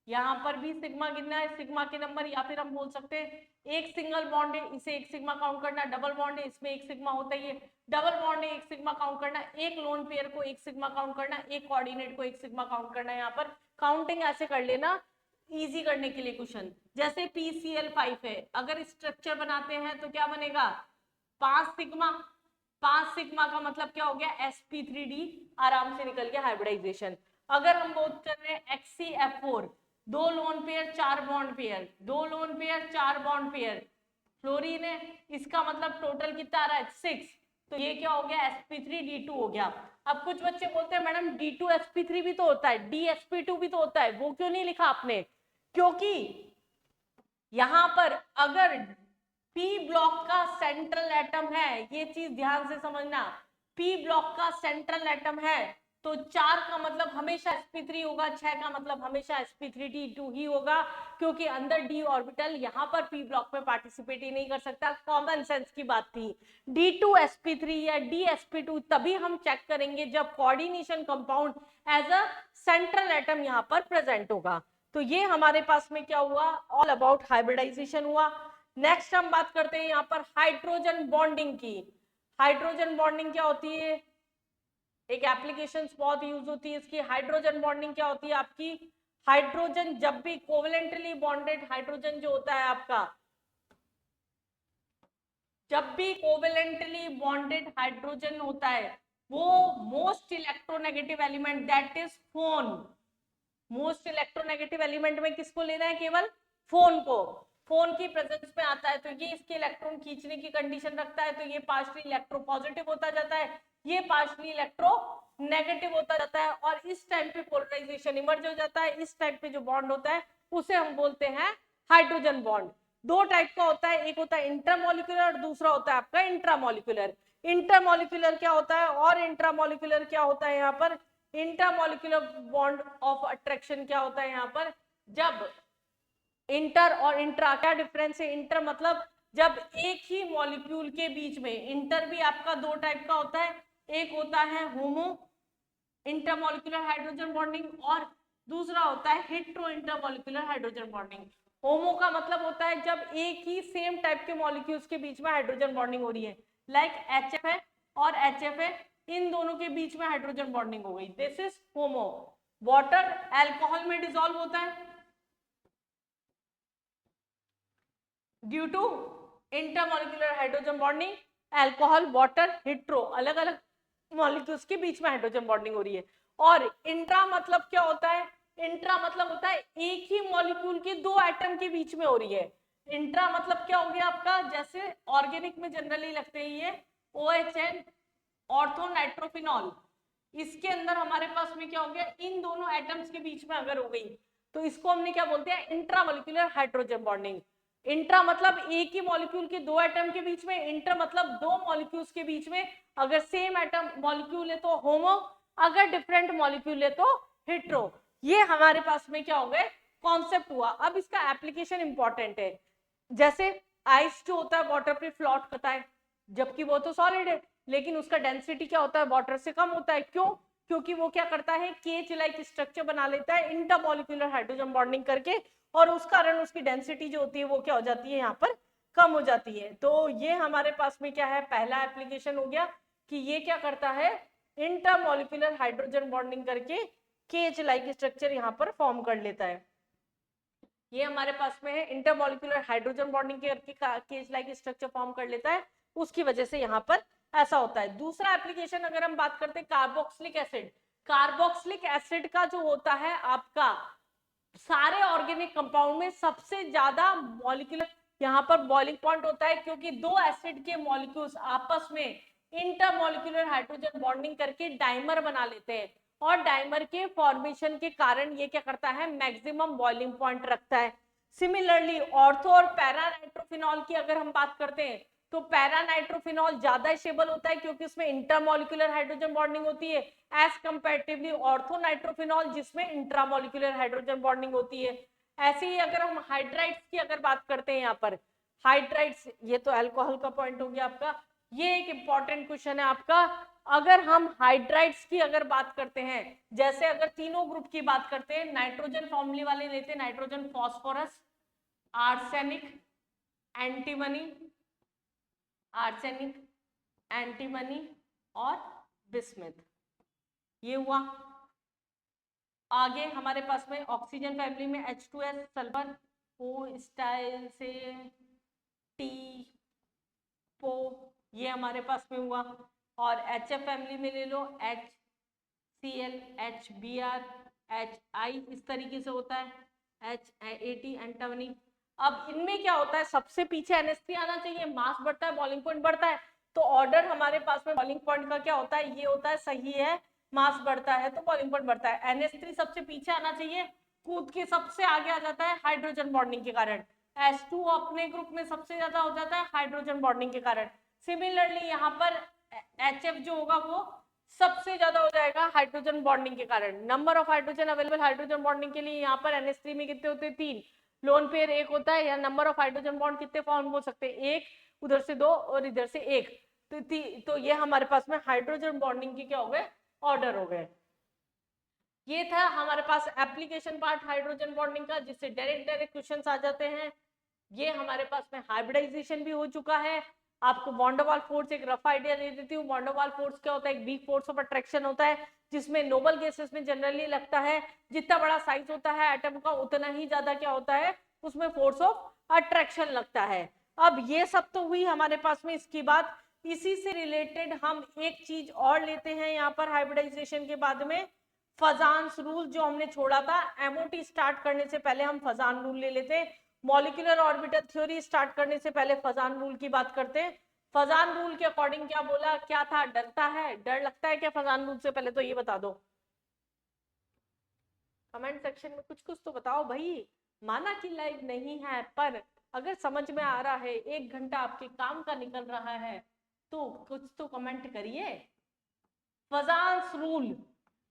यहाँ पर भी सिग्मा गिनना है, सिग्मा के नंबर, या फिर हम बोल सकते हैं एक सिंगल बॉन्ड है इसे एक सिग्मा काउंट करना, डबल बॉन्ड है इसमें एक सिग्मा होता ही है, डबल बॉन्ड है एक सिग्मा काउंट करना, एक लोन पेयर को एक सिग्मा काउंट करना, एक कोऑर्डिनेट को एक सिग्मा काउंट करना। यहाँ पर काउंटिंग ऐसे कर लेना इजी करने के लिए क्वेश्चन। जैसे PCl5 है, अगर स्ट्रक्चर बनाते हैं तो क्या बनेगा, 5 सिग्मा, 5 सिग्मा का मतलब क्या हो गया, sp3d, आराम से निकल गया हाइब्रिडाइजेशन। अगर हम बात कर रहे हैं HCF4, 2 lone pair 4 bond pair, 2 lone pair 4 bond pair, fluorine है, इसका मतलब टोटल कितना आ रहा है 6, तो ये क्या हो गया sp3d2 हो गया। अब कुछ बच्चे बोलते हैं मैडम d2sp3 भी तो होता है, dsp2 भी तो होता है, वो क्यों नहीं लिखा आपने? क्योंकि यहां पर अगर p ब्लॉक का सेंट्रल एटम है, ये चीज ध्यान से समझना, p ब्लॉक का सेंट्रल एटम है तो 4 का मतलब हमेशा sp3 होगा, 6 का मतलब हमेशा sp3d2 ही होगा, क्योंकि अंदर d ऑर्बिटल यहां पर p ब्लॉक में पार्टिसिपेट ही नहीं कर सकता। कॉमन सेंस की बात थी। d2sp3 या dsp2 तभी हम चेक करेंगे जब coordination compound as a central atom यहां पर प्रेजेंट होगा। तो ये हमारे पास में क्या हुआ, ऑल अबाउट हाइब्रिडाइजेशन हुआ। नेक्स्ट हम बात करते हैं यहाँ पर हाइड्रोजन बॉन्डिंग की। हाइड्रोजन बॉन्डिंग क्या होती है, एक एप्लीकेशन बहुत यूज होती है इसकी। हाइड्रोजन बॉन्डिंग क्या होती है आपकी, हाइड्रोजन जब भी कोवेलेंटली बॉन्डेड हाइड्रोजन जो होता है आपका, जब भी कोवेलेंटली बॉन्डेड हाइड्रोजन होता है वो most electronegative element that is phone. Most electronegative element में किसको लेना है, केवल फोन को। फोन की प्रेजेंस में आता है तो ये इसके इलेक्ट्रॉन खींचने की कंडीशन रखता है, तो ये पार्शियली इलेक्ट्रो पॉजिटिव होता जाता है, ये पार्शियली इलेक्ट्रो नेगेटिव होता जाता है, और इस टाइम पे पोलराइजेशन इमर्ज हो जाता है। इस टाइप पे जो बॉन्ड होता है उसे हम बोलते हैं हाइड्रोजन बॉन्ड। दो टाइप का होता है, एक होता है इंटरमोलिकुलर और दूसरा होता है आपका इंट्रामोलिकुलर। इंटरमोलिकुलर क्या होता है और इंट्रामोलिकुलर क्या होता है, यहाँ पर इंटरमोलिकुलर बॉन्ड ऑफ अट्रैक्शन क्या होता है यहाँ पर, जब इंटर और इंट्रा क्या डिफरेंस है, इंटर मतलब जब एक ही मॉलिक्यूल के बीच में, इंटर भी आपका दो टाइप का होता है, एक होता है होमो इंटरमोलिकुलर हाइड्रोजन बॉन्डिंग और दूसरा होता है हेट्रो इंटरमोलिकुलर हाइड्रोजन बॉन्डिंग। होमो का मतलब होता है जब एक ही सेम टाइप के मॉलिक्यूल्स के बीच में हाइड्रोजन बॉन्डिंग हो रही है, लाइक HF है और HF है, इन दोनों के बीच में हाइड्रोजन बॉन्डिंग हो गई, this is homo. Water alcohol में डिसॉल्व होता है due to intermolecular hydrogen bonding, alcohol water hetero अलग अलग मॉलिक्यूल्स के बीच में हाइड्रोजन बॉन्डिंग हो रही है। और इंट्रा मतलब क्या होता है, इंट्रा मतलब होता है एक ही मॉलिक्यूल के दो एटम के बीच में हो रही है। इंट्रा मतलब क्या हो गया आपका, जैसे ऑर्गेनिक में जनरली लगते हैं ये OHN ऑर्थो नाइट्रोफिनॉल, इसके अंदर हमारे पास में क्या हो गया, इन दोनों एटम्स के बीच में अगर हो गई तो इसको हमने क्या बोलते हैं, इंट्रामोलिकुलर हाइड्रोजन बॉन्डिंग। इंट्रा मतलब एक ही मॉलिक्यूल के दो एटम के बीच में, इंटर मतलब दो मॉलिक्यूल्स के बीच में, अगर सेम एटम मॉलिक्यूल है तो होमो, अगर डिफरेंट मॉलिक्यूल है तो हेट्रो। ये हमारे पास में क्या हो गए कॉन्सेप्ट हुआ। अब इसका एप्लीकेशन इंपॉर्टेंट है, जैसे आइस जो होता है वाटर पे फ्लोट करता है, जबकि वो तो सॉलिड है, लेकिन उसका डेंसिटी क्या होता है वाटर से कम होता है, क्यों, क्योंकि वो क्या करता है केज लाइक स्ट्रक्चर बना लेता है इंटरमॉलिक्यूलर हाइड्रोजन बॉन्डिंग करके, और उस कारण उसकी डेंसिटी जो होती है वो क्या हो जाती है यहाँ पर कम हो जाती है। तो ये हमारे पास में क्या है, पहला एप्लीकेशन हो गया कि ये क्या करता है इंटरमॉलिक्यूलर हाइड्रोजन बॉन्डिंग करके केज लाइक स्ट्रक्चर यहाँ पर फॉर्म कर लेता है। ये हमारे पास में है इंटरमॉलिक्यूलर हाइड्रोजन बॉन्डिंग करके केज लाइक स्ट्रक्चर फॉर्म कर लेता है, उसकी वजह से यहाँ पर ऐसा होता है। दूसरा एप्लीकेशन अगर हम बात करते हैं कार्बोक्सिलिक एसिड, कार्बोक्सिलिक एसिड का जो होता है आपका सारे ऑर्गेनिक कंपाउंड में सबसे ज्यादा मॉलिक्यूलर यहाँ पर बॉइलिंग पॉइंट होता है, क्योंकि दो एसिड के मॉलिक्यूल्स आपस में इंटरमॉलिक्यूलर हाइड्रोजन बॉन्डिंग करके डाइमर बना लेते हैं, और डाइमर के फॉर्मेशन के कारण ये क्या करता है मैक्सिमम बॉइलिंग पॉइंट रखता है। सिमिलरली ऑर्थो और पैरा नाइट्रोफिनॉल की अगर हम बात करते हैं तो पैरा नाइट्रोफिनॉल ज्यादा स्टेबल होता है क्योंकि उसमें इंटरमॉलिक्यूलर हाइड्रोजन बॉन्डिंग होती है, एज कंपैरेटिवली ऑर्थो नाइट्रोफिनॉल जिसमें इंट्रामॉलिक्यूलर हाइड्रोजन बॉन्डिंग होती है। ऐसे ही अगर हम हाइड्राइड्स की अगर बात करते हैं यहाँ पर, हाइड्राइड्स ये तो अल्कोहल का पॉइंट हो गया आपका। ये एक इंपॉर्टेंट क्वेश्चन है आपका, अगर हम हाइड्राइड्स की अगर बात करते हैं, जैसे अगर तीनों ग्रुप की बात करते हैं, नाइट्रोजन फॉर्मूले वाले लेते हैं nitrogen phosphorus, arsenic, antimony, arsenic, antimony और बिस्मथ, ये हुआ। आगे हमारे पास में ऑक्सीजन फैमिली में H2S सल्फर, O स्टाइल से T पो ये हमारे पास में हुआ। और HF फैमिली में ले लो HCl, HBr, HI, इस तरीके से होता है, H80 एंटामनी। अब इनमें क्या होता है, सबसे पीछे NH3 आना चाहिए, मास बढ़ता है, बॉइलिंग पॉइंट बढ़ता है, तो ऑर्डर हमारे पास में बॉइलिंग पॉइंट का क्या होता है, ये होता है, सही है, मास बढ़ता है तो बॉइलिंग पॉइंट बढ़ता है। NH3 सबसे पीछे आना चाहिए, कूद के सबसे आगे आ जाता है हाइड्रोजन बॉन्डिंग के कारण। H2 अपने ग्रुप में सबसे ज्यादा हो जाता है हाइड्रोजन बॉन्डिंग के कारण। सिमिलरली यहाँ पर HF जो होगा वो सबसे ज्यादा हो जाएगा हाइड्रोजन बॉन्डिंग के कारण। Number of hydrogen available hydrogen bonding के लिए यहाँ पर NH3 में कितने होते हैं, 3, लोन पेयर 1 होता है, या नंबर ऑफ हाइड्रोजन बॉन्ड कितने फॉर्म हो सकते हैं, 1, उधर से 2 और इधर से 1, तो ये हमारे पास में हाइड्रोजन बॉन्डिंग के क्या हो गए, ऑर्डर हो गए। ये था हमारे पास एप्लीकेशन पार्ट हाइड्रोजन बॉन्डिंग का, जिससे डायरेक्ट क्वेश्चंस आ जाते हैं। ये हमारे पास में हाइब्रिडाइजेशन भी हो चुका है। आपको वॉन्डरवाल फोर्स एक रफ आइडिया दे देती हूँ। वॉन्डरवाल फोर्स क्या होता है, एक वीक फोर्स ऑफ अट्रैक्शन होता है, जिसमें नोबल गैसेस में जनरली लगता है जितना बड़ा साइज होता है एटम का उतना ही ज्यादा क्या होता है, उसमें फोर्स ऑफ अट्रैक्शन लगता है। अब ये सब तो हुई हमारे पास में। इसके बाद इसी से रिलेटेड हम एक चीज और लेते हैं यहाँ पर हाइब्रिडाइजेशन के बाद में, फजान्स रूल जो हमने छोड़ा था। MOT स्टार्ट करने से पहले हम फजान रूल ले लेते हैं। मॉलिक्यूलर ऑर्बिटल थ्योरी स्टार्ट करने से पहले फजान रूल की बात करते हैं। फजान रूल के अकॉर्डिंग क्या बोला, क्या था, डरता है, डर लगता है क्या फजान रूल से, पहले तो ये बता दो कमेंट सेक्शन में, कुछ कुछ तो बताओ भाई। माना कि लाइव नहीं है, पर अगर समझ में आ रहा है, 1 घंटा आपके काम का निकल रहा है, तो कुछ तो कमेंट करिए। फजान्स रूल,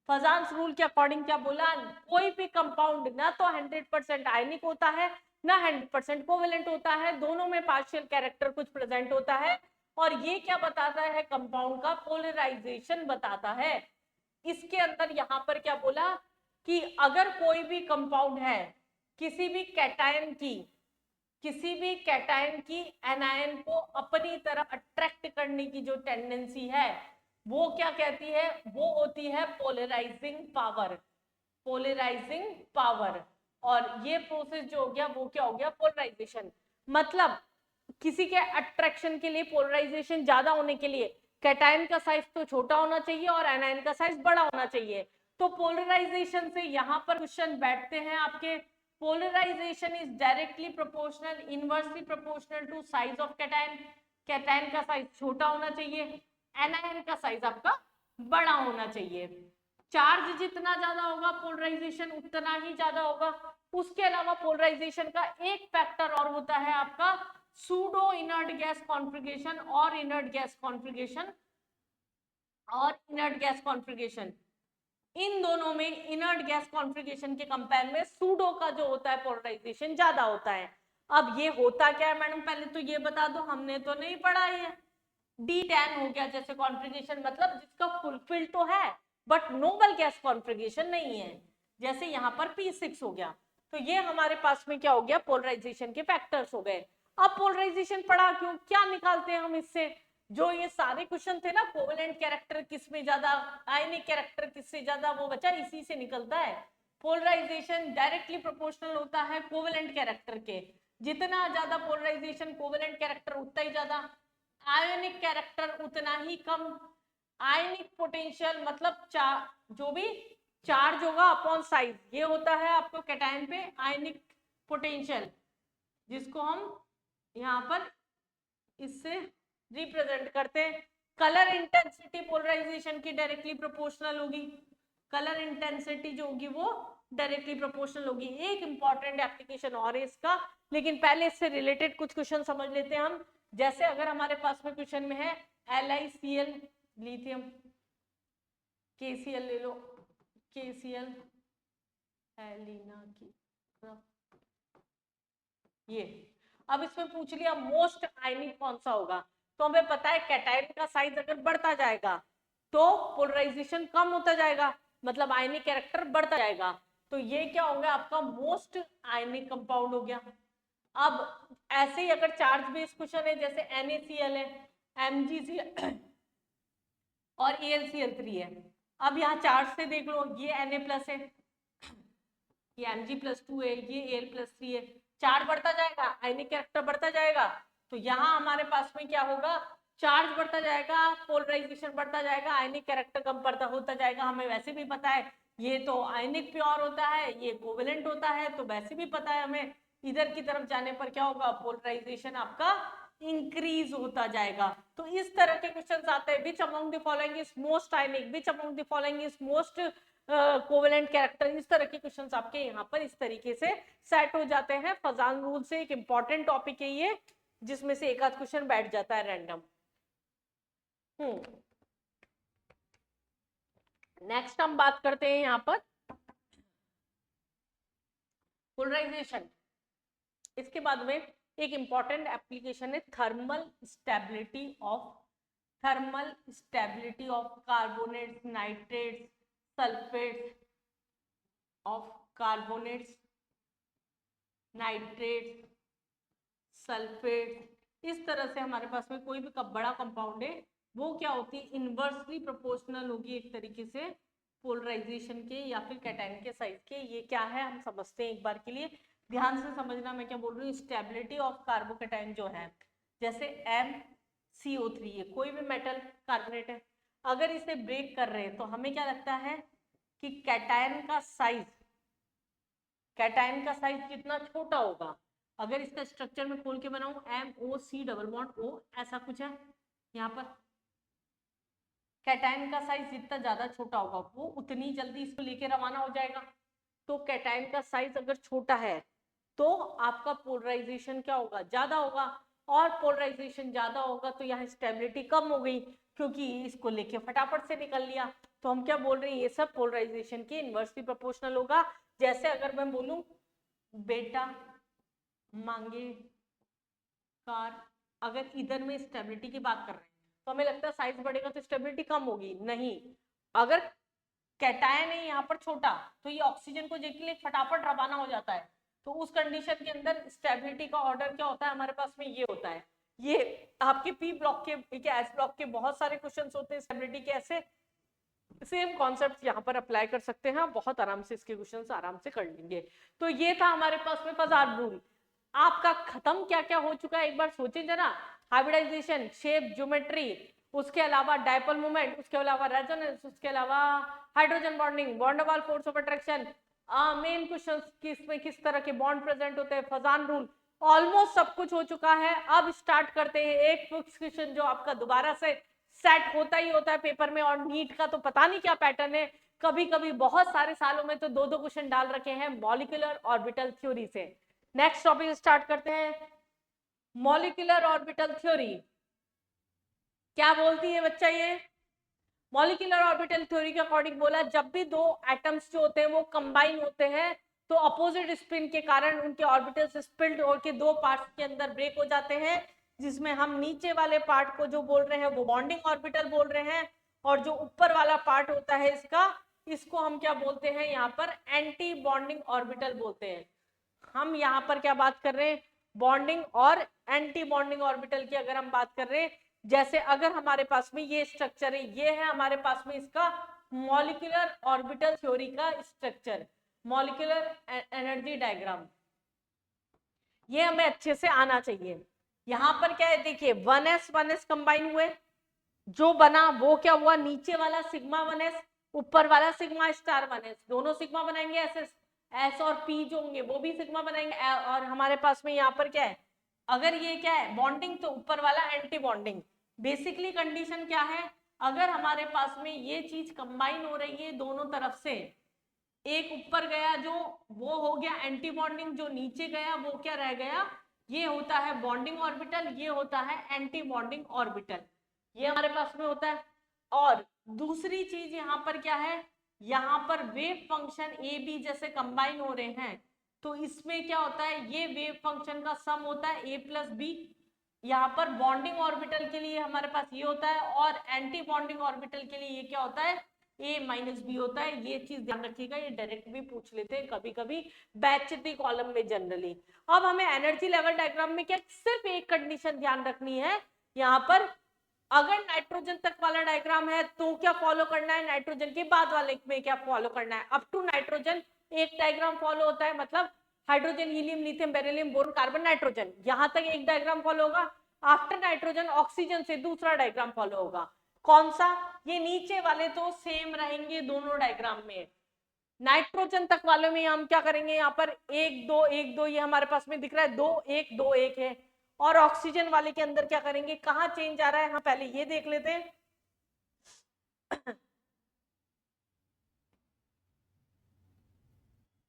फजान्स रूल के अकॉर्डिंग क्या बोला, कोई भी कंपाउंड ना तो 100% आयनिक होता है ना 100% कोवेलेंट होता है, दोनों में पार्शियल कैरेक्टर कुछ प्रेजेंट होता है। और ये क्या बताता है, कंपाउंड का पोलराइजेशन बताता है। इसके अंदर यहाँ पर क्या बोला कि अगर कोई भी कंपाउंड है, किसी भी कैटायन की एनायन को अपनी तरफ अट्रैक्ट करने की जो टेंडेंसी है, वो क्या कहती है, वो होती है पोलराइजिंग पावर, पोलराइजिंग पावर। और ये प्रोसेस जो हो गया वो क्या हो गया, पोलराइजेशन। मतलब किसी के अट्रैक्शन के लिए, पोलराइजेशन ज्यादा होने के लिए कैटायन का साइज तो छोटा होना चाहिए और एनायन का साइज बड़ा होना चाहिए। तो पोलराइजेशन से यहाँ पर क्वेश्चन बैठते हैं आपके, polarisation is directly proportional, inversely proportional to size of cation. Cation का साइज छोटा होना चाहिए, एनायन का साइज आपका बड़ा होना चाहिए। चार्ज जितना ज्यादा होगा पोलराइजेशन उतना ही ज्यादा होगा। उसके अलावा पोलराइजेशन का एक फैक्टर और होता है आपका सूडो इनर्ट गैस कॉन्फिगरेशन और इनर्ट गैस कॉन्फिगरेशन, इन दोनों में इनर्ट गैस कॉन्फिगरेशन के कंपेयर में सूडो का जो होता है पोलराइजेशन ज्यादा होता है। अब ये होता क्या है मैडम, पहले तो ये बता दो, हमने तो नहीं पढ़ा है। D10 हो गया जैसे कॉन्फिगरेशन, मतलब जिसका फुलफिल तो है बट नोबल गैस कॉन्फिगरेशन नहीं है, जैसे यहाँ पर P6 हो गया। तो ये हमारे पास में क्या हो गया, पोलराइजेशन के फैक्टर्स हो गए। अब पोलराइजेशन पढ़ा क्यों, क्या निकालते हैं हम इससे, जो ये सारे क्वेश्चन थे ना, कोवेलेंट कैरेक्टर किसमें ज्यादा, आयनिक कैरेक्टर किससे ज्यादा, वो बच्चा इसी से निकलता है। पोलराइजेशन डायरेक्टली प्रोपोर्शनल होता है कोवेलेंट कैरेक्टर के, जितना ज्यादा पोलराइजेशन कोवेलेंट कैरेक्टर उतना ही ज्यादा, आयनिक कैरेक्टर उतना ही कम। आयनिक पोटेंशियल मतलब जो भी चार्ज होगा अपॉन साइज, ये होता है आपको कैटायन पे आयनिक पोटेंशियल, जिसको हम यहाँ पर इससे रिप्रेजेंट करते हैं। कलर इंटेंसिटी पोलराइजेशन की डायरेक्टली प्रोपोर्शनल होगी, कलर इंटेंसिटी जो होगी वो डायरेक्टली प्रोपोर्शनल होगी। एक इंपॉर्टेंट एप्लीकेशन और है इसका, लेकिन पहले इससे रिलेटेड कुछ क्वेश्चन समझ लेते हैं हम। जैसे अगर हमारे पास में क्वेश्चन में है LiCl लिथियम, KCl ले लो, KCl एलिना की, ये अब इसमें पूछ लिया मोस्ट आयनिक कौन सा होगा, तो हमें पता है कैटायन का साइज अगर बढ़ता जाएगा तो पोलराइजेशन कम होता जाएगा, मतलब आयनिक कैरेक्टर बढ़ता जाएगा। तो ये क्या होगा आपका मोस्ट आयनिक कंपाउंड हो गया। अब ऐसे ही अगर चार्ज बेस्ड क्वेश्चन है, जैसे NaCl है, MgCl और AlCl3 है। अब यहाँ चार्ज से देख लो, ये Na+ है, ये Mg+2 है, ये Al+3 है। चार्ज बढ़ता जाएगा, आयनिक कैरेक्टर बढ़ता जाएगा, तो यहाँ हमारे पास में क्या होगा, चार्ज बढ़ता जाएगा, पोलराइजेशन बढ़ता जाएगा, आयनिक कैरेक्टर कम बढ़ता होता जाएगा। हमें वैसे भी पता है ये तो आयनिक प्योर होता है, ये कोवेलेंट होता है, तो वैसे भी पता है हमें इधर की तरफ जाने पर क्या होगा, पोलराइजेशन आपका इंक्रीज होता जाएगा। तो इस तरह के क्वेश्चंस आते हैं, which among the following is most ionic, which among the following is most covalent character, इस तरह के क्वेश्चंस आपके यहाँ पर इस तरीके से सेट हो जाते हैं। फजान रूल से एक इंपॉर्टेंट टॉपिक है ये, जिसमें से एक आध क्वेश्चन बैठ जाता है रैंडम। नेक्स्ट हम बात करते हैं यहाँ पर पोलराइजेशन। इसके बाद में एक इंपॉर्टेंट एप्लीकेशन है thermal stability of carbonates, nitrates, sulphates of carbonates, nitrates, sulphate. इस तरह से हमारे पास में कोई भी बड़ा कंपाउंड है वो क्या होती है, इनवर्सली प्रोपोर्शनल होगी एक तरीके से पोलराइजेशन के या फिर कैटायन के साइज के। ये क्या है हम समझते हैं एक बार के लिए, ध्यान से समझना मैं क्या बोल रही हूँ। स्टेबिलिटी ऑफ कार्बोकैटायन जो है, जैसे MCO3, ये कोई भी मेटल कार्बोनेट है, अगर इसे ब्रेक कर रहे हैं तो हमें क्या लगता है कि कैटायन का साइज कितना छोटा होगा। अगर इसका स्ट्रक्चर में खोल के बनाऊं MOC डबल बॉन्ड O, ऐसा कुछ है यहाँ पर, कैटायन का साइज जितना ज्यादा छोटा होगा वो उतनी जल्दी इसको लेके रवाना हो जाएगा। तो कैटायन का साइज अगर छोटा है तो आपका पोलराइजेशन क्या होगा, ज्यादा होगा, और पोलराइजेशन ज्यादा होगा तो यहाँ स्टेबिलिटी कम हो गई क्योंकि इसको लेके फटाफट से निकल लिया। तो हम क्या बोल रहे हैं, ये सब पोलराइजेशन के इनवर्सली प्रोपोर्शनल होगा। जैसे अगर मैं बोलूं बेटा मांगे कार, अगर इधर में स्टेबिलिटी की बात कर रहे हैं तो हमें लगता है साइज बढ़ेगा तो स्टेबिलिटी कम होगी, नहीं। अगर कैटायन है यहाँ पर छोटा तो ये ऑक्सीजन को लेके लिए फटाफट रवाना हो जाता है, तो उस कंडीशन के अंदर स्टेबिलिटी का ऑर्डर क्या होता है हमारे पास में, ये होता है। ये आपके पी ब्लॉक के एस ब्लॉक के बहुत सारे क्वेश्चंस होते हैं स्टेबिलिटी के, ऐसे सेम कॉन्सेप्ट यहाँ पर अप्लाई कर सकते हैं, बहुत आराम से इसके क्वेश्चंस आराम से कर लेंगे। तो ये था हमारे पास में फजान रूल। आपका खत्म क्या क्या हो चुका है एक बार सोचें जरा, हाइब्रिडाइजेशन, शेप, ज्योमेट्री, उसके अलावा डायपोल मूवमेंट, उसके अलावा रेजोनेंस, उसके अलावा हाइड्रोजन बॉन्डिंग, बॉन्ड वाल, force of attraction, main question किसमें किस तरह के बॉन्ड प्रेजेंट होते हैं, फजान रूल, ऑलमोस्ट सब कुछ हो चुका है। अब स्टार्ट करते हैं एक क्वेश्चन जो आपका दोबारा से सेट होता ही होता है पेपर में, और नीट का तो पता नहीं क्या पैटर्न है, कभी कभी बहुत सारे सालों में तो दो दो क्वेश्चन डाल रखे हैं मॉलिक्यूलर ऑर्बिटल थ्योरी से। नेक्स्ट टॉपिक स्टार्ट करते हैं, मॉलिक्यूलर ऑर्बिटल थ्योरी क्या बोलती है बच्चा। ये मॉलिक्यूलर ऑर्बिटल थ्योरी के अकॉर्डिंग बोला, जब भी दो एटम्स जो होते हैं वो कंबाइन होते हैं तो अपोजिट स्पिन के कारण उनके ऑर्बिटल्स स्प्लिट होकर दो पार्ट्स के अंदर ब्रेक हो जाते हैं, जिसमें हम नीचे वाले पार्ट को जो बोल रहे हैं वो बॉन्डिंग ऑर्बिटल बोल रहे हैं, और जो ऊपर वाला पार्ट होता है इसको हम क्या बोलते हैं यहाँ पर, एंटी बॉन्डिंग ऑर्बिटल बोलते हैं। हम यहाँ पर क्या बात कर रहे हैं, बॉन्डिंग और एंटी बॉन्डिंग ऑर्बिटल की अगर हम बात कर रहे हैं, जैसे अगर हमारे पास में ये स्ट्रक्चर है, ये है हमारे पास में इसका मॉलिक्यूलर ऑर्बिटल थ्योरी का स्ट्रक्चर, मॉलिक्यूलर एनर्जी डायग्राम, ये हमें अच्छे से आना चाहिए। यहाँ पर क्या है देखिए, 1s कंबाइन हुए, जो बना वो क्या हुआ, नीचे वाला सिग्मा 1s, ऊपर वाला सिग्मा स्टार 1s, दोनों सिग्मा बनाएंगे, एस और पी जो होंगे वो भी सिग्मा बनाएंगे। और हमारे पास में यहाँ पर क्या है, अगर ये क्या है बॉन्डिंग, तो ऊपर वाला एंटी बॉन्डिंग। बेसिकली कंडीशन क्या है, अगर हमारे पास में ये चीज कंबाइन हो रही है दोनों तरफ से, एक ऊपर गया जो वो हो गया एंटी बॉन्डिंग, जो नीचे गया वो क्या रह गया, ये होता है बॉन्डिंग ऑर्बिटल, ये होता है एंटी बॉन्डिंग ऑर्बिटल, ये हमारे पास में होता है। और दूसरी चीज यहाँ पर क्या है, यहाँ पर वेव फंक्शन ए बी जैसे कंबाइन हो रहे हैं, तो इसमें क्या होता है, ये वेव फंक्शन का सम होता है ए प्लस बी। यहाँ पर बॉन्डिंग ऑर्बिटल के लिए हमारे पास ये होता है, और एंटी बॉन्डिंग ऑर्बिटल के लिए ये क्या होता है, ए माइनस बी होता है। ये चीज ध्यान रखिएगा, ये डायरेक्ट भी पूछ लेते हैं कभी कभी बैचती कॉलम में जनरली। अब हमें एनर्जी लेवल डायग्राम में क्या सिर्फ एक कंडीशन ध्यान रखनी है, यहाँ पर अगर नाइट्रोजन तक वाला डायग्राम है तो क्या फॉलो करना है, नाइट्रोजन के बाद वाले में क्या फॉलो करना है। अप टू नाइट्रोजन एक डायग्राम फॉलो होता है, मतलब hydrogen, helium, lithium, beryllium, boron, carbon, nitrogen, यहां तक एक डायग्राम फॉलो होगा। आफ्टर नाइट्रोजन ऑक्सीजन से दूसरा डायग्राम फॉलो होगा। कौन सा? ये नीचे वाले तो सेम रहेंगे दोनों डायग्राम में। नाइट्रोजन तक वालों में हम क्या करेंगे, यहाँ पर 1 2 1 2 ये हमारे पास में दिख रहा है 2 1 2 1 है। और ऑक्सीजन वाले के अंदर क्या करेंगे, कहाँ चेंज आ रहा है, हम पहले ये देख लेते हैं।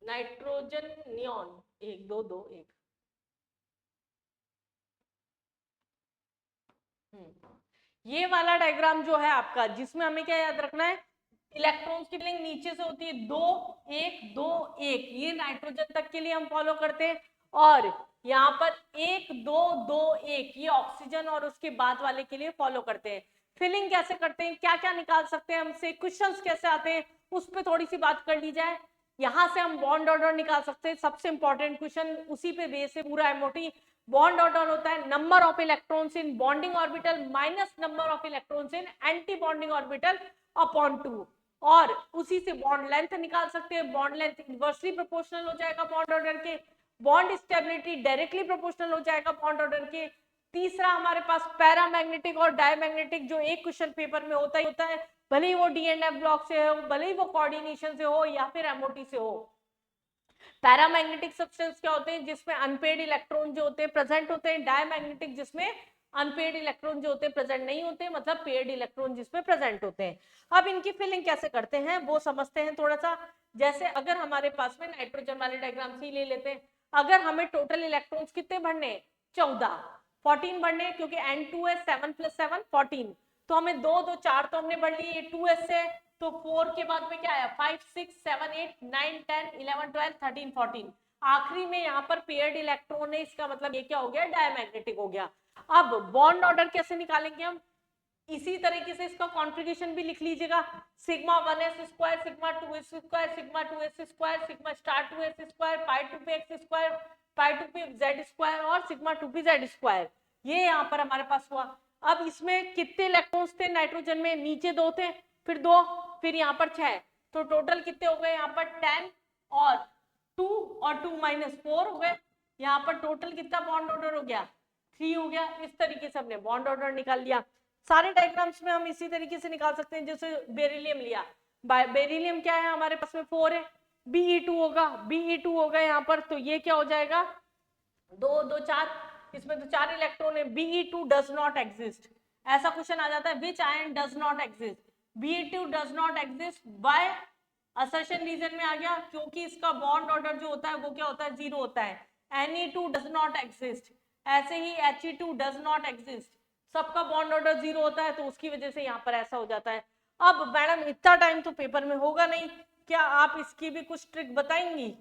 Nitrogen neon 1 2 2 1। ये वाला डायग्राम जो है आपका, जिसमें हमें क्या याद रखना है, इलेक्ट्रॉन्स की फिलिंग नीचे से होती है 2 1 2 1, ये नाइट्रोजन तक के लिए हम फॉलो करते हैं। और यहाँ पर 1 2 2 1 ये ऑक्सीजन और उसके बाद वाले के लिए फॉलो करते हैं। फिलिंग कैसे करते हैं, क्या क्या निकाल सकते हैं हमसे, क्वेश्चंस कैसे आते हैं, उस पर थोड़ी सी बात कर ली जाए। यहाँ से हम बॉन्ड ऑर्डर निकाल सकते हैं, सबसे इंपॉर्टेंट क्वेश्चन, उसी पे बेस है पूरा एमओटी। बॉन्ड ऑर्डर होता है number of electrons in bonding orbital minus number of electrons in anti bonding orbital upon 2। और उसी से बॉन्ड लेंथ निकाल सकते हैं, बॉन्ड लेंथ इनवर्सली प्रोपोर्शनल हो जाएगा बॉन्ड ऑर्डर के। बॉन्ड स्टेबिलिटी डायरेक्टली प्रोपोर्शनल हो जाएगा बॉन्ड ऑर्डर के। तीसरा हमारे पास पैरामैग्नेटिक और डायमैग्नेटिक, जो एक क्वेश्चन पेपर में होता ही होता है, भले ही वो डी&एफ ब्लॉक से हो, भले ही वो कोऑर्डिनेशन से हो या फिर एमओटी से हो। पैरामैग्नेटिक सब्सटेंस क्या होते हैं, जिसमें अनपेड इलेक्ट्रॉन जो होते हैं प्रेजेंट होते हैं। डायमैग्नेटिक जिसमें अनपेड इलेक्ट्रॉन जो होते हैं प्रेजेंट नहीं होते, मतलब पेड इलेक्ट्रॉन जिसमें प्रेजेंट होते हैं। अब इनकी फिलिंग कैसे करते हैं वो समझते हैं थोड़ा सा। जैसे अगर हमारे पास में नाइट्रोजन वाले डायग्राम से ले लेते हैं, अगर हमें टोटल इलेक्ट्रॉन्स कितने भरने, 14 14 भरने, क्योंकि N2 है 7 + 7 14, तो हमें 2 2 4 तो हमने भर लिए, 2s से, तो 4 के बाद में क्या आया, 5 6 7 8 9 10 11 12 13 14, आखिरी में यहाँ पर पेयर्ड इलेक्ट्रॉन है, इसका मतलब ये क्या हो गया, डायमैग्नेटिक हो गया। अब बॉन्ड ऑर्डर कैसे निकालेंगे हम, इसी तरीके से इसका कॉन्फ़िगरेशन भी लिख लीजिएगा, sigma 1s square, sigma 2s square, sigma 2s square, sigma star 2s square, pi 2p x square, pi 2p z square और सिग्मा 2p z स्क्वायर। ये यहाँ पर हमारे पास हुआ। अब इसमें कितने इलेक्ट्रॉन्स थे नाइट्रोजन में, नीचे 2 थे, फिर 2, फिर यहाँ पर 6, तो टोटल कितने हो गए यहाँ पर 10 और 2 और 2 - 4 हो गए। यहाँ पर टोटल कितना बॉन्ड ऑर्डर हो गया, 3 हो गया। इस तरीके से हमने बॉन्ड ऑर्डर निकाल लिया। सारे डायग्राम्स में हम इसी तरीके से निकाल सकते हैं। जैसे बेरिलियम लिया, बेरिलियम क्या है हमारे पास में 4 है, Be2 होगा, Be2 होगा यहाँ पर, तो ये क्या हो जाएगा 2 2 4, इसमें तो 4 इलेक्ट्रॉन है। Be2 डज नॉट एग्जिस्ट, ऐसा क्वेश्चन आ जाता है, which ion does not exist, Be2 does not exist by assertion reason में आ गया, क्योंकि इसका बॉन्ड ऑर्डर जो होता है वो क्या होता है, 0 होता है। Ne2 डज नॉट एग्जिस्ट, ऐसे ही He2 डज नॉट एग्जिस्ट, सबका बॉन्ड ऑर्डर 0 होता है, तो उसकी वजह से यहाँ पर ऐसा हो जाता है। अब मैडम इतना टाइम तो पेपर में होगा नहीं, क्या आप इसकी भी कुछ ट्रिक बताएंगी?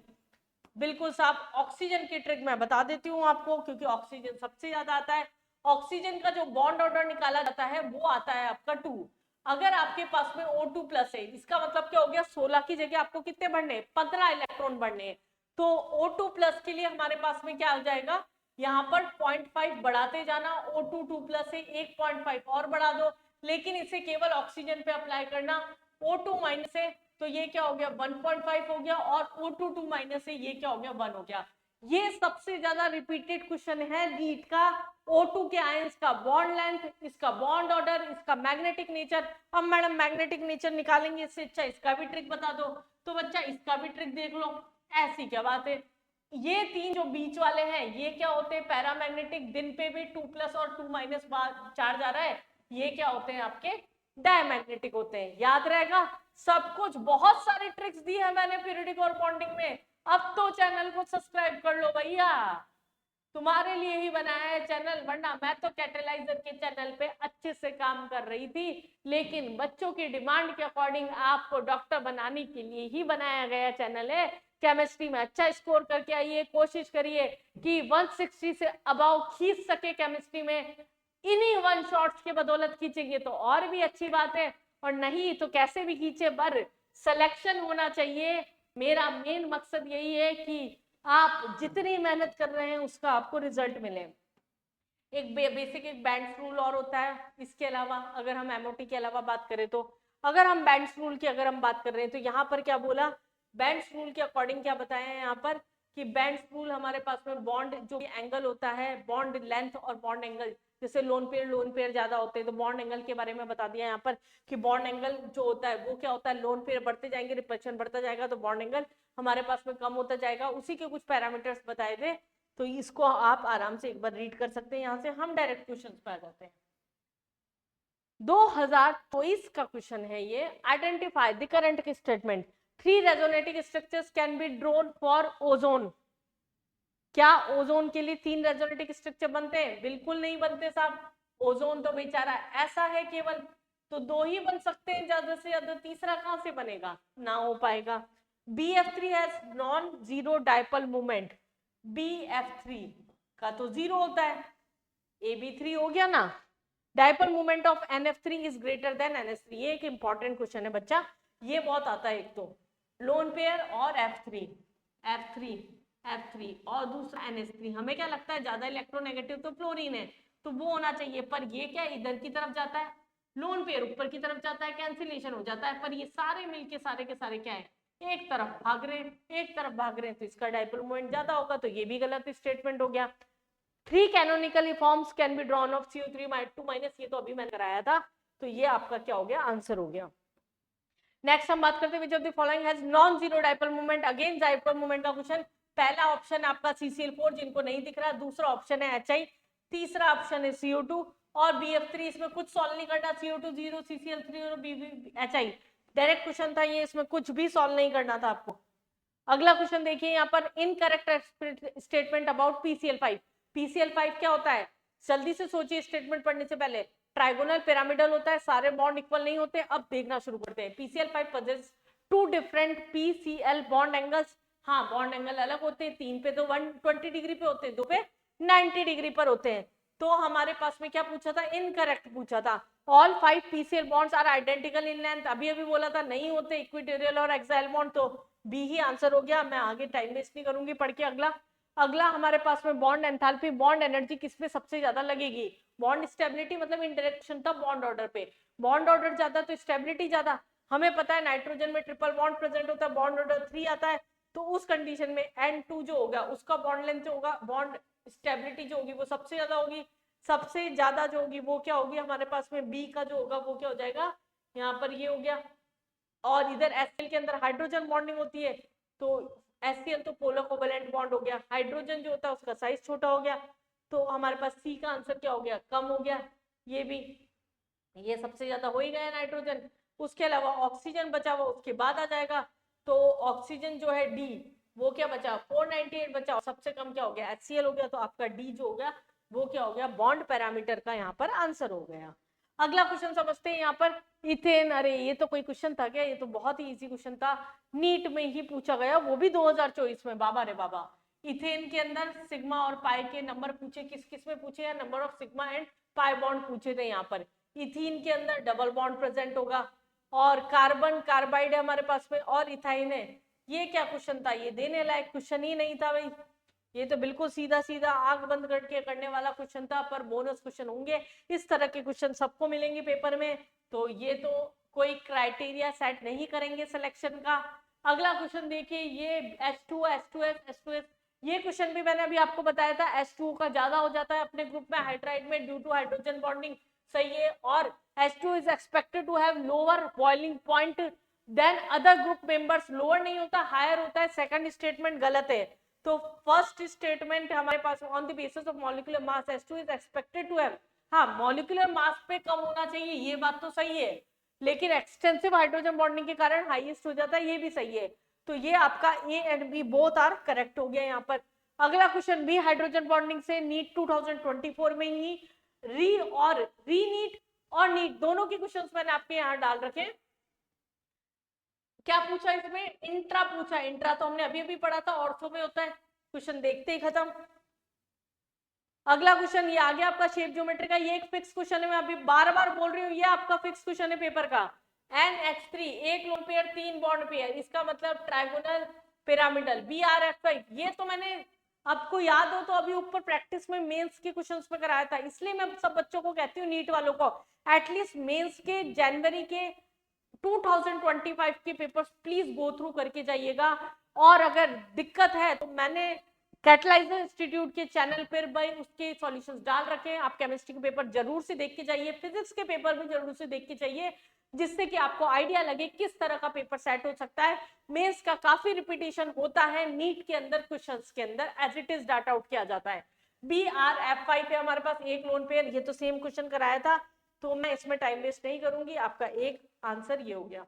बिल्कुल साहब, ऑक्सीजन की ट्रिक मैं बता देती हूँ आपको, क्योंकि ऑक्सीजन सबसे ज्यादा आता है। ऑक्सीजन का जो बॉन्ड ऑर्डर निकाला जाता है वो आता है आपका 2। अगर आपके पास में O2+ है, इसका मतलब क्या हो गया, 16 की जगह आपको कितने बढ़ने, 15 इलेक्ट्रॉन बढ़ने। तो O2+ के लिए हमारे पास में क्या हो जाएगा, यहाँ पर 0.5 बढ़ाते जाना, O2 2+ है, 1.5 और बढ़ा दो, लेकिन इसे केवल ऑक्सीजन पे अप्लाई करना। O2- है तो ये क्या हो गया 1.5 हो गया, और O2 2- है ये क्या हो गया 1 हो गया। ये सबसे ज्यादा रिपीटेड क्वेश्चन है नीट का, O2 के आयंस का बॉन्ड लेंथ, इसका बॉन्ड ऑर्डर, इसका मैग्नेटिक नेचर। अब मैडम मैग्नेटिक नेचर निकालेंगे, इससे अच्छा इसका भी ट्रिक बता दो, तो बच्चा इसका भी ट्रिक देख लो। ऐसी क्या बात है, ये 3 जो बीच वाले हैं ये क्या होते हैं, पैरामैग्नेटिक, दिन पे भी 2+ और 2- चार्ज आ रहा है, ये क्या होते हैं आपके डायमैग्नेटिक होते हैं। याद रहेगा सब कुछ, बहुत सारी ट्रिक्स दी है मैंने पीरियोडिक और बॉन्डिंग में। अब तो चैनल को सब्सक्राइब कर लो भैया, तुम्हारे लिए ही बनाया है चैनल, वरना मैं तो कैटेलाइजर के चैनल पे अच्छे से काम कर रही थी, लेकिन बच्चों की डिमांड के अकॉर्डिंग आपको डॉक्टर बनाने के लिए ही बनाया गया चैनल है। केमिस्ट्री में अच्छा स्कोर करके आइए, कोशिश करिए कि 160 से अबव खींच सके केमिस्ट्री में, इन्हीं 1 शॉट्स के बदौलत खींचेंगे तो और भी अच्छी बात है, और नहीं तो कैसे भी खींचे, पर सिलेक्शन होना चाहिए। मेरा मेन मकसद यही है कि आप जितनी मेहनत कर रहे हैं उसका आपको रिजल्ट मिले। एक बेसिक एक बैंड्स रूल और होता है। इसके अलावा अगर हम एमओटी के अलावा बात करें, तो अगर हम बैंड्स रूल की अगर हम बात कर रहे हैं, तो यहाँ पर क्या बोला, बैंड्स रूल के अकॉर्डिंग क्या बताया है यहाँ पर, कि बैंड्स रूल हमारे पास में बॉन्ड जो एंगल होता है, बॉन्ड लेंथ और बॉन्ड एंगल, जैसे लोन पेयर ज्यादा होते हैं तो बॉन्ड एंगल के बारे में बता दिया यहाँ पर कि बॉन्ड एंगल जो होता है वो क्या होता है, लोन पेयर बढ़ते जाएंगे, रिपल्शन बढ़ता जाएगा तो बॉन्ड एंगल हमारे पास में कम होता जाएगा, उसी के कुछ पैरामीटर्स बताए थे। तो इसको आप आराम से एक बार रीड कर सकते हैं। यहाँ से हम डायरेक्ट क्वेश्चन पे आ जाते हैं। 2024 का क्वेश्चन है ये, identify the current statement 3 resonating structures can be drawn for ozone. क्या ओजोन के लिए 3 रेजोनेटिंग स्ट्रक्चर बनते हैं? बिल्कुल नहीं बनते साहब, ओजोन तो बेचारा ऐसा है केवल, तो 2 ही बन सकते हैं ज्यादा से ज्यादा, तीसरा कहां से बनेगा, ना हो पाएगा। BF3 has non zero dipole moment, BF3 का तो 0 होता है, AB3 हो गया ना। Dipole moment of NF3 is greater than NH3, ये एक इंपॉर्टेंट क्वेश्चन है बच्चा, ये बहुत आता है। एक तो लोन पेयर और F3 और दूसरा NH3, हमें क्या लगता है ज्यादा इलेक्ट्रोनेगेटिव तो फ्लोरीन है तो वो होना चाहिए, पर ये क्या इधर की तरफ जाता है, लोन पेयर ऊपर की तरफ जाता है, कैंसिलेशन हो जाता है, पर ये सारे मिलके सारे के सारे क्या है, एक तरफ भाग रहे हैं, एक तरफ भाग रहे हैं, तो इसका डाइपोल मोमेंट ज्यादा होगा, तो ये भी गलत स्टेटमेंट हो गया। 3 canonical forms can be drawn of CO3-2-, ये तो अभी मैंने कराया था, तो ये आपका क्या हो गया, आंसर हो गया। नेक्स्ट हम बात करते हैं, which of the following has non zero dipole moment. Again dipole moment का क्वेश्चन, पहला ऑप्शन आपका CCl4 जिनको नहीं दिख रहा, दूसरा ऑप्शन है HI, तीसरा ऑप्शन है CO2 और BF3, इसमें कुछ सॉल्व नहीं करना, CO2 0, CCl3 और HI डायरेक्ट क्वेश्चन था ये, इसमें कुछ भी सॉल्व नहीं करना था आपको। अगला क्वेश्चन देखिए यहाँ पर, incorrect statement about PCl5। PCl5 क्या होता है, जल्दी से सोचिए स्टेटमेंट पढ़ने से पहले। ट्राइगोनल पिरामिडल होता है, सारे बॉन्ड इक्वल नहीं होते। अब देखना शुरू करते हैं। PCl5 possess 2 different PCl bond angles, हाँ बॉन्ड एंगल अलग होते हैं, 3 पे तो 120 डिग्री पे होते हैं, 2 पे 90 डिग्री पर होते हैं। तो हमारे पास में क्या पूछा था, इनकरेक्ट पूछा था। All 5 PCl bonds are identical in length, अभी अभी बोला था नहीं होते इक्विटोरियल और एक्साइल बॉन्ड, तो बी ही आंसर हो गया। मैं आगे टाइम वेस्ट नहीं करूंगी, पढ़ के अगला हमारे पास में बॉन्ड एंथैल्पी, बॉन्ड एनर्जी किसपे सबसे ज्यादा लगेगी, बॉन्ड स्टेबिलिटी, मतलब इंटरेक्शन था बॉन्ड ऑर्डर पे, बॉन्ड ऑर्डर ज्यादा तो स्टेबिलिटी ज्यादा। हमें पता है नाइट्रोजन में ट्रिपल बॉन्ड प्रेजेंट होता है, बॉन्ड ऑर्डर 3 आता है, तो उस कंडीशन में N2 जो होगा उसका बॉन्ड लेंथ जो होगा, बॉन्ड स्टेबिलिटी जो होगी वो सबसे ज्यादा होगी, सबसे ज्यादा जो होगी वो क्या होगी हमारे पास में, बी का जो होगा वो क्या हो जाएगा, यहाँ पर ये हो गया। और इधर HCl के अंदर हाइड्रोजन बॉन्डिंग होती है, तो HCl तो पोलर कोवेलेंट बॉन्ड हो गया, हाइड्रोजन जो होता है उसका साइज छोटा हो गया, तो हमारे पास सी का आंसर क्या हो गया, कम हो गया। ये भी, ये सबसे ज्यादा हो ही गया नाइट्रोजन। उसके अलावा ऑक्सीजन बचा हुआ उसके बाद आ जाएगा, तो ऑक्सीजन जो है डी, वो क्या बचा, 498 बचा, और सबसे कम क्या हो गया, HCl हो गया, तो आपका डी जो हो गया वो क्या हो गया, बॉन्ड पैरामीटर का यहाँ पर आंसर हो गया। अगला क्वेश्चन समझते हैं यहाँ पर, इथेन, अरे ये तो कोई क्वेश्चन था क्या, ये तो बहुत ही इजी क्वेश्चन था, नीट में ही पूछा गया, वो भी 2024 में, बाबा रे बाबा। इथेन के अंदर सिग्मा और पाई के नंबर पूछे, किस किस में पूछे हैं, number of sigma and pi bond पूछे थे यहाँ पर। इथीन के अंदर डबल बॉन्ड प्रेजेंट होगा, और कार्बन कार्बाइड है हमारे पास में, और इथाइन है। ये क्या क्वेश्चन था, ये देने लायक क्वेश्चन ही नहीं था भाई, ये तो बिल्कुल सीधा सीधा आंख बंद करके करने वाला क्वेश्चन था, पर बोनस क्वेश्चन होंगे, इस तरह के क्वेश्चन सबको मिलेंगे पेपर में, तो ये तो कोई क्राइटेरिया सेट नहीं करेंगे सिलेक्शन का। अगला क्वेश्चन देखिए, ये H2, H2S, H2S, ये क्वेश्चन भी मैंने अभी आपको बताया था, H2 का ज्यादा हो जाता है अपने ग्रुप में हाइड्राइड में ड्यू टू हाइड्रोजन बॉन्डिंग, सही है, और H2 is expected to have lower boiling point than other group members, lower नहीं होता हायर होता है, सेकंड स्टेटमेंट गलत है। तो फर्स्ट स्टेटमेंट हमारे पास, on the basis of molecular mass H2 is expected to have, हाँ मॉलिक्यूलर मास पे कम होना चाहिए, ये बात तो सही है, लेकिन एक्सटेंसिव हाइड्रोजन बॉन्डिंग के कारण हाईएस्ट हो जाता है, ये भी सही है, तो ये आपका A and B both are correct हो गया यहाँ पर। अगला क्वेश्चन भी हाइड्रोजन बॉन्डिंग से, नीट 2024 में ही नीट और नीट दोनों के क्वेश्चंस मैंने आपके यहाँ डाल रखे हैं। क्या पूछा इसमें, इंट्रा पूछा, इंट्रा तो हमने अभी अभी पढ़ा था, ऑर्थो में होता है, क्वेश्चन देखते ही खत्म। अगला क्वेश्चन ये आ गया आपका शेप ज्योमेट्री का, ये एक फिक्स क्वेश्चन है, मैं अभी बार बार बोल रही हूँ, ये आपका फिक्स क्वेश्चन है पेपर का। NH3 एक लोन पेयर 3 बॉन्ड पेयर, इसका मतलब ट्राइगोनल पिरामिडल, BRF5, ये तो मैंने आपको याद हो तो अभी ऊपर प्रैक्टिस में मेंस के क्वेश्चंस में कराया था, इसलिए मैं सब बच्चों को कहती हूँ नीट वालों को एटलीस्ट मेंस के जनवरी के 2025 के पेपर्स प्लीज गो थ्रू करके जाइएगा, और अगर दिक्कत है तो मैंने कैटलाइजर इंस्टीट्यूट के चैनल पर भाई उसके सॉल्यूशंस डाल रखे हैं, आप केमिस्ट्री के पेपर जरूर से देख के जाइए, फिजिक्स के पेपर भी जरूर से देख के जाइए, जिससे कि आपको आइडिया लगे किस तरह का पेपर सेट हो सकता है। मेंस का काफी रिपीटेशन होता है नीट के अंदर, क्वेश्चंस के अंदर as it is data out किया जाता है। BRF5 पे हमारे पास एक लोन पेयर, ये तो सेम क्वेश्चन कराया था, तो मैं इसमें टाइम वेस्ट नहीं करूंगी, आपका एक आंसर ये हो गया।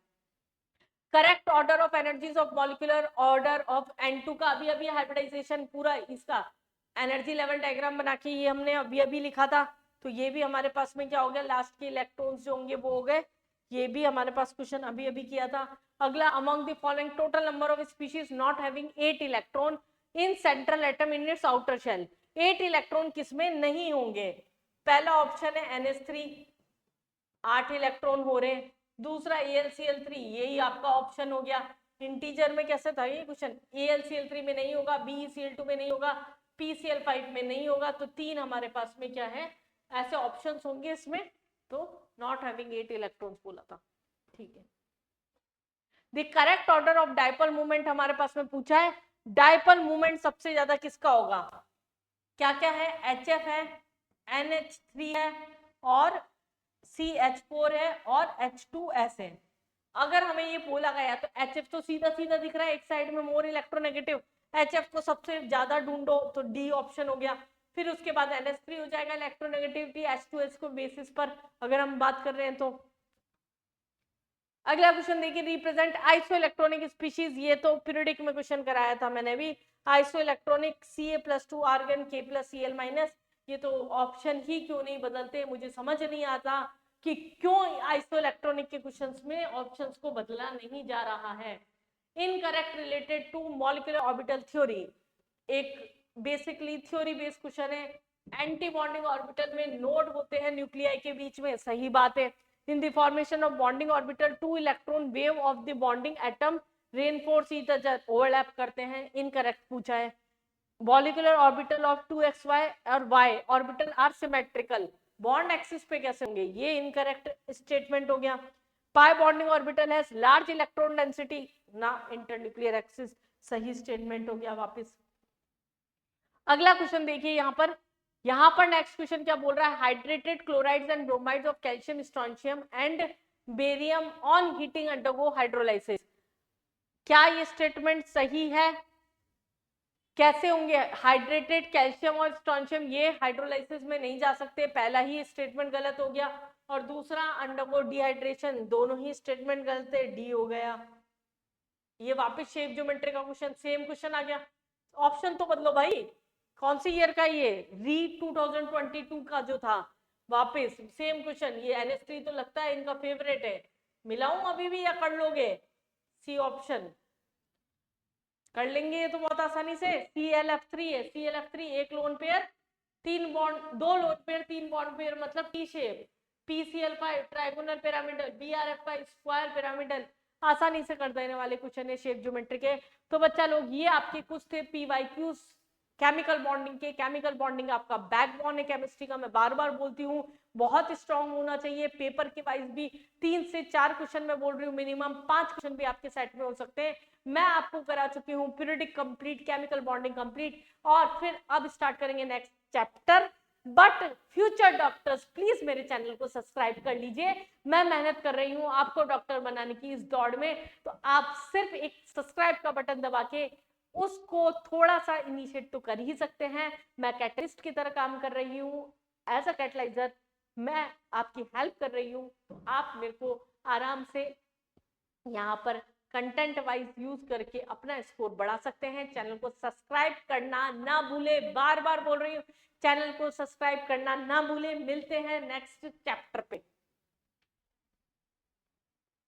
Correct order of energies of molecular order of N2 का अभी अभी हाइब्रिडाइजेशन पूरा इसका एनर्जी लेवल डायग्राम बना के ये हमने अभी अभी लिखा था, तो ये भी हमारे पास में क्या हो गया, लास्ट के इलेक्ट्रॉन्स जो होंगे वो हो गए, ये भी हमारे पास क्वेश्चन अभी अभी किया था। अगला, among the following total number of species not having 8 electron in central atom in its outer shell, 8 electron किसमें नहीं होंगे? पहला ऑप्शन है NH3, 8 इलेक्ट्रॉन हो रहे हैं। दूसरा AlCl3, यही आपका ऑप्शन हो गया। इंटीजर में कैसे था ये क्वेश्चन, AlCl3 में नहीं होगा, BeCl2 में नहीं होगा, PCl5 में नहीं होगा, तो 3 हमारे पास में क्या है, ऐसे ऑप्शंस होंगे इसमें, तो नॉट हैविंग 8 इलेक्ट्रॉन्स बोला था, ठीक है। The correct order of dipole movement हमारे पास में पूछा है, डायपोल मूवमेंट सबसे ज्यादा किसका होगा? क्या क्या है, HF है, NH3 है और CH4 है और H2S है। अगर हमें ये बोला गया तो HF तो सीधा सीधा दिख रहा है, एक साइड में मोर इलेक्ट्रोनेगेटिव, HF को सबसे ज्यादा ढूंढो तो D ऑप्शन हो गया। फिर उसके बाद NH3 हो जाएगा इलेक्ट्रोनेगेटिविटी H2S को बेसिस पर अगर हम बात कर रहे हैं तो। अगला क्वेश्चन देखिए, रिप्रेजेंट आइसो इलेक्ट्रॉनिक स्पीशीज, ये तो पीरियडिक में क्वेश्चन कराया था मैंने भी। Iso electronic Ca+2 argon K+Cl-, ये तो ऑप्शन ही क्यों नहीं बदलते, मुझे समझ नहीं आता कि क्यों आइसो इलेक्ट्रॉनिक के क्वेश्चंस में ऑप्शंस को बदला नहीं जा रहा है। Incorrect related to molecular orbital theory, एक बेसिकली थ्योरी बेस्ड क्वेश्चन है। एंटी बॉन्डिंग ऑर्बिटल में नोड होते हैं न्यूक्लियाई के बीच में, सही बात है। In the formation of bonding orbital 2 electron wave of the bonding atom reinforce each other, overlap करते हैं, इनकरेक्ट पूछा है। मॉलिक्यूलर ऑर्बिटल ऑफ 2xy और y orbital are symmetrical, bond axis पे कैसे होंगे, ये इनकरेक्ट स्टेटमेंट हो गया। Pi bonding orbital has large electron density ना इंटरन्यूक्लियर एक्सिस, सही स्टेटमेंट हो गया वापस। अगला क्वेश्चन देखिए, यहाँ पर नेक्स्ट क्वेश्चन क्या बोल रहा है, hydrated chlorides and bromides of calcium, strontium and barium on heating undergo hydrolysis, क्या ये स्टेटमेंट सही है? कैसे होंगे हाइड्रेटेड कैल्शियम और स्ट्रोंशियम, ये हाइड्रोलाइसिस में नहीं जा सकते, पहला ही स्टेटमेंट गलत हो गया। और दूसरा अंडरगो डिहाइड्रेशन, दोनों ही स्टेटमेंट गलत है, डी हो गया। ये वापस शेप ज्योमेट्री का क्वेश्चन, सेम क्वेश्चन आ गया। ऑप्शन तो बदलो भाई, कौन सी ईयर का ये, री 2022 का जो था, वापस सेम क्वेश्चन। ये NH3 तो लगता है इनका फेवरेट है, मिलाऊं अभी भी या कर लोगे? सी ऑप्शन कर लेंगे ये तो बहुत आसानी से। ClF3 है, ClF3 एक lone pair, 3 bond, 2 lone pair 3 bond pair, मतलब T shape. PCl5 trigonal pyramidal, BRF5 square pyramidal, आसानी से कर देने वाले क्वेश्चन है शेप ज्योमेट्री के। तो बच्चा लोग ये आपके कुछ थे PYQs केमिकल बॉन्डिंग के। केमिकल बॉन्डिंग आपका बैकबोन है केमिस्ट्री का, मैं बार बार बोलती हूँ, बहुत स्ट्रांग होना चाहिए। पेपर के वाइज भी 3 से 4 क्वेश्चन मैं बोल रही हूँ, मिनिमम 5 क्वेश्चन भी आपके सेट में हो सकते हैं। मैं आपको करा चुकी हूँ periodic complete, chemical bonding complete, और फिर अब स्टार्ट करेंगे next chapter. But future doctors please मेरे चैनल को सब्सक्राइब कर लीजिए, मैं मेहनत कर रही हूँ आपको डॉक्टर बनाने की इस दौड़ में, तो आप सिर्फ एक सब्सक्राइब का बटन दबा के उसको थोड़ा सा इनिशिएट तो कर ही सकते हैं। मैं कैटलिस्ट की तरह काम कर रही हूँ, एज अ कैटलाइजर मैं आपकी हेल्प कर रही हूँ, तो आप मेरे को आराम से यहाँ पर कंटेंट वाइज यूज करके अपना स्कोर बढ़ा सकते हैं। चैनल को सब्सक्राइब करना ना भूले, बार बार बोल रही हूँ, चैनल को सब्सक्राइब करना ना भूले। मिलते हैं नेक्स्ट चैप्टर पे।